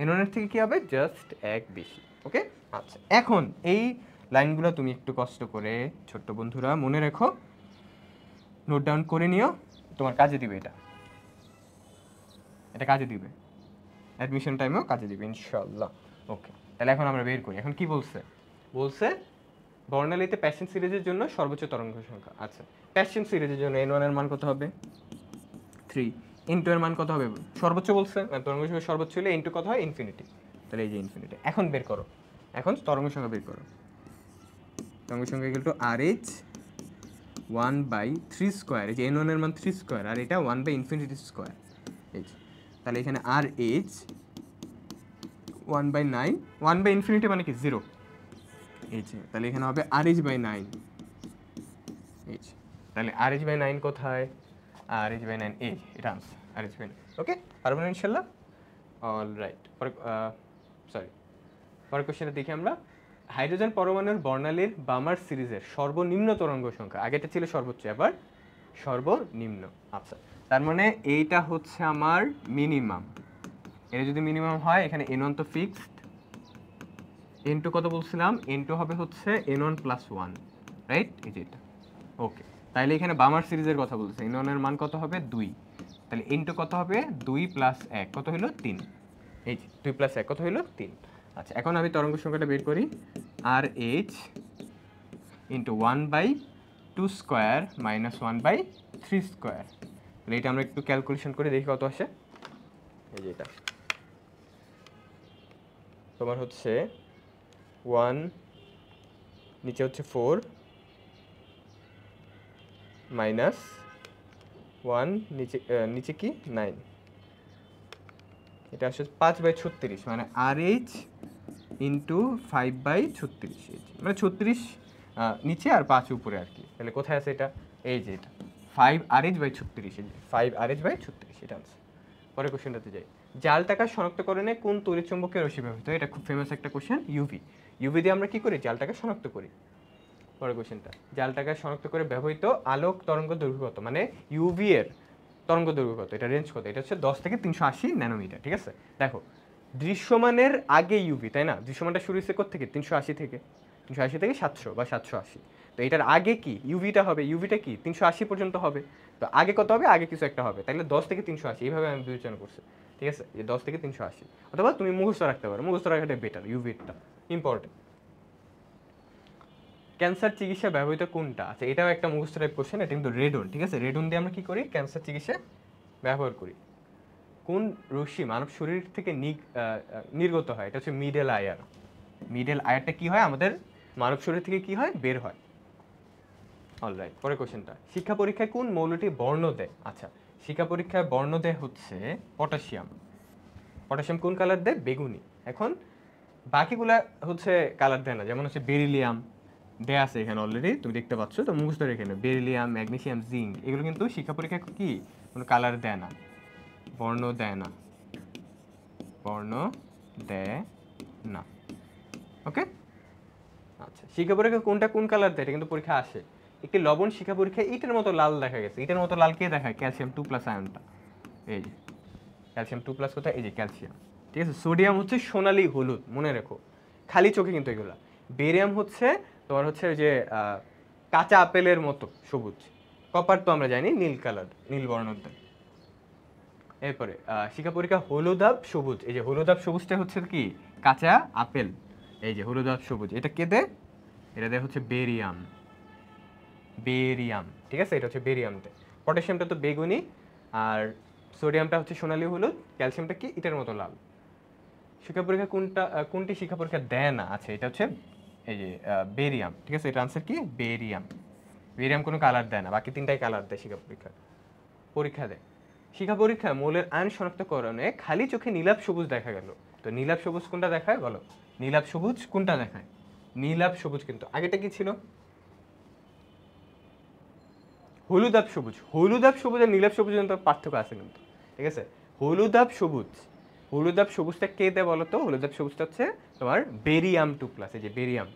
n1 এর থেকে কি হবে? জাস্ট 1 বেশি। ওকে? আচ্ছা, এখন এই লাইনগুলো তুমি একটু কষ্ট করে ছোট্ট বন্ধুরা মনে রেখো, নোট ডাউন করে নিও, তোমার কাজে দিবে এটা কাজে দিবে, অ্যাডমিশন টাইমেও কাজে দিবে ইনশাআল্লাহ। ওকে, তাহলে এখন আমরা বের করি। এখন কি বলছে বর্ণালীতে প্যাসচেন সিরিজের জন্য সর্বোচ্চ তরঙ্গ সংখ্যা। আচ্ছা, প্যাসচেন সিরিজের জন্য n1 এর মান কত হবে? 3, n2 এর মান কত হবে? সর্বোচ্চ বলছে, তরঙ্গ সংখ্যা সর্বোচ্চ হলে n2 কত হয়? ইনফিনিটি। তাহলে এই যে ইনফিনিটি। এখন বের করো, এখন তরঙ্গ সংখ্যা বের করো। তরঙ্গ সংখ্যা ইকুয়াল টু RH 1/3², এই যে n1 এর মান 3², আর এটা 1/∞², এই যে। তাহলে এখানে RH 1/9, 1/∞ মানে কি? 0, এই যে। তাহলে এখানে হবে RH/9, এই যে। তাহলে RH/9 কোথায়? RH/9 এই এটা আনসার, RH/9। ওকে, পারবো না ইনশাল্লাহ? All right. পরের কোশ্চেনটা দেখি আমরা। হাইড্রোজেন পরমাণুর বর্ণালীর বামার সিরিজের সর্বনিম্ন তরঙ্গ সংখ্যা, আগেটা ছিল সর্বোচ্চ, এবার সর্বনিম্ন। আচ্ছা, তার মানে এইটা হচ্ছে আমার মিনিমাম। এটা যদি মিনিমাম হয়, এখানে n1 তো ফিক্সড, n2 কত বলছিলাম, n2 হবে হচ্ছে n1 প্লাস 1, রাইট? এই যে এটা। ওকে, তাহলে এখানে বামার সিরিজের কথা বলছে, n1 এর মান কত হবে 2, তাহলে n2 কত হবে 2 প্লাস 1 কত হলো 3, এই যে 2 প্লাস 1 কত হলো 3। আচ্ছা, এখন আমি তরঙ্গ সংখ্যাটা বের করি, আর H into 1/2 square minus 1/3 square. তাহলে এটা আমরা একটু ক্যালকুলেশন করে দেখি কত আসে। এই যে এটা তোমার হচ্ছে 1, নিচে হচ্ছে 4 মাইনাস 1, নিচে কি 9, এটা আসলে 5/36, মানে RH ইন্টু 5/36, মানে 36 নিচে আর 5 উপরে আর কি। তাহলে কোথায় আছে এটা, এই যে এটা 5RH/36, এই যে 5RH/36, এটা আছে। পরের কোশ্চেনটাতে যাই, জাল টাকা শনাক্তকরণে কোন তড়িৎচুম্বকীয় রশ্মি ব্যবহৃত হয়? এটা খুব ফেমাস একটা কোশ্চেন, ইউভি। ইউভি দিয়ে আমরা কি করি, জাল টাকা শনাক্ত করি। পরের কোশ্চেনটা, জাল টাকা শনাক্ত করে ব্যবহৃত আলোক তরঙ্গ দৈর্ঘ্য কত, মানে ইউভি এর তরঙ্গ দৈর্ঘ্য কত, এটা রেঞ্জ কত? এটা হচ্ছে 10 থেকে 380 ন্যানোমিটার, ঠিক আছে? দেখো, দৃশ্যমানের আগে ইউভি, তাই না? দৃশ্যমানটা শুরু হচ্ছে থেকে 380 থেকে 700 বা 780। তো এটার আগে কি ইউভিটা হবে, ইউভিটা কি 380 পর্যন্ত হবে। তো আগে কত হবে, আগে কিছু একটা হবে, তাহলে 10 থেকে 380 এইভাবে আমি বিবেচনা করছি, ঠিক আছে? যে 10 থেকে 380, অথবা তুমি মুখস্থ রাখতে পারো, মুখস্থ রাখাটা বেটার, ইউভিটা ইম্পর্টেন্ট। ক্যান্সার চিকিৎসা ব্যবহৃত কোনটা? আচ্ছা, এটাও একটা মুখস্থ টাইপ কোশ্চেন, এটা কিন্তু রেডন, ঠিক আছে? রেডন দিয়ে আমরা কি করি, ক্যান্সার চিকিৎসা ব্যবহার করি। কোন রশ্মি মানব শরীর থেকে নির্গত হয়? এটা হচ্ছে মিডল আয়ার। মিডল আয়ারটা কি হয়, আমাদের মানব শরীর থেকে কি হয়, বের হয়। অলরাইট, পরের কোশ্চেনটা, শিক্ষা পরীক্ষায় কোন মৌলটি বর্ণ দেয়? আচ্ছা, শিক্ষা পরীক্ষায় বর্ণ দেয় হচ্ছে পটাশিয়াম। পটাশিয়াম কোন কালার দেয়, বেগুনি। এখন বাকিগুলা হচ্ছে কালার দেয় না, যেমন হচ্ছে বেরিলিয়াম দেয়া আছে এখানে অলরেডি, তুমি দেখতে পাচ্ছ, তো মুখস্থ রেখে নাও, বেরিলিয়াম, ম্যাগনেসিয়াম, জিঙ্ক, এগুলো কিন্তু শিক্ষা পরীক্ষায় কি কোনো কালার দেয় না, বর্ণ দেয় না, বর্ণ দেয় না। ওকে, আচ্ছা, শিক্ষা পরীক্ষা কোনটা কোন কালার দেয়, এটা কিন্তু পরীক্ষা আসে। একটি লবণ শিক্ষা পরীক্ষায় ইটের মতো লাল দেখা গেছে, ইটের মতো লাল কে দেখায়, ক্যালসিয়াম 2+ আয়নটা, এই যে ক্যালসিয়াম 2+ কোথায়, এই যে ক্যালসিয়াম, ঠিক আছে? সোডিয়াম হচ্ছে সোনালী হলুদ, মনে রেখো, খালি চোখে কিন্তু এগুলা। বেরিয়াম হচ্ছে তোমার হচ্ছে যে কাঁচা আপেলের মতো সবুজ। কপার তো আমরা জানি নীল কালার, নীল বর্ণের দেয়। এরপরে শিক্ষা পরীক্ষা হলুদাভ সবুজ, এই যে হলুদাভ সবুজটা হচ্ছে কি, কাঁচা আপেল, এই যে হলুদাভ সবুজ, এটা কে দেয়, এটা দেয় হচ্ছে বেরিয়াম, বেরিয়াম, ঠিক আছে? এটা হচ্ছে বেরিয়াম দেয়। পটাশিয়ামটা তো বেগুনি, আর সোডিয়ামটা হচ্ছে সোনালী হলুদ, ক্যালসিয়ামটা কি ইটের মতো লাল। শিক্ষা পরীক্ষা কোনটি শিক্ষা পরীক্ষা দেয় না? আচ্ছা, এটা হচ্ছে এই যে বেরিয়াম, ঠিক আছে? এটা আনসার কি, বেরিয়াম। বেরিয়াম কোনো কালার দেয় না, বাকি তিনটাই কালার দেয় শিক্ষা পরীক্ষা দেয়। শিক্ষা পরীক্ষায় মৌলের আয়ন শনাক্তকরণে খালি চোখে নীলাভ সবুজ দেখা গেল, তো নীলাভ সবুজ কোনটা দেখায় বলো, নীলাভ সবুজ কোনটা দেখায়, নীলাভ সবুজ, কিন্তু আগেটা কি ছিল, হলুদাভ সবুজ। হলুদাভ সবুজ আর নীলাভ সবুজ কিন্তু পার্থক্য আছে কিন্তু, ঠিক আছে? হলুদাভ সবুজ, হলুদাভ সবুজটা কে দেয় বলো তো, হলুদাভ সবুজটা হচ্ছে তোমার বেরিয়াম 2+, এই যে বেরিয়াম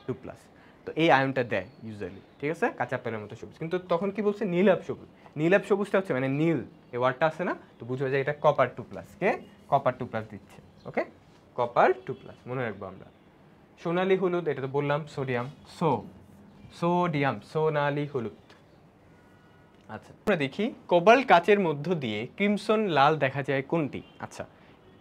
2+, তো এই আয়নটা দেয় ইউজুয়ালি, ঠিক আছে? কাঁচা আপেলের মতো সবুজ। কিন্তু তখন কি বলছে, নীলাভ সবুজ। নীলাভ সবুজটা হচ্ছে মানে নীল, এই ওয়ার্ডটা আছে না, তো বুঝবে যে এটা কপার 2+, কে কপার 2+ দিচ্ছে। ওকে, কপার 2+, মনে রাখবো আমরা। সোনালী হলুদ, এটা তো বললাম সোডিয়াম, সোডিয়াম সোনালী হলুদ। আচ্ছা, আমরা দেখি কোবাল্ট কাচের মধ্য দিয়ে ক্রিমসন লাল দেখা যায় কোনটি? আচ্ছা,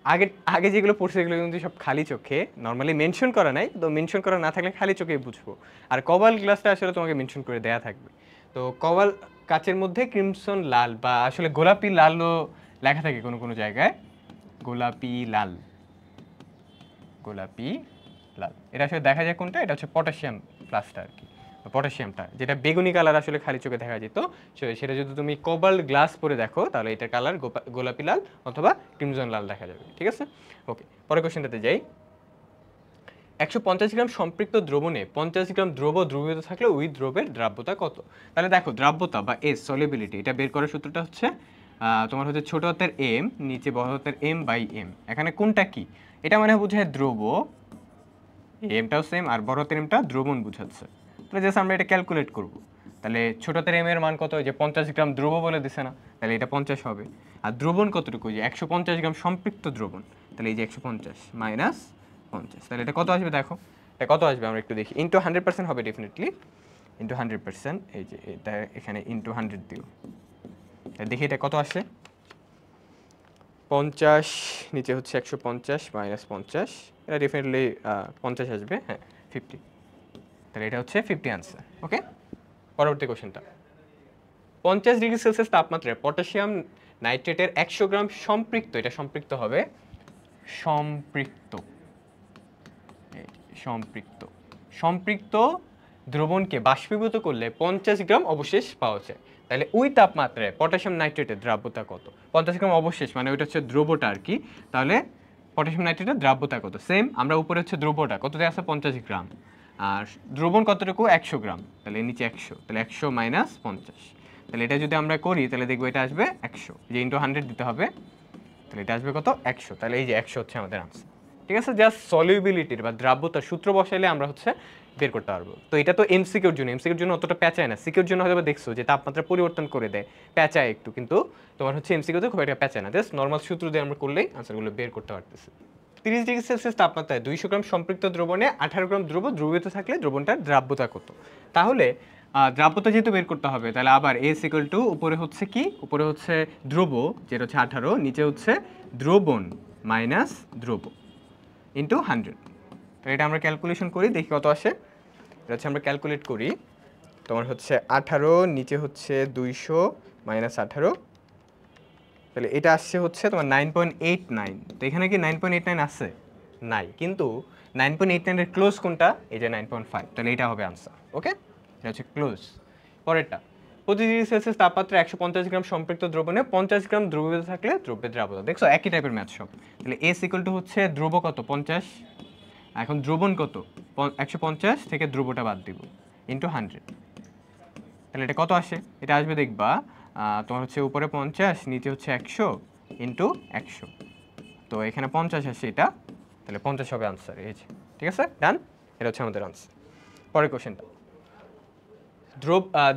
আগে আগে যেগুলো পড়ছে সেগুলো কিন্তু সব খালি চোখে, নর্মালি মেনশন করা নাই, তো মেনশন করা না থাকলে খালি চোখে বুঝবো। আর কোবাল্ট গ্লাসটা আসলে তোমাকে মেনশন করে দেয়া থাকবে। তো কোবাল্ট কাচের মধ্যে ক্রিমসন লাল, বা আসলে গোলাপি লালও লেখা থাকে কোনো কোনো জায়গায়, গোলাপি লাল, গোলাপি লাল। এটা আসলে দেখা যায় কোনটা, এটা হচ্ছে পটাশিয়াম প্লাসটা আর কি, পটাশিয়ামটা, যেটা বেগুনি কালার আসলে খালি চোখে দেখা যেত, সেটা যদি তুমি কোবাল্ট গ্লাস পরে দেখো তাহলে এটার কালার গোলাপি লাল অথবা ক্রিমজন লাল দেখা যাবে, ঠিক আছে? ওকে, পরের কোশ্চেনটাতে যাই। 150 গ্রাম সম্পৃক্ত দ্রবণে 50 গ্রাম দ্রবীভূত থাকলে ওই দ্রবের দ্রাব্যতা কত? তাহলে দেখো, দ্রাব্যতা বা এস, সলিবিলিটি, এটা বের করার সূত্রটা হচ্ছে তোমার হচ্ছে ছোট হাতের এম নিচে বড় হাতের m/m। এখানে কোনটা কি, এটা মানে বোঝায় দ্রব, এমটাও সেম, আর বড় হাতের এমটা দ্রবণ বুঝাচ্ছে। তাহলে জাস্ট আমরা এটা ক্যালকুলেট করব। তাহলে ছোটদের এম এর মান কত, যে 50 গ্রাম দ্রব বলে দিছে না, তাহলে এটা 50 হবে। আর দ্রবণ কতটুকু, যে 150 গ্রাম সম্পৃক্ত দ্রবণ, তাহলে এই যে 150 মাইনাস 50, তাহলে এটা কত আসবে দেখো, এটা কত আসবে আমরা একটু দেখি। ইনটু 100% হবে ডেফিনেটলি, ইনটু 100%, এই যে এটা এখানে ইনটু 100 দিও, তাহলে দেখি এটা কত আসে। 50 নিচে হচ্ছে 150 মাইনাস 50, এটা ডেফিনেটলি 50 আসবে, হ্যাঁ 50, তাহলে এটা হচ্ছে 50 আনসার। ওকে, পরবর্তী কোশ্চেনটা। 50 ডিগ্রি সেলসিয়াস তাপমাত্রায় পটাশিয়াম নাইট্রেটের 100 গ্রাম সম্পৃক্ত, এটা সম্পৃক্ত হবে, সম্পৃক্ত, সম্পৃক্ত সম্পৃক্ত দ্রবণকে বাষ্পীভূত করলে 50 গ্রাম অবশেষ পাওয়া যায়। তাহলে ওই তাপমাত্রায় পটাশিয়াম নাইট্রেটের দ্রাব্যতা কত? 50 গ্রাম অবশেষ মানে ওইটা হচ্ছে দ্রবটা আর কি। তাহলে পটাশিয়াম নাইট্রেটের দ্রাব্যতা কত? সেম, আমরা উপরে হচ্ছে দ্রবটা কত দেওয়া আছে, 50 গ্রাম, আর দ্রবণ কতটুকু, 100 গ্রাম, তাহলে নিচে 100, তাহলে 100 মাইনাস 50, তাহলে এটা যদি আমরা করি তাহলে দেখবো এটা আসবে 100, যে ইন্টু 100 দিতে হবে, তাহলে এটা আসবে কত, 100, তাহলে এই যে 100 হচ্ছে আমাদের আনসার। ঠিক আছে, জাস্ট সলিউবিলিটির বা দ্রাব্যতার সূত্র বসাইলে আমরা হচ্ছে বের করতে পারবো। তো এটা তো এমসিকিউর জন্য, এমসিকিউর জন্য অতটা প্যাঁচায় না, সিকিউর জন্য হয়তো দেখছো যে তাপমাত্রা পরিবর্তন করে দেয়, প্যাঁচায় একটু, কিন্তু তোমার হচ্ছে এমসিকিউতে খুব একটা প্যাঁচায় না, জাস্ট নর্মাল সূত্র দিয়ে আমরা করলেই আনসারগুলো বের করতে পারতেছি। 30 ডিগ্রি সেলসিয়াস তাপমাত্রায় 200 গ্রাম সম্পৃক্ত দ্রবণে 18 গ্রাম দ্রব দ্রবীভূত থাকলে দ্রবণটার দ্রাব্যতা কত? তাহলে দ্রাব্যতা যেহেতু বের করতে হবে, তাহলে আবার এস ইকুয়াল টু উপরে হচ্ছে কি, উপরে হচ্ছে দ্রব যেটা হচ্ছে 18, নিচে হচ্ছে দ্রবণ মাইনাস দ্রব ইন্টু 100। তো এটা আমরা ক্যালকুলেশন করি, দেখি কত আসে। এটা হচ্ছে আমরা ক্যালকুলেট করি, তোমার হচ্ছে 18 নিচে হচ্ছে 200 মাইনাস 18, তাহলে এটা আসছে হচ্ছে তোমার 9.89। তো এখানে কি 9.89 আসছে? নাই, কিন্তু 9.89 এর ক্লোজ কোনটা, এই যে 9.5, তাহলে এটা হবে আনসার। ওকে, এটা হচ্ছে ক্লোজ। পরেরটা, 25 ডিগ্রি সেলসিয়াস তাপমাত্রা 150 গ্রাম সম্পৃক্ত দ্রবণে 50 গ্রাম দ্রবীভূত থাকলে দ্রব্যের দ্রাব্যতা। দেখছো একই টাইপের ম্যাথ সব। তাহলে এস ইকুয়াল টু হচ্ছে দ্রব কত, 50, এখন দ্রবণ কত, 150 থেকে দ্রবটা বাদ দিব, ইন্টু 100, তাহলে এটা কত আসে, এটা আসবে দেখবা তোমার হচ্ছে উপরে 50 নিচে হচ্ছে 100 ইন্টু 100, তো এখানে 50 আসে এটা, তাহলে 50 হবে আনসার। এই যে ঠিক আছে, ডান, এটা হচ্ছে আমাদের আনসার। পরের কোশ্চেনটা,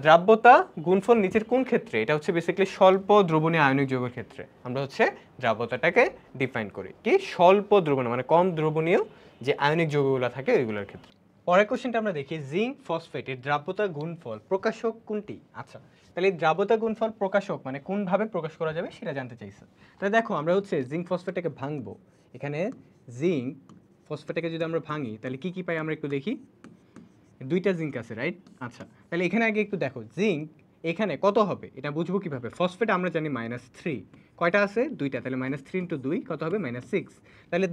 দ্রাব্যতা গুণফল নিচের কোন ক্ষেত্রে, এটা হচ্ছে বেসিক্যালি স্বল্প দ্রবণীয় আয়নিক যৌগের ক্ষেত্রে আমরা হচ্ছে দ্রাব্যতাটাকে ডিফাইন করি, কি স্বল্প দ্রবণীয় মানে কম দ্রবণীয় যে আয়নিক যৌগগুলো থাকে ওইগুলোর ক্ষেত্রে। পরের কোশ্চেনটা আমরা দেখি, জিঙ্ক ফসফেটের দ্রাব্যতা গুণফল প্রকাশক কোনটি? আচ্ছা, তাহলে এই দ্রাব্যতা গুণফল প্রকাশক মানে কোনভাবে প্রকাশ করা যাবে সেটা জানতে চাইছে। তাহলে দেখো আমরা হচ্ছে জিঙ্ক ফসফেটটাকে ভাঙবো, এখানে জিঙ্ক ফসফেটটাকে যদি আমরা ভাঙি তাহলে কি কি পাই আমরা একটু দেখি। দুইটা জিঙ্ক আছে, রাইট? আচ্ছা, তাহলে এখানে আগে একটু দেখো জিঙ্ক এখানে কত হবে এটা বুঝবো কিভাবে। ফসফেট আমরা জানি -3, কয়টা আছে, দুইটা, তাহলে -3 ইন্টু 2 কত হবে, -6, তাহলে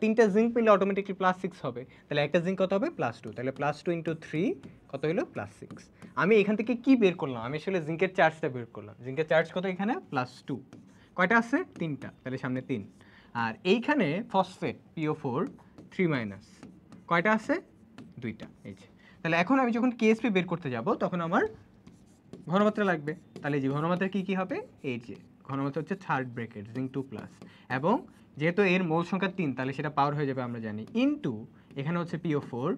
তিনটা জিঙ্ক পেলে অটোমেটিকলি +6 হবে, তাহলে একটা জিঙ্ক কত হবে, +2, তাহলে +2 ইন্টু 3 কত হলো, +6। আমি এখান থেকে কি বের করলাম, আমি আসলে জিঙ্কের চার্জটা বের করলাম, জিঙ্কের চার্জ কত এখানে, +2, কয়টা আছে, তিনটা, তাহলে সামনে 3, আর এইখানে ফসফেট PO4 3- কয়টা আছে, দুইটা, এই যে। তাহলে এখন আমি যখন কেএসপি বের করতে যাব তখন আমার ঘনমাত্রা লাগবে, তাহলে যে ঘনমাত্রা কি কি হবে, এই যে ঘনমাত্রা হচ্ছে থার্ড ব্র্যাকেট জিঙ্ক 2+, এবং যেহেতু এর মোল সংখ্যা 3 তাহলে সেটা পাওয়ার হয়ে যাবে আমরা জানি, ইনটু এখানে হচ্ছে PO4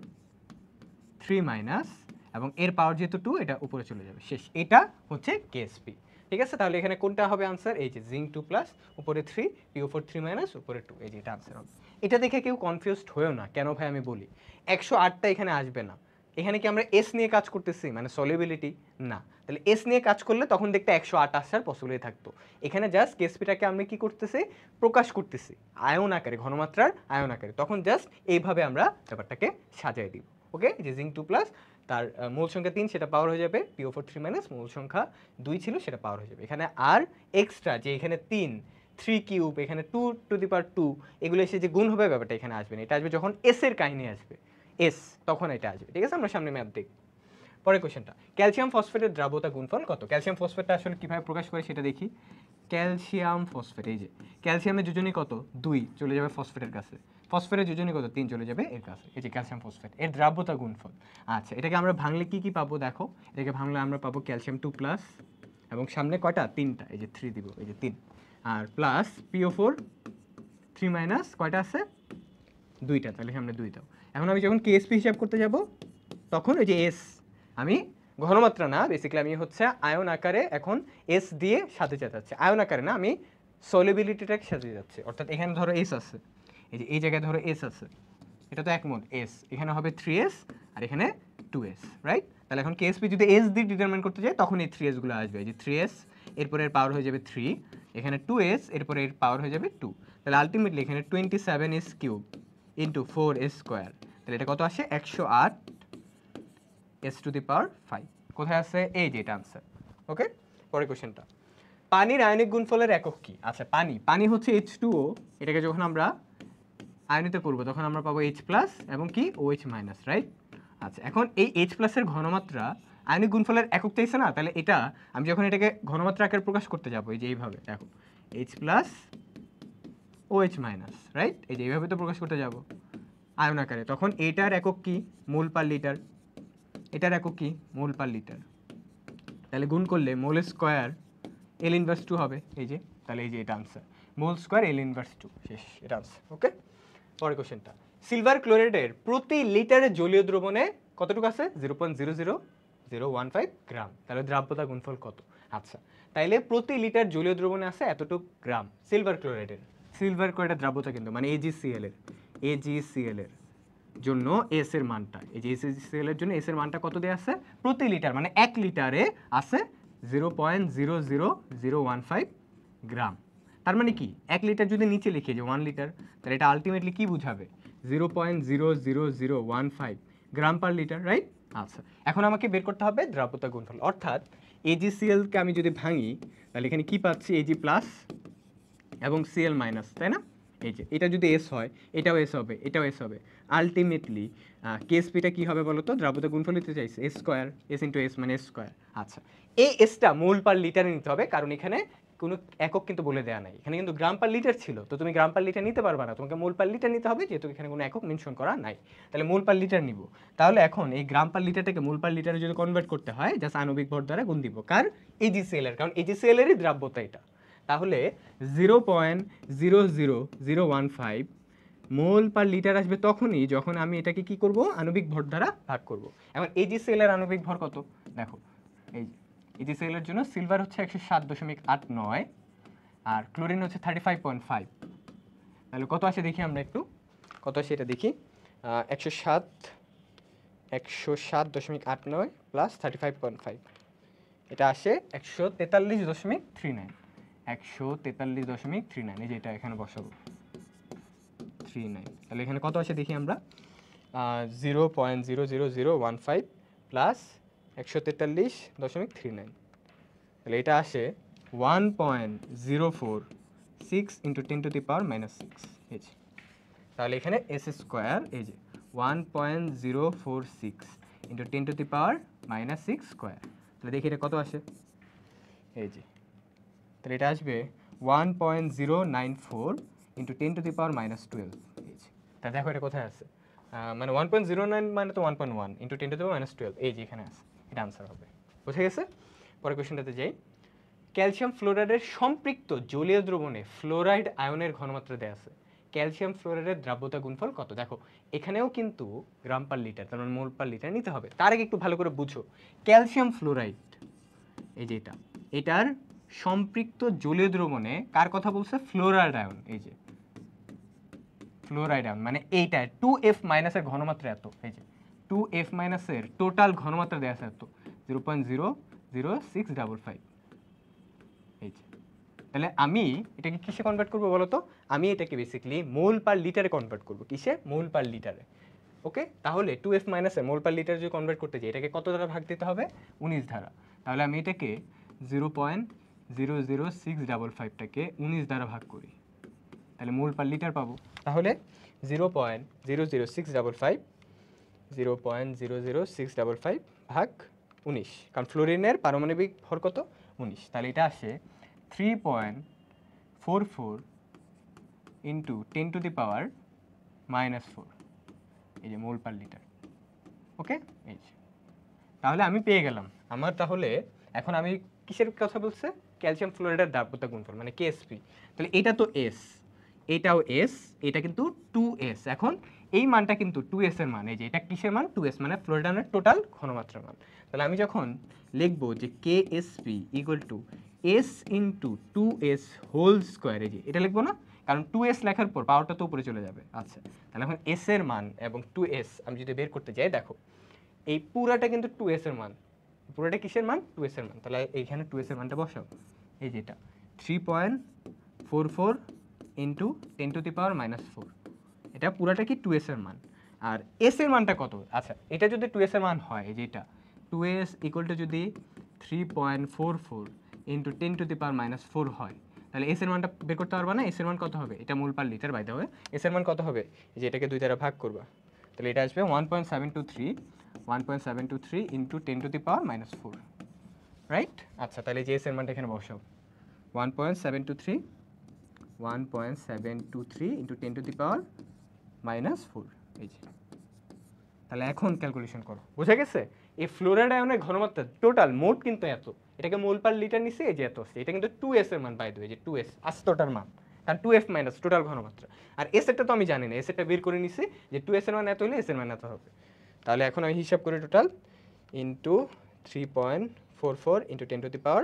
3- এবং এর পাওয়ার যেহেতু 2 এটা উপরে চলে যাবে, শেষ, এটা হচ্ছে কেএসপি। ঠিক আছে, তাহলে এখানে কোনটা হবে আনসার, এই যে জিঙ্ক 2+, উপরে 3, PO4 3- উপরে 2, এই যে এটা আনসার হবে। এটা দেখে কেউ কনফিউজড হয়েও না, কেন ভাই আমি বলি 108টা এখানে আসবে না, এখানে কি আমরা এস নিয়ে কাজ করতেছি মানে সলিউবিলিটি না, তাহলে এস নিয়ে কাজ করলে তখন দেখতে 108 আসার পসিবিলিটি থাকতো। এখানে জাস্ট কেএসপিটাকে আমরা কি করতেছি, প্রকাশ করতেছি আয়ন আকারে, ঘনমাত্রার আয়ন আকারে, তখন জাস্ট এইভাবে আমরা ব্যাপারটাকে সাজাই দিব। ওকে, যে জিঙ্ক 2+, তার মূল সংখ্যা 3 সেটা পাওয়ার হয়ে যাবে, PO4 3- মূল সংখ্যা 2 ছিল সেটা পাওয়ার হয়ে যাবে, এখানে আর এক্সট্রা যে এখানে 3 এখানে 2^2 এগুলো এসে যে গুণ হবে ব্যাপারটা এখানে আসবে না, এটা আসবে যখন এস এর কাহিনী আসবে, এস তখন এটা আসবে। ঠিক আছে, আমরা সামনে ম্যাপ দেখব। পরের কোশ্চেনটা, ক্যালসিয়াম ফসফেটের দ্রাব্যতা গুণফল কত? ক্যালসিয়াম ফসফেটটা আসলে কিভাবে প্রকাশ করে সেটা দেখি। ক্যালসিয়াম ফসফেট, এই যে ক্যালসিয়ামের যোজনী কত, 2 চলে যাবে ফসফেটের কাছে, ফসফেটের যোজনী কত, 3 চলে যাবে এর কাছে, এই যে ক্যালসিয়াম ফসফেট এর দ্রাব্যতা গুণফল। আচ্ছা, এটাকে আমরা ভাঙলে কি কি পাবো দেখো, এটাকে ভাঙলে আমরা পাবো ক্যালসিয়াম 2+, এবং সামনে কয়টা, 3টা, এই যে 3 দিব, এই যে 3, আর প্লাস PO4 3- কয়টা আছে, 2টা, তাহলে সামনে 2 দাও। এখন আমি যখন কেএসপি হিসাব করতে যাব তখন ওই যে এস আমি ঘনমাত্রা না, বেসিক্যালি আমি হচ্ছে আয়ন আকারে এখন এস দিয়ে সাথে যাচ্ছে, আয়ন আকারে না, আমি সলিবিলিটিটাকে সাথে যাচ্ছে। অর্থাৎ এখানে ধরো এস আছে, এই যে এই জায়গায় ধরো এস আছে, এটা তো এক মোল এস, এখানে হবে 3s আর এখানে 2s, রাইট? তাহলে এখন কেএসপি যদি এস দিয়ে ডিটারমাইন করতে যাই তখন এই 3s গুলো আসবে, এই যে 3s এরপরে এর পাওয়ার হয়ে যাবে 3, এখানে 2s এরপরে এর পাওয়ার হয়ে যাবে 2, তাহলে আলটিমেটলি এখানে 27s cube into 4s square, তাহলে এটা কত আসে 108 s টু দি পাওয়ার 5। কোথায় আছে? এই যে এটা আনসার। ওকে, পরের কোশ্চেনটা, পানির আয়নিক গুণফলের একক কি? আচ্ছা, পানি হচ্ছে H2O, এটাকে যখন আমরা আয়নিত করব তখন আমরা পাবো H প্লাস এবং কি OH মাইনাস, রাইট? আচ্ছা, এখন এই H প্লাসের ঘনমাত্রা আয়নিক গুণফলের একক চাইছে না, তাহলে এটা আমি যখন এটাকে ঘনমাত্রা আকারে প্রকাশ করতে যাবো, এই যে এইভাবে দেখো H plus OH minus, right? এই যে এইভাবে তো প্রকাশ করতে যাব আয়ন আকারে, তখন এটার একক কি? মোল পার লিটার। এটার একক কি? মোল পার লিটার। তাহলে গুণ করলে মোল স্কোয়ার এল ইনভার্স 2 হবে, এই যে, তাহলে এই যে এটা আনসার, মোল স্কোয়ার এল ইনভার্স 2, শেষ, এটা আনসার। ওকে, পরের কোশ্চেনটা, সিলভার ক্লোরাইডের প্রতি লিটারে জলীয় দ্রবণে কতটুকু আছে? 0.00015 গ্রাম। তাহলে দ্রাব্যতা গুণফল কত? আচ্ছা, তাইলে প্রতি লিটার জলীয় দ্রবণে আছে এতটুকু গ্রাম সিলভার ক্লোরাইডের। সিলভার ক্লোরাইডের দ্রাব্যতা কিন্তু মানে AgCl এর জন্য এস এর মানটা, এই যে AgCl এর জন্য এস এর মানটা কত দেয়া আছে? প্রতি লিটার মানে 1 লিটারে আছে 0.00015 গ্রাম। তার মানে কি 1 লিটার যদি নিচে লিখে যে 1 লিটার, তাহলে এটা আলটিমেটলি কি বুঝাবে? 0.00015 গ্রাম পার লিটার, রাইট? আচ্ছা, এখন আমাকে বের করতে হবে দ্রাব্যতা গুণফল, অর্থাৎ AgCl কে আমি যদি ভাঙি তাহলে এখানে কি পাচ্ছি? Ag প্লাস এবং Cl মাইনাস, তাই না? এই যে এটা যদি এস হয় এটাও এস হবে, এটাও এস হবে, আলটিমেটলি কেএসপিটা কি হবে বলো তো? দ্রাব্যতা গুণফল নিতে চাইছে S square, S into S মানে এস স্কোয়ার। আচ্ছা, এই এসটা মোল পার লিটারে নিতে হবে, কারণ এখানে কোনো একক কিন্তু বলে দেওয়া নাই, এখানে কিন্তু গ্রাম পার লিটার ছিল, তো তুমি গ্রাম পার লিটার নিতে পারবে না, তোমাকে মোল পার লিটার নিতে হবে, যেহেতু এখানে কোনো একক মেনশন করা নাই। তাহলে মোল পার লিটার নিব, তাহলে এখন এই গ্রাম পার লিটারটাকে মোল পার লিটারে যদি কনভার্ট করতে হয় জাস্ট আণবিক ভর দ্বারা গুণ দিব, কার? AgCl এর, কারণ AgCl এরই দ্রাব্যতা এটা। তাহলে 0.00015 মোল পার লিটার আসবে তখনই যখন আমি এটাকে কি করব? আণবিক ভর দ্বারা ভাগ করব। এখন AgCl এর আণবিক ভর কত? দেখো, এই AgCl এর জন্য সিলভার হচ্ছে 107.89 আর ক্লোরিন হচ্ছে 35.5, তাহলে কত আসে দেখি আমরা একটু, কত আসে এটা দেখি। 107.89 প্লাস 35.5, এটা আসে 143.39, 143.39, এই যে এটা এখানে বসাবো 39, তাহলে এখানে কত আসে দেখি আমরা, 0.00015 প্লাস 143.39, তাহলে এটা আসে 1.046 into 10 to the power minus 6, এই যে, তাহলে এখানে এস স্কোয়ার, এই যে 1.046 into 10 to the power minus 6 square, তাহলে দেখি এটা কত আসে, এই যে, তাহলে এটা আসবে 1.094 into 10 to the power minus 12, এই যে, তা দেখো এটা কোথায় আছে, মানে 1.09 মানে তো 1.1 into 10 to the power minus 12, এই যে এখানে আছে, এটা আনসার হবে। বুঝে গেছে? পরের কোয়েশ্চনটাতে যাই, ক্যালসিয়াম ফ্লোরাইডের সম্পৃক্ত জলীয় দ্রবণে ফ্লোরাইড আয়নের ঘনমাত্রা দেয়া আছে, ক্যালসিয়াম ফ্লোরাইডের দ্রাব্যতা গুণফল কত? দেখো এখানেও কিন্তু গ্রাম পার লিটার, তার মানে মোল পার লিটার নিতে হবে। তার আগে একটু ভালো করে বুঝো, ক্যালসিয়াম ফ্লোরাইড, এই যে এটার সম্পৃক্ত জলীয় দ্রবণে কার কথা বলছে? ফ্লোরাইড আয়ন, এই যে ফ্লোরাইড আয়ন মানে এইটা 2F মাইনাসের ঘনমাত্রা এত, এই যে 2F মাইনাসের টোটাল ঘনমাত্রা দেয়া আছে এত 0.00655, এই যে, তাহলে আমি এটাকে কিসে কনভার্ট করবো বলো তো? আমি এটাকে বেসিক্যালি মোল পার লিটারে কনভার্ট করবো, কিসে? মোল পার লিটারে। ওকে, তাহলে 2F মাইনাসের মোল পার লিটার যদি কনভার্ট করতে যাই এটাকে কত দ্বারা ভাগ দিতে হবে? 19 দ্বারা। তাহলে আমি এটাকে 0.00655টাকে 19 দ্বারা ভাগ করি, তাহলে মোল পার লিটার পাবো। তাহলে 0.00655 ভাগ 19, কারণ ফ্লোরিনের পারমাণবিক ভর কত? 19, তাহলে এটা আসে 3.44 into 10 to the power minus 4, এই যে মোল পার লিটার। ওকে, এই যে, তাহলে আমি পেয়ে গেলাম আমার, তাহলে এখন আমি কিসের কথা বলছে? ক্যালসিয়াম ফ্লোরাইডের দ্রাব্যতা গুণফল মানে কেএসপি। তাহলে এটা তো এস, এটাও এস, এটা কিন্তু 2S। এখন এই মানটা কিন্তু 2s এর মান, এই যে এটা কিসের মান 2s মানে ফ্লোরিডানের টোটাল ঘনমাত্রার মান। তাহলে আমি যখন লিখবো যে KSP equal to s into 2s whole square, এই যে এটা লিখবো না, কারণ 2s লেখার পর পাওয়ারটা তো উপরে চলে যাবে। আচ্ছা, তাহলে এখন s এর মান এবং 2s আমি যদি বের করতে যাই, দেখো এই পুরাটা কিন্তু 2s এর মান, পুরোটা কিসের মান 2s এর মান। তাহলে এইখানে 2s এর মানটা বসাও, এই যে এটা 3.44 ইন্টু 10⁻⁻⁴, এটা পুরাটা কি 2s এর মান। আর s এর মানটা কত? আচ্ছা, এটা যদি 2s এর মান হয়, এই যে এটা 2s ইকুয়াল টু যদি 3.44 ইন্টু 10⁻⁴ হয়, তাহলে s এর মানটা বের করতে পারবা না? s এর মান কত হবে? এটা মূল পার লিটার বাই দেওয়া, s এর মান কত হবে? এই যে এটাকে 2 দ্বারা ভাগ করবা, তাহলে এটা আসবে 1.723 ইন্টু 10⁻⁻⁴, রাইট? আচ্ছা, তাহলে যে s এর মানটা এখানে বসাও, 1.723 ইন্টু 10⁻⁻⁴, এই যে। তাহলে এখন ক্যালকুলেশন করো, বুঝা গেছে? এই ফ্লোরাইড আয়নের ঘনমাত্রা টোটাল মোট কিন্তু এত, এটাকে মোল পার লিটার নিছে, এই যে এত আসছে, এটা কিন্তু 2s এর মান, বাই দ্য ওয়ে, যে 2s আস্তটার মান, কারণ 2f মাইনাস টোটাল ঘনমাত্রা। আর s এরটা তো আমি জানি না, s এরটা বের করে নিছি যে 2s এর মান এত হলে s এর মান এত হবে। তাহলে এখন আমি হিসাব করি টোটাল ইন্টু 3.44 ইন্টু 10⁻⁻⁴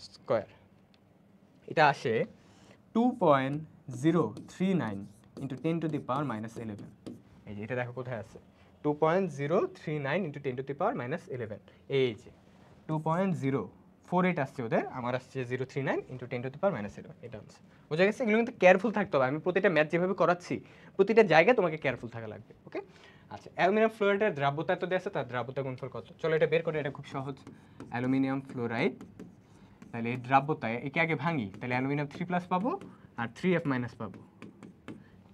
স্কোয়ার, এটা আসে 2.039 ইন্টু 10⁻⁻11, এই যে এটা দেখো কোথায় আছে, 2.039 ইন্টু 10⁻⁻11, এই যে 2.048 আসছে ওদের, আমার আসছে 039 ইন্টু 10⁻⁻11, এটা আছে। বোঝা গেছে? এগুলো কিন্তু কেয়ারফুল থাকতে হবে, আমি প্রতিটা ম্যাথ যেভাবে করাচ্ছি প্রতিটা জায়গায় তোমাকে কেয়ারফুল থাকা লাগবে, ওকে? আচ্ছা, অ্যালুমিনিয়াম ফ্লোরাইডের দ্রাব্যতা এত দেওয়া আছে, তার দ্রাব্যতা গুণফল কত? চলো এটা বের করে, এটা খুব সহজ। অ্যালুমিনিয়াম ফ্লোরাইড, তাহলে এই দ্রাব্যতায় একে আগে ভাঙি, তাহলে অ্যালুমিনিয়াম 3+ পাবো আর 3f মাইনাস পাবো,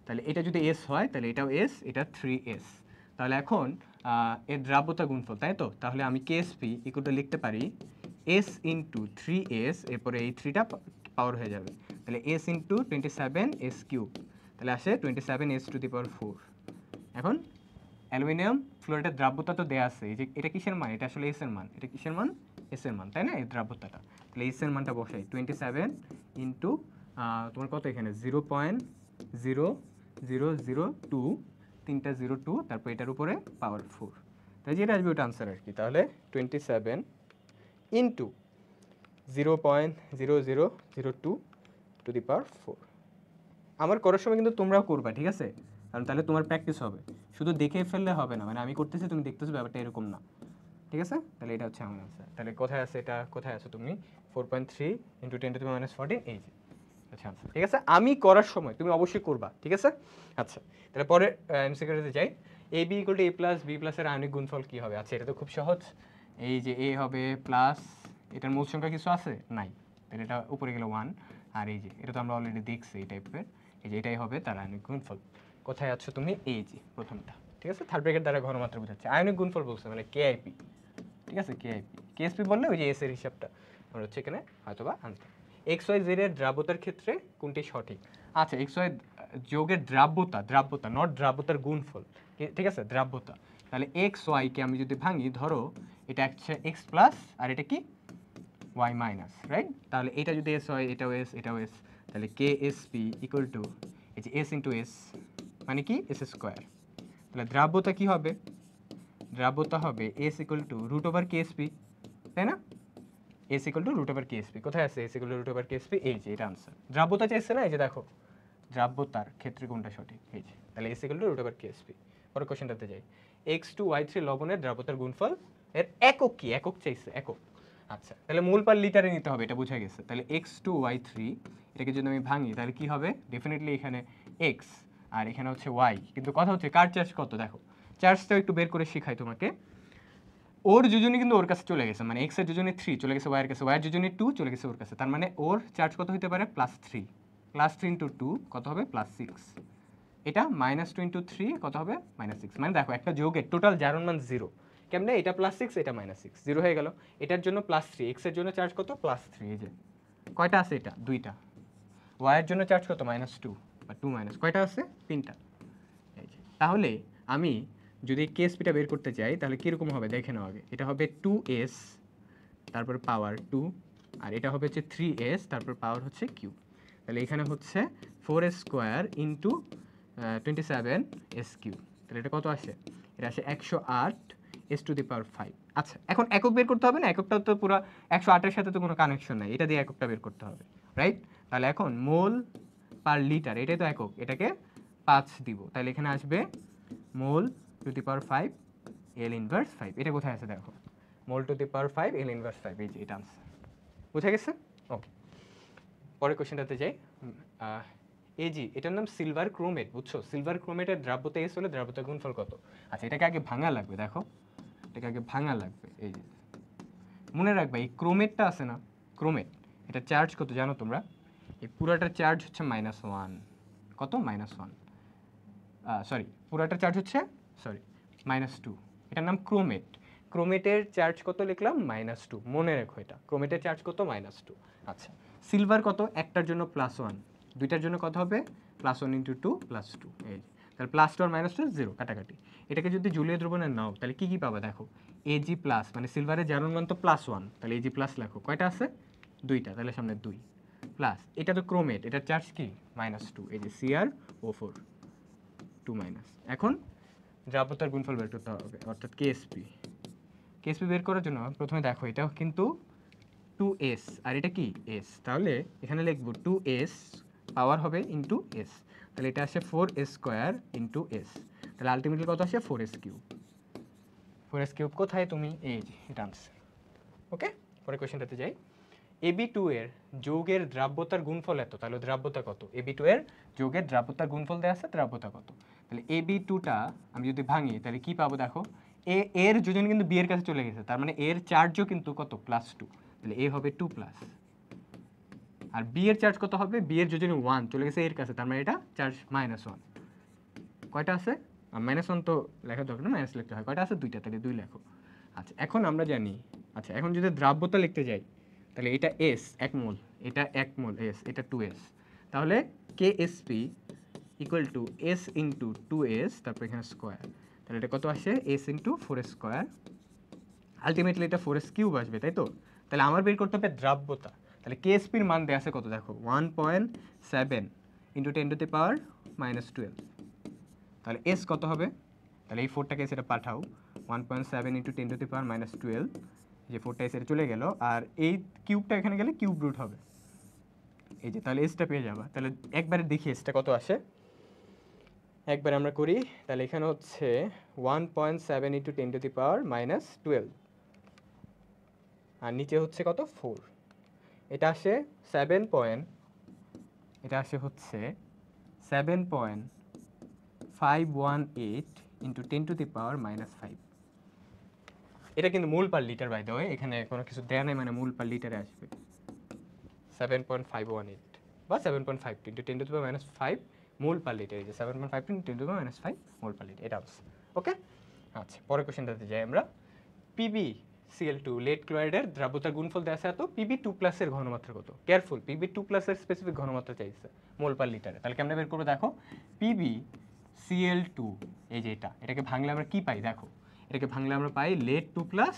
তাহলে এটা যদি s হয় তাহলে এটাও s, এটা 3s। তাহলে এখন এর দ্রাব্যতা গুণফল, তাই তো? তাহলে আমি KSP ইকুয়াল লিখতে পারি s ইন্টু 3s, এরপরে এই 3টা পাওয়ার হয়ে যাবে, তাহলে s ইন্টু 27s কিউব, তাহলে আসে 27s⁴। এখন অ্যালুমিনিয়াম ফ্লোরাইডের দ্রাব্যতা তো দেয়া আছে, এই যে এটা কিসের মান? এটা আসলে s এর মান, এটা কিসের মান? s এর মান, তাই না? এই দ্রাব্যতাটা, তাহলে s এর মানটা বসাই 27 ইন্টু তোমার কত এখানে 0.0002, 3টা 02, তারপর এটার উপরে পাওয়ার 4, তাই যেটা আসবে ওটা আনসার আর কি। তাহলে 27 ইন্টু 0.0002 টু দি পাওয়ার 4। আমার করার সময় কিন্তু তোমরাও করবা, ঠিক আছে? কারণ তাহলে তোমার প্র্যাকটিস হবে, শুধু দেখে ফেললে হবে না, মানে আমি করতেছি তুমি দেখতেছো, ব্যাপারটা এরকম না, ঠিক আছে? তাহলে এটা হচ্ছে আমার আনসার। তাহলে কোথায় আছে এটা, কোথায় আছো তুমি? 4.3 ইন্টু 10⁻⁻14, এই যে আচ্ছা, ঠিক আছে? আমি করার সময় তুমি অবশ্যই করবা, ঠিক আছে? আচ্ছা, তাহলে পরে এমসিকিউতে যাই। AB equal to A plus B প্লাসের আয়নিক গুণফল কী হবে? আচ্ছা, এটা তো খুব সহজ, এই যে A হবে প্লাস, এটার মূল সংখ্যা কিছু আছে? নাই, তাহলে এটা উপরে গেলে 1, আর এই যে এটা তো আমরা অলরেডি দেখছি এই টাইপের, এই যে এটাই হবে তার আয়নিক গুণফল। কোথায় আছো তুমি? এই যে প্রথমটা, ঠিক আছে? থার্ড ব্র্যাকেট দ্বারা ঘনমাত্রা বোঝাচ্ছে, আয়নিক গুণফল বলছে মানে KIP, ঠিক আছে? KIP, KSP বললে ওই যে S এর হিসাবটা আমরা হচ্ছে এখানে হয়তোবা আনতাম। XYZ এর দ্রাব্যতার ক্ষেত্রে কোনটি সঠিক? আচ্ছা, XY যোগের দ্রাব্যতা নট দ্রাব্যতার গুণফল, ঠিক আছে? দ্রাব্যতা, তাহলে XY কে আমি যদি ভাঙি, ধরো এটা হচ্ছে X প্লাস আর এটা কি Y মাইনাস, রাইট? তাহলে এটা যদি S হয়, এটাও S, এটাও S, তাহলে KSP ইকুয়াল টু এই যে S ইন্টু S মানে কি S স্কোয়ার। তাহলে দ্রাব্যতা কি হবে? দ্রাব্যতা হবে S ইকুয়াল টু √KSP, তাই না? S ইকুয়াল টু √KSP, কোথায় আছে S ইকুয়াল টু √KSP? এই যে এটা আনসার। দ্রাব্যতা চাইছে না, এই যে দেখো দ্রাব্যতার ক্ষেত্রে কোনটা সঠিক, এই যে, তাহলে S ইকুয়াল টু √KSP। পরের কোশ্চেনটাতে যাই। X2Y3 লবণের দ্রাব্যতার গুণফল এর একক কি? একক চাইছে, একক। আচ্ছা, তাহলে মূল পার লিটারে নিতে হবে, এটা বোঝা গেছে। তাহলে X2Y3 এটাকে যদি আমি ভাঙি তাহলে কি হবে? ডেফিনেটলি এখানে X আর এখানে হচ্ছে Y, কিন্তু কথা হচ্ছে কার চার্জ কত? দেখো চার্জটাও একটু বের করে শিখাই তোমাকে। ওর যোজনী কিন্তু ওর কাছে চলে গেছে, মানে এক্স এর যোজনী 3 চলে গেছে ওয়াই এর কাছে, ওয়াই এর যোজনী 2 চলে গেছে ওর কাছে, তার মানে ওর চার্জ কত হতে পারে? +3, +3 ইন্টু 2 কত হবে? +6, এটা -2 ইন্টু 3 কত হবে? -6। মানে দেখো একটা যোগের টোটাল যার মান 0, কেমনে? এটা +6 এটা -6, 0 হয়ে গেল। এটার জন্য +3, এক্স এর জন্য চার্জ কত? +3, এই যে কয়টা আছে? এটা 2টা। ওয়াই এর জন্য চার্জ কত? -2 বা 2 কয়টা আছে? 3টা, এই যে। তাহলে আমি যদি কেএসপিটা বের করতে চাই তাহলে কীরকম হবে দেখে নাও আগে। এটা হবে 2s তারপর পাওয়ার 2, আর এটা হবে হচ্ছে 3s তারপর পাওয়ার হচ্ছে কিউব। তাহলে এখানে হচ্ছে 4s square into 27 S Q, তাহলে এটা কত আসে? এটা আসে 108 এস টু দি পাওয়ার 5। আচ্ছা, এখন একক বের করতে হবে না, এককটা তো পুরো 108 এর সাথে তো কোনো কানেকশন নাই, এটা দিয়ে এককটা বের করতে হবে, রাইট? তাহলে এখন মোল পার লিটার, এটাই তো একক, এটাকে 5 দিব, তাহলে এখানে আসবে মোল two the power 5 L inverse 5। এটা কোথায় আছে দেখো, মোল two the power 5 L inverse 5, এই যে এটা আনসার। বুঝা গেছে? ওকে, পরের কোশ্চেনটাতে যাই। এজি, এটার নাম সিলভার ক্রোমেট, বুঝছো? সিলভার ক্রোমেটের দ্রাব্যতা এস হলে দ্রাব্যতার গুণফল কত? আচ্ছা, এটাকে আগে ভাঙা লাগবে, দেখো এটাকে আগে ভাঙা লাগবে। এই যে মনে রাখবে, এই ক্রোমেটটা আছে না, ক্রোমেট, এটা চার্জ কত জানো তোমরা? এই পুরাটার চার্জ হচ্ছে -1। কত? -1। সরি, পুরাটার চার্জ হচ্ছে, সরি, -2। এটার নাম ক্রোমেট। ক্রোমেটের চার্জ কত লিখলাম? -2। মনে রেখো, এটা ক্রোমেটের চার্জ কত? -2। আচ্ছা, সিলভার কত? একটার জন্য +1, দুইটার জন্য কত হবে? +1 × 2 + 2। এই তাহলে +2 আর -2 0, কাটাকাটি। এটাকে যদি জলীয় দ্রবণে নাও তাহলে কি কি পাবে দেখো, Ag+, মানে সিলভারের জারণ মান তো +1, তাহলে Ag+ লেখো, কয়টা আছে? দুইটা, তাহলে সামনে 2 প্লাস, এটা তো ক্রোমেট, এটার চার্জ কি? -2, এই যে CrO4 2-। এখন দ্রাব্যতার গুণফল বের করতে হবে, অর্থাৎ কেএসপি। কেএসপি বের করার জন্য প্রথমে দেখো, এটা কিন্তু 2s আর এটা কি s, তাহলে এখানে লিখবো 2s পাওয়ার হবে ইন্টু s, তাহলে এটা আসে 4s² ইন্টু s, তাহলে আলটিমেটলি কত আসে? 4s³। 4s³ কোথায় তুমি? এই যে এটা আনসার। ওকে, পরের কোশ্চেনটাতে যাই। AB2 এর যৌগের দ্রাব্যতার গুণফল এত, তাহলে দ্রাব্যতা কত? AB2 এর যৌগের দ্রাব্যতার গুণফল দেওয়া আছে, দ্রাব্যতা কত? তাহলে AB2টা আমি যদি ভাঙি তাহলে কি পাবো দেখো, এর যোজন কিন্তু বি এর কাছে চলে গেছে, তার মানে এর চার্জও কিন্তু কত? +2, তাহলে এ হবে 2+। আর বি এর চার্জ কত হবে? বি এর যোজনী 1 চলে গেছে এর কাছে, তার মানে এটা চার্জ -1। কয়টা আছে? -1 তো লেখা দরকার না, মাইনাস লিখতে হয়। কয়টা আছে? দুইটা, তাহলে 2 লেখো। আচ্ছা, এখন আমরা জানি, আচ্ছা এখন যদি দ্রাব্যতা লিখতে যাই তাহলে এটা এস 1 মোল, এটা 1 মোল এস, এটা 2s, তাহলে KSP equal to S into 2s, তারপর এখানে স্কোয়ার, তাহলে এটা কত আসে? এস ইন্টু 4s², আলটিমেটলি এটা 4s³ আসবে, তাই তো? তাহলে আমার বের করতে হবে দ্রাব্যতা, তাহলে কেএসপির মান দেওয়া আছে কত দেখো, 1.7 ইন্টু 10 টু দি পাওয়ার -12, তাহলে এস কত হবে? তাহলে এই 4টাকে সেটা পাঠাও, 1.7 ইন্টু 10 টু দি পাওয়ার -12, যে 4টা এসে চলে গেল, আর এই কিউবটা এখানে গেলে কিউব রুট হবে, এই যে, তাহলে এসটা পেয়ে যাবা। তাহলে একবারে দেখি এসটা কত আসে, একবার আমরা করি, তাহলে এখানে হচ্ছে 1.7 ইন্টু 10 টু দি পাওয়ার -12, আর নিচে হচ্ছে কত? 4, এটা আসে 7 পয়েন্ট, এটা আসে হচ্ছে 7.518 ইন্টু 10 টু দি পাওয়ার -5। এটা কিন্তু mole per litre, by the way, এখানে কোনো কিছু দেয়া নেই, মানে মোল পার লিটারে আসবে 7.518 বা 7.52 into 10 to the power -5 mole per litre, এই যে 7.52 into 10 to the power -5 mole per litre, এটা আছে। ওকে, আচ্ছা, পরের কোশ্চেনটাতে যাই আমরা। PbCl2 লেড ক্লোরাইডের দ্রাব্যতার গুণফল দেওয়া আছে এত, Pb2+ এর ঘনমাত্রা কত? কেয়ারফুল, Pb2+ এর স্পেসিফিক ঘনমাত্রা চাইছে মোল পার লিটারে, তাহলে কেমনে বের করবো দেখো, PbCl2, এই যে এটাকে ভাঙলে আমরা কি পাই দেখো, এটাকে ভাঙলে আমরা পাই লেড 2+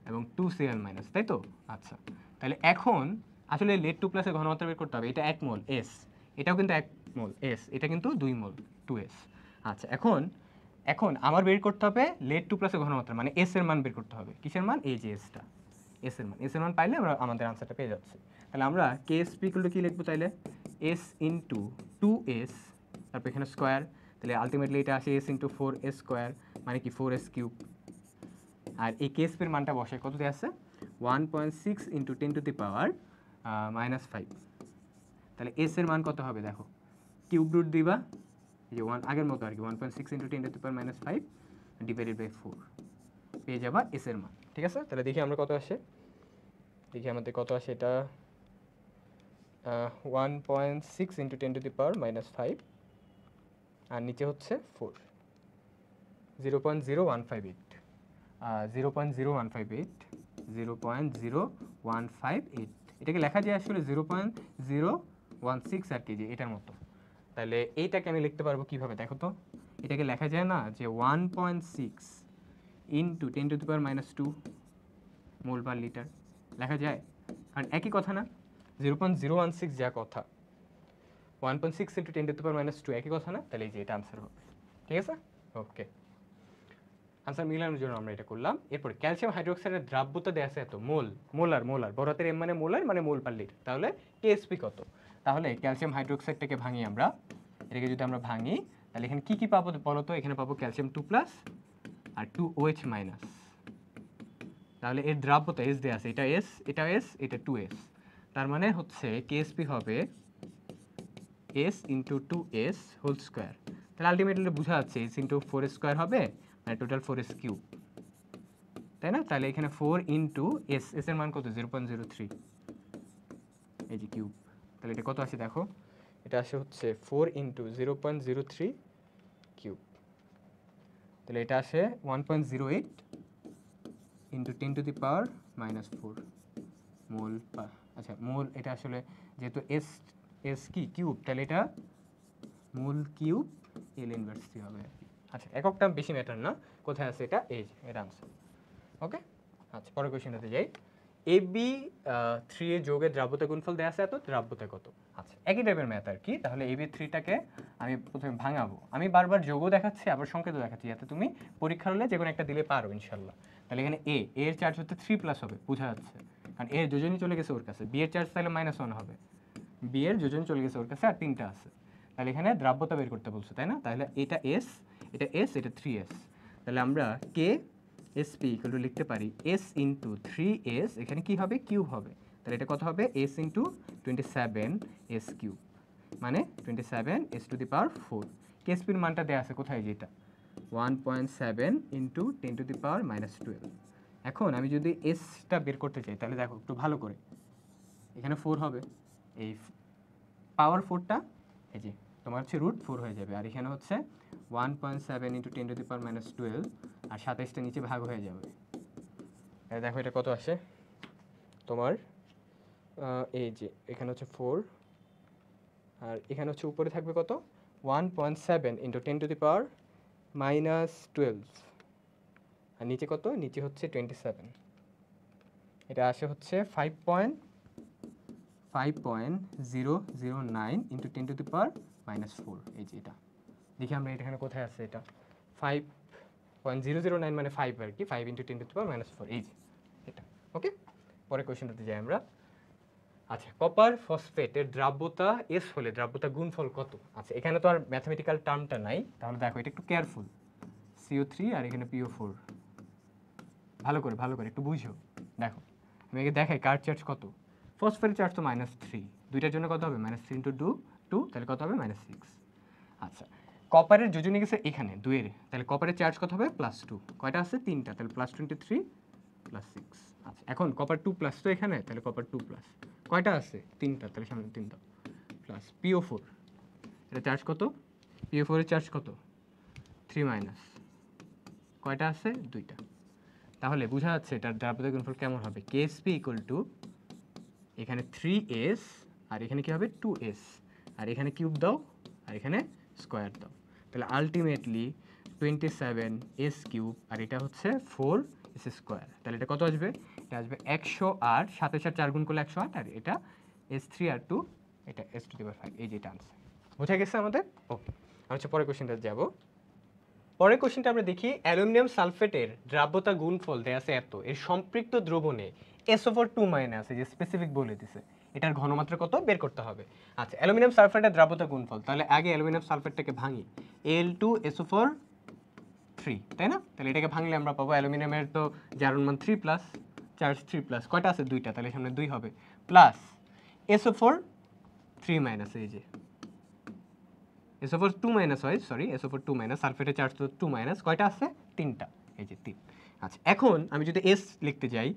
এবং 2Cl-, তাই তো? আচ্ছা, তাহলে এখন আসলে লেড 2+ এর ঘনমাত্রা বের করতে হবে, এটা 1 মোল S, এটাও কিন্তু 1 মোল S, এটা কিন্তু 2 মোল 2s। আচ্ছা, এখন আমার বের করতে হবে লেড 2+ এর ঘনমাত্রা, মানে এস এর মান বের করতে হবে। কিসের মান? এই যে এসটা, এস এর মান পাইলে আমরা আমাদের আনসারটা পেয়ে যাচ্ছি। তাহলে আমরা কেএসপি ইকুয়াল টু কি লিখবো তাইলে, এস ইন্টু 2s, তারপর এখানে স্কোয়ার, তাহলে আলটিমেটলি এটা আসে এস ইন্টু 4s², মানে কি 4s³। আর এই কেএসপির মানটা বসে কত দিয়ে আছে? 1.6 ইন্টু 10 টু দি পাওয়ার -5, তাহলে এস এর মান কত হবে দেখো, কিউব রুট দিবা, এই যে 1 আগের মতো আর কি, 1.6 into 10 to the power -5 divided by 4, পেয়ে যাবা এস এর মান। ঠিক আছে, তাহলে দেখি আমরা কত আসে, দেখি আমাদের কত আসে, এটা 1.6 ইন্টু 10 টু দি পাওয়ার -5, আর নিচে হচ্ছে 4, 0.0158, 0.0158, 0.0158, এটাকে লেখা যায় আসলে 0.016 আর কি, যে এটার মতো। তাহলে এইটাকে আমি লিখতে পারবো কিভাবে দেখো তো, এটাকে লেখা যায় না যে 1.6 into 10 to the power -2 mole per litre, লেখা যায়? কারণ একই কথা না, 0.016 যা কথা, 1.6 ইন্টু 10 টু দি পাওয়ার -2 একই কথা না? তাহলে এই যে এটা আনসার হবে। ঠিক আছে? ওকে, আনসার মিলানোর জন্য আমরা এটা করলাম। এরপরে ক্যালসিয়াম হাইড্রোক্সাইডের দ্রাব্যতা দেয়া আছে এত মোলার বড় হাতের এম মানে মোলার মানে মোল পার লিটার। তাহলে কেএসপি কত? তাহলে ক্যালসিয়াম হাইড্রোক্সাইডটাকে ভাঙি আমরা, এটাকে যদি আমরা ভাঙি তাহলে এখানে কি কি পাবো বলো তো? এখানে পাবো ক্যালসিয়াম 2 প্লাস আর 2OH মাইনাস। তাহলে এর দ্রাব্যতা এস দেয়া আছে, এটা এস, এটা এস, এটা 2S। তার মানে হচ্ছে কেএসপি হবে S into 2S whole square. তাহলে আলটিমেটলি বোঝা যাচ্ছে এস ইন্টু 4S স্কোয়ার হবে মানে টোটাল 4S কিউব, তাই না? তাহলে এখানে 4 ইন্টু এস, এস এর মান কত? 0.03, এই যে কিউব। তাহলে এটা কত আসে দেখো, এটা আসে হচ্ছে 4 ইন্টু 0.03 কিউব। তাহলে এটা আসে 1.08 ইন্টু 10 টু দি পাওয়ার -4 মোল পার। আচ্ছা মোল, এটা আসলে যেহেতু এস এস কি কিউব, তাহলে এটা মোল কিউব এল ইনভার্স সি হবে আর কি। আচ্ছা এককটা বেশি ম্যাটার না, কোথায় আছে এটা? এই যে এর আনসার। ওকে, আচ্ছা পরের কোশ্চেনটাতে যাই। এবি 3 এর যোগের দ্রাব্যতা গুণফল দেয়া আছে এত, দ্রাব্যতা কত? আচ্ছা একই টাইপের ম্যাথ আর কি। তাহলে এবি 3টাকে আমি প্রথমে ভাঙাবো, আমি বারবার যোগও দেখাচ্ছি আবার সংকেতও দেখাচ্ছি যাতে তুমি পরীক্ষার হলে যে কোনো একটা দিলে পারো ইনশাল্লাহ। তাহলে এখানে এর চার্জ হচ্ছে 3 প্লাস হবে, বোঝা যাচ্ছে, কারণ এর যোজনই চলে গেছে ওর কাছে। বি এর চার্জ তাহলে -1 হবে, বি এর যোজন চলে গেছে ওর কাছে আর 3টা আছে। তাহলে এখানে দ্রাব্যতা বের করতে বলছো, তাই না? তাহলে এটা এস, এটা এস, এটা 3S। তাহলে আমরা কে SP ইকুয়াল টু লিখতে পারি S ইন্টু 3S, এখানে কি হবে? কিউব হবে। তাহলে এটা কত হবে? S ইন্টু 27S কিউব, মানে 27S টু দি পাওয়ার 4। কেএসপির মানটা দেওয়া আছে কোথায়? যেটা 1.7 ইন্টু 10 টু দি পাওয়ার -12। এখন আমি যদি এসটা বের করতে চাই তাহলে দেখো একটু ভালো করে, এখানে 4 হবে, এই পাওয়ার 4টা এই যে তোমার হচ্ছে √4 হয়ে যাবে, আর এখানে হচ্ছে 1.7 ইন্টু 10 টু দি পাওয়ার -12 আর 27টা নিচে ভাগ হয়ে যাবে। দেখো এটা কত আসে তোমার, এই যে এখানে হচ্ছে 4 আর এখানে হচ্ছে উপরে থাকবে কত? 1.7 ইন্টু 10 টু দি পাওয়ার -12 আর নিচে কত? নিচে হচ্ছে 27। এটা আসে হচ্ছে 5.009 ইন্টু 10 টু দি পাওয়ার -4। এই যে এটা দেখি আমরা এটা এখানে কোথায় আছে, এটা 5.009 মানে 5 আর কি, 5 ইন্টু 10 টু দি পাওয়ার -4, এই যে এটা। ওকে, পরের কোয়েশ্চেনটাতে যাই আমরা। আচ্ছা কপার ফসফেটের দ্রাব্যতা এস হলে দ্রাব্যতা গুণফল কত? আচ্ছা এখানে তো আর ম্যাথমেটিক্যাল টার্মটা নাই, তাহলে দেখো এটা একটু কেয়ারফুল। CO3 আর এখানে PO4, ভালো করে একটু বুঝো। দেখো আমি আগে দেখাই কার চার্জ কত। ফসফেটের চার্জ তো -3, দুইটার জন্য কত হবে? -3 ইন্টু 2, তাহলে কত হবে? -6। আচ্ছা কপারের যোজনী গেছে এখানে 2 এর, তাহলে কপারের চার্জ কত হবে? +2। কয়টা আছে? 3টা, তাহলে +23 +6। আচ্ছা এখন কপার 2 প্লাস তো এখানে, তাহলে কপার 2 প্লাস কয়টা আছে? 3টা, তাহলে সামনে 3টা প্লাস PO4, এটা চার্জ কত? PO4 এর চার্জ কত? 3 মাইনাস কয়টা আছে? 2টা। তাহলে বোঝা যাচ্ছে এটার দ্রাব্যতা গুণফল কেমন হবে? KSP ইকুয়াল টু এখানে 3S আর এখানে কি হবে? 2S আর এখানে কিউব দাও আর এখানে স্কোয়ার দাও, তাহলে আলটিমেটলি 27S কিউব আর এটা হচ্ছে 4S স্কোয়ার। তাহলে এটা কত আসবে? এটা আসবে 108, 7 এর 4 গুণ করলে 108, আর এটা S3 আর 2, এটা S টু দি পাওয়ার 5। এই যে এটা আনসার, বোঝা গেছে আমাদের? ওকে, আমি হচ্ছে পরের কোশ্চেনটা যাব। পরের কোশ্চেনটা আমরা দেখি, অ্যালুমিনিয়াম সালফেটের দ্রাব্যতা গুণফল দেয়া আছে এত, এর সম্পৃক্ত দ্রবণে SO4 আছে, যে স্পেসিফিক বলে দিছে, এটার ঘনমাত্রা কত বের করতে হবে। আচ্ছা অ্যালুমিনিয়াম সালফেটের দ্রাব্যতা গুণফল, তাহলে আগে অ্যালুমিনিয়াম সালফেটটাকে ভাঙি, Al2SO4 তাই না? তাহলে এটাকে ভাঙলে আমরা পাবো অ্যালুমিনিয়ামের তো জারণ মান 3 প্লাস, চার্জ 3 প্লাস, কয়টা আছে? 2টা, তাহলে সামনে 2 হবে, প্লাস SO4 এই যে SO4 হয়, সরি SO4 সালফেটের চার্জ তো 2 কয়টা আছে? 3টা, এই যে 3। আচ্ছা এখন আমি যদি S লিখতে যাই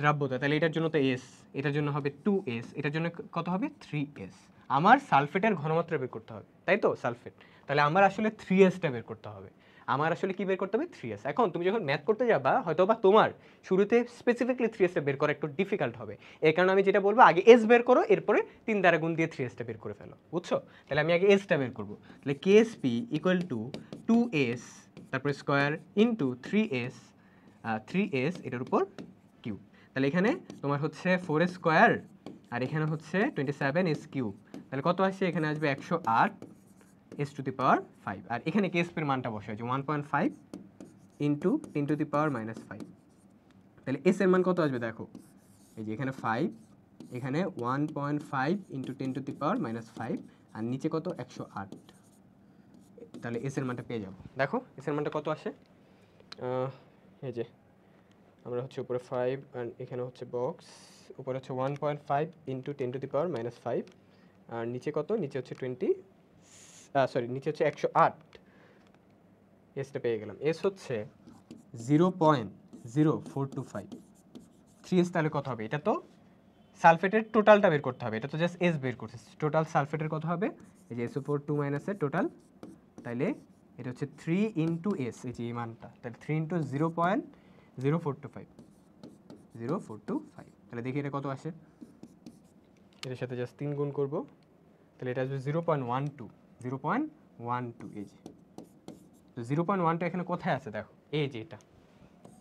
দ্রাব্যতা, তাহলে এটার জন্য তো S, এটার জন্য হবে 2S, এটার জন্য কত হবে? 3S। আমার সালফেটের ঘনমাত্রা বের করতে হবে, তাই তো? সালফেট, তাহলে আমার আসলে 3Sটা বের করতে হবে। আমার আসলে কি বের করতে হবে? 3S। এখন তুমি যখন ম্যাথ করতে যাবা হয়তো বা তোমার শুরুতে স্পেসিফিকলি 3Sটা বের করা একটু ডিফিকাল্ট হবে, এর কারণে আমি যেটা বলবো আগে S বের করো, এরপরে 3 দ্বারা গুণ দিয়ে 3Sটা বের করে ফেলো, বুঝছো? তাহলে আমি আগে Sটা বের করবো, তাহলে KSP ইকুয়াল টু 2S তারপরে স্কোয়ার ইন্টু 3S এটার উপর কিউব। তাহলে এখানে তোমার হচ্ছে 4S স্কোয়ার আর এখানে হচ্ছে 27S কিউব, তাহলে কত আসছে, এখানে আসবে 108 এস টু দি পাওয়ার 5, আর এখানে কেএসপির মানটা বসে আছে 1.5 ইন্টু 10 টু দি পাওয়ার -5। তাহলে এস এর মান কত আসবে দেখো, এই যে এখানে 5, এখানে 1.5 ইন্টু 10 টু দি পাওয়ার -5, আর নিচে কত 108। তাহলে এস এর মানটা পেয়ে যাবো। দেখো এস এর মানটা কত আসে, এই যে আমরা হচ্ছে উপরে 5 আর এখানে হচ্ছে বক্স, উপরে হচ্ছে 1.5 ইন্টু 10 টু দি পাওয়ার -5, আর নিচে কত, নিচে হচ্ছে 20, সরি নিচে হচ্ছে 108। এসটা পেয়ে গেলাম, এস হচ্ছে 0.0425। 3s তাহলে কত হবে, এটা তো সালফেটের টোটালটা বের করতে হবে, এটা তো জাস্ট এস বের করছে, টোটাল সালফেটের কত হবে, এই যে SO4 2 এর টোটাল, তাইলে এটা হচ্ছে 3 ইন্টু এস, এই যে এই মানটা, তাহলে 3 ইন্টু 0.0425, 0425। তাহলে দেখি এটা কত আসে, এটার সাথে জাস্ট 3 গুণ করবো, তাহলে এটা আসবে 0.12, 0.12। এই যে তো 0.12 এখানে কোথায় আছে দেখো, এই যে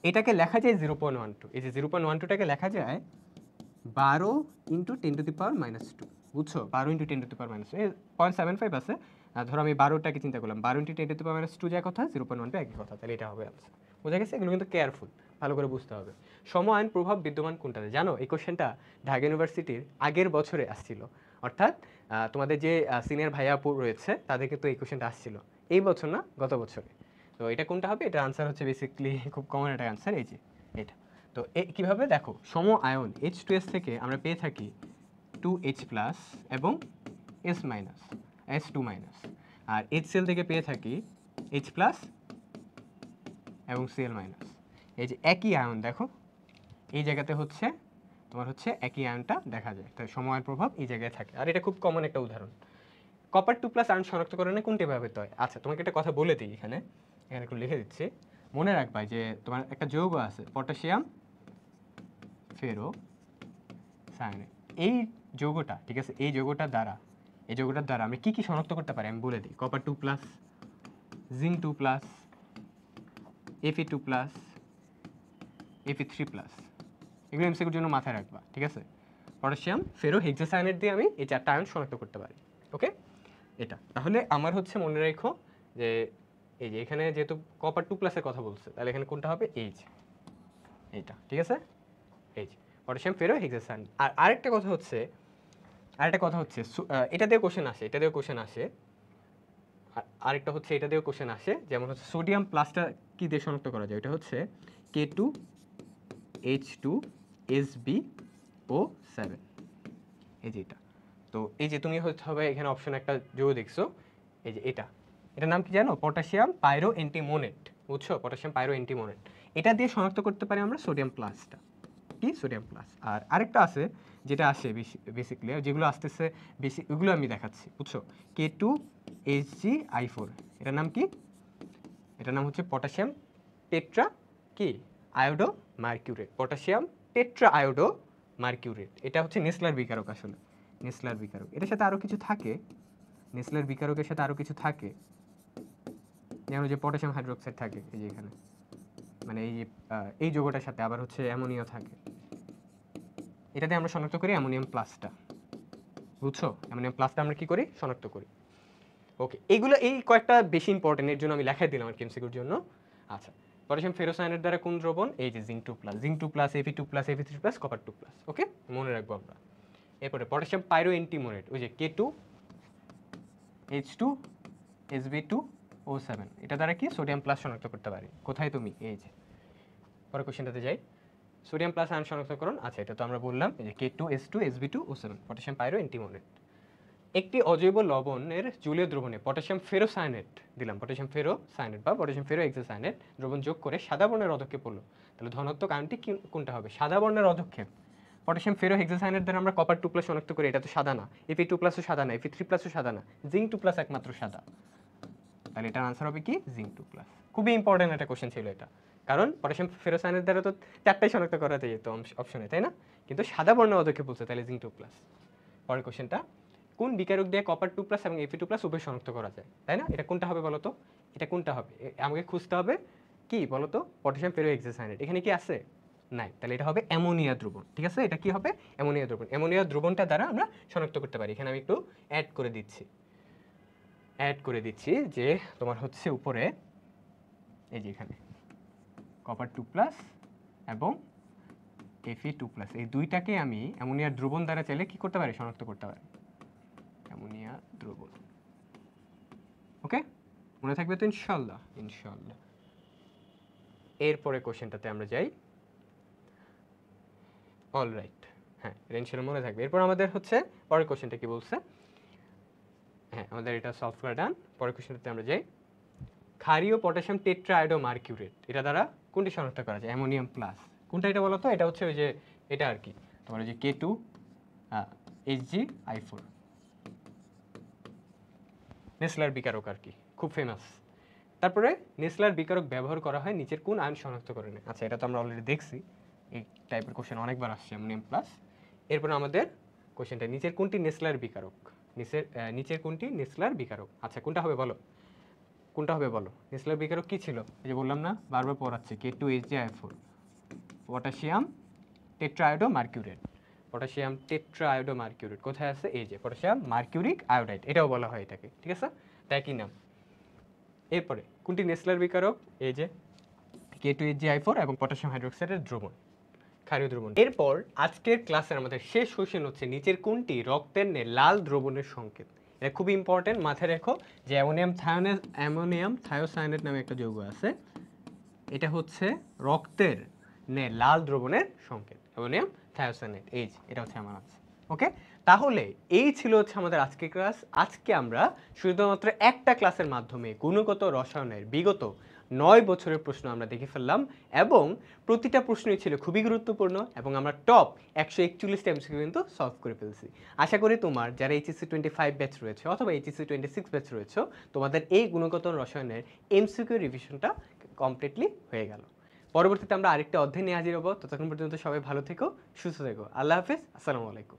এটাকে লেখা যায় 0.12, এই যে 0.12টাকে লেখা যায় 12 ইন্টু 10 টু দি পাওয়ার -2, বুঝছো, 12 ইন্টু 10 টু দি পাওয়ার -2, 0.75 আছে, আর ধরো আমি 12টাকে চিন্তা করলাম, 12 ইন্টু 10 টু দি পাওয়ার -2 যায় কথা, 0.12 একই কথা, তাহলে এটা হবে আনসার। বোঝা গেছে, এগুলো কিন্তু কেয়ারফুল, ভালো করে বুঝতে হবে। সমআয়ন প্রভাব বিদ্যমান কোনটাতে জানো, এই কোশ্চেনটা ঢাকা ইউনিভার্সিটির আগের বছরে আসছিল, অর্থাৎ তোমাদের যে সিনিয়র ভাইয়া আপু রয়েছে তাদের কিন্তু এই কোশ্চেনটা আসছিল এই বছর না, গত বছরে। তো এটা কোনটা হবে, এটা আনসার হচ্ছে বেসিক্যালি খুব কমন একটা আনসার, এই যে এটা। তো কিভাবে দেখো, সম আয়ন H2S থেকে আমরা পেয়ে থাকি 2H+ এবং S2-, আর HCl থেকে পেয়ে থাকি H+ এবং Cl-। এই যে একই আয়ন দেখো, এই জায়গাতে হচ্ছে তোমার হচ্ছে একই আয়নটা দেখা যায়, তাই সময়ের প্রভাব এই জায়গায় থাকে, আর এটা খুব কমন একটা উদাহরণ। কপার 2+ আয়ন শনাক্তকরণে কোনটি ব্যবহৃত হয়, আচ্ছা তোমাকে একটা কথা বলে দিই, এখানে একটু লিখে দিচ্ছি, মনে রাখবা যে তোমার একটা যৌগ আছে পটাশিয়াম ফেরো সায়ানাইড, এই যৌগটা, ঠিক আছে, এই যৌগটার দ্বারা আমরা কি কি শনাক্ত করতে পারি আমি বলে দিই, কপার 2+, জিঙ্ক 2+, Fe2+, Fe3+, এগুলো এমসিকিউর জন্য মাথায় রাখবা, ঠিক আছে। পটাশিয়াম ফেরো হেক্সাসায়ানাইড দিয়ে আমি এই 4টা আয়ন শনাক্ত করতে পারি, ওকে। এটা তাহলে আমার হচ্ছে মনে রেখো যে এই যে এখানে যেহেতু কপার 2+ এর কথা বলছে, তাহলে এখানে কোনটা হবে, এইটা, ঠিক আছে, এই যে পটাশিয়াম ফেরো হেক্সাসায়ানাইড। আর আরেকটা কথা হচ্ছে এটা দিয়ে কোশ্চেন আসে, আরেকটা হচ্ছে এটা দিয়েও কোশ্চেন আসে, যেমন হচ্ছে সোডিয়াম প্লাসটা কি দিয়ে শনাক্ত করা যায়, এটা হচ্ছে K2H2SbO7, এই যে এটা। তো এই যে তুমি হচ্ছে হবে এখানে অপশন একটা যৌগ দেখছো, এই যে এটার নাম কি জানো, পটাশিয়াম পাইরো অ্যান্টিমোনেট, বুঝছো, পটাশিয়াম পাইরো অ্যান্টিমোনেট, এটা দিয়ে শনাক্ত করতে পারি আমরা সোডিয়াম প্লাসটা, কি সোডিয়াম প্লাস। আর আরেকটা আছে যেটা আসে বেসিক্যালি, যেগুলো আসতেছে বেশি ওগুলো আমি দেখাচ্ছি, বুঝছো, K2HgI4, এটার নাম কি, এটার নাম হচ্ছে পটাশিয়াম টেট্রা কি আয়োডো মার্কিউরেট, পটাশিয়াম টেট্রা আয়োডো মার্কিউরেট। এটা হচ্ছে নেসলার বিকারক, আসলে নেসলার বিকারক, এটার সাথে আরও কিছু থাকে, নেসলার বিকারকের সাথে আরও কিছু থাকে, যেমন যে পটাশিয়াম হাইড্রোক্সাইড থাকে, এই যে এখানে, মানে এই যৌগটার সাথে আবার হচ্ছে অ্যামোনিয়া থাকে, এটাতে আমরা শনাক্ত করি অ্যামোনিয়াম প্লাসটা, বুঝছো, অ্যামোনিয়াম প্লাসটা আমরা কি করি, শনাক্ত করি, ওকে। এইগুলো এই কয়েকটা বেশি ইম্পর্টেন্ট, এর জন্য আমি লেখাই দিলাম আর কেমসিকিউর জন্য। আচ্ছা, পটাশিয়াম ফেরোসায়ানাইড দ্বারা কোন দ্রবণ, এই যে জিঙ্ক 2+, Fe2+, Fe3+, কপার 2+, ওকে, মনে রাখবো আমরা। এরপরে পটাশিয়াম পাইরো অ্যান্টিমোনেট, ওই যে K2H2Sb2O7, এটা দ্বারা কি সোডিয়াম প্লাস শনাক্ত করতে পারি, কোথায় তুমি, এই যে পরের কোশ্চেনটাতে যাই, সোডিয়াম প্লাস আয়ন শনাক্তকরণ, আচ্ছা এটা তো আমরা বললাম, এই যে K2H2Sb2O7, পটাশিয়াম পাইরো অ্যান্টিমোনেট। একটি অজৈব লবণের জলীয় দ্রবণে পটাশিয়াম ফেরোসায়ানেট দিলাম, পটাশিয়াম ফেরোসায়ানেট বা পটাশিয়াম ফেরো হেক্সাসায়ানেট দ্রবণ যোগ করে সাদা বর্ণের অধক্ষেপ পড়লো, তাহলে ধনাত্মক আয়নটি কোনটা হবে, সাদা বর্ণের অধক্ষেপ। পটাশিয়াম ফেরো হেক্সাসায়ানেট দ্বারা আমরা কপার 2+ শনাক্ত করি, এটা তো সাদা না, Fe2+ ও সাদা না, Fe3+ ও সাদা না, জিঙ্ক 2+ একমাত্র সাদা, তাহলে এটার আনসার হবে কি জিঙ্ক 2+। খুবই ইম্পর্টেন্ট একটা কোশ্চেন ছিল এটা, কারণ পটাশিয়াম ফেরোসায়ানেট দ্বারা তো 4টাই শনাক্ত করা যেত অপশনে, তাই না, কিন্তু সাদা বর্ণের অধক্ষেপ বলছে, তাহলে জিঙ্ক 2+। পরের কোশ্চেনটা, কোন বিকারক দিয়ে কপার 2+ এবং Fe2+ উভয় শনাক্ত করা যায়, তাই না, এটা কোনটা হবে বলো তো, এটা কোনটা হবে, আমাকে খুঁজতে হবে কি বলো তো, পটাশিয়াম ফেরো হেক্সাসায়ানেট, এখানে কি আছে নাই, তাহলে এটা হবে অ্যামোনিয়া দ্রবণ। ঠিক আছে, এটা কি হবে? অ্যামোনিয়া দ্রবণ। অ্যামোনিয়া দ্রবণটা দ্বারা আমরা শনাক্ত করতে পারি। এখানে আমি একটু অ্যাড করে দিচ্ছি যে তোমার হচ্ছে উপরে এই যে এখানে কপার 2+ এবং Fe2+, এই দুইটাকে আমি অ্যামোনিয়ার দ্রবণ দ্বারা চাইলে কি করতে পারি? শনাক্ত করতে পারি। অ্যামোনিয়া দ্রবণ। ওকে, মনে থাকবে তো ইনশাল্লাহ? ইনশাল্লাহ। এরপরে কোশ্চেনটাতে আমরা যাই। অলরাইট, হ্যাঁ, এটা ইনশাল্লাহ মনে থাকবে। এরপর আমাদের হচ্ছে পরের কোশ্চেনটা কি বলছে? হ্যাঁ, আমাদের এটা সলভ করা ডান। পরের কোশ্চেনটাতে আমরা যাই। ক্ষারীয় পটাশিয়াম টেট্রাআয়োডো মার্কিউরেট, এটা দ্বারা কোনটি শনাক্ত করা যায়? Ammonium plus. কোনটা এটা বলো তো? এটা হচ্ছে ওই যে এটা আর কি, তোমার ওই যে K2 HgI4, নেসলার বিকারক আর কি, খুব ফেমাস। তারপরে নেসলার বিকারক ব্যবহার করা হয় নিচের কোন আয়ন শনাক্তকরণে? আচ্ছা, এটা তো আমরা অলরেডি দেখছি, এই টাইপের কোশ্চেন অনেকবার আসছে, অ্যামোনিয়াম প্লাস। এরপর আমাদের কোশ্চেনটা, নিচের কোনটি নেসলার বিকারক? নিচের কোনটি নেসলার বিকারক? আচ্ছা, কোনটা হবে বলো? কোনটা হবে বলো? নেসলার বিকারক কি ছিল? এই যে বললাম না, বারবার পড়াচ্ছে, K2 HgI4, পটাশিয়াম টেট্রাআয়োডো মার্কিউরেট। পটাশিয়াম টেট্রাআয়োডো মার্কিউরেট কোথায় আছে? এই যে পটাশিয়াম মার্কিউরিক আয়োডাইড, এটাও বলা হয় এটাকে। ঠিক আছে, তাই কি নাম। এরপরে কোনটি নেসলার বিকারক? এই যে K2 HgI4 এবং পটাশিয়াম হাইড্রোক্সাইডের দ্রবণ, ক্ষারীয় দ্রবণ। এরপর আজকের ক্লাসের আমাদের শেষ কোশ্চেন হচ্ছে, নিচের কোনটি রক্তের নে লাল দ্রবণের সংকেত? এটা খুব ইম্পর্টেন্ট, মাথায় রেখো যে অ্যামোনিয়াম থায়োসায়ানেট নামে একটা যৌগ আছে, এটা হচ্ছে রক্তের নে লাল দ্রবণের সংকেত, অ্যামোনিয়াম থায়োসায়ানেট। এই যে এটা হচ্ছে আমার আনসার। ওকে, তাহলে এই ছিল হচ্ছে আমাদের আজকের ক্লাস। আজকে আমরা শুধুমাত্র একটা ক্লাসের মাধ্যমে গুণগত রসায়নের বিগত 9 বছরের প্রশ্ন আমরা দেখে ফেললাম এবং প্রতিটা প্রশ্নই ছিল খুবই গুরুত্বপূর্ণ এবং আমরা টপ 141টা এমসিকিউ কিন্তু সলভ করে ফেলছি। আশা করি তোমার যারা এইচএসসি 25 ব্যাচ রয়েছে অথবা এইচএসসি 26 ব্যাচ রয়েছে, তোমাদের এই গুণগত রসায়নের এমসিকিউ রিভিশনটা কমপ্লিটলি হয়ে গেল। পরবর্তীতে আমরা আরেকটা অধ্যায় নিয়ে হাজির হবো। ততক্ষণ পর্যন্ত সবাই ভালো থেকো, সুস্থ থেকো। আল্লাহ হাফেজ, আসসালামু আলাইকুম।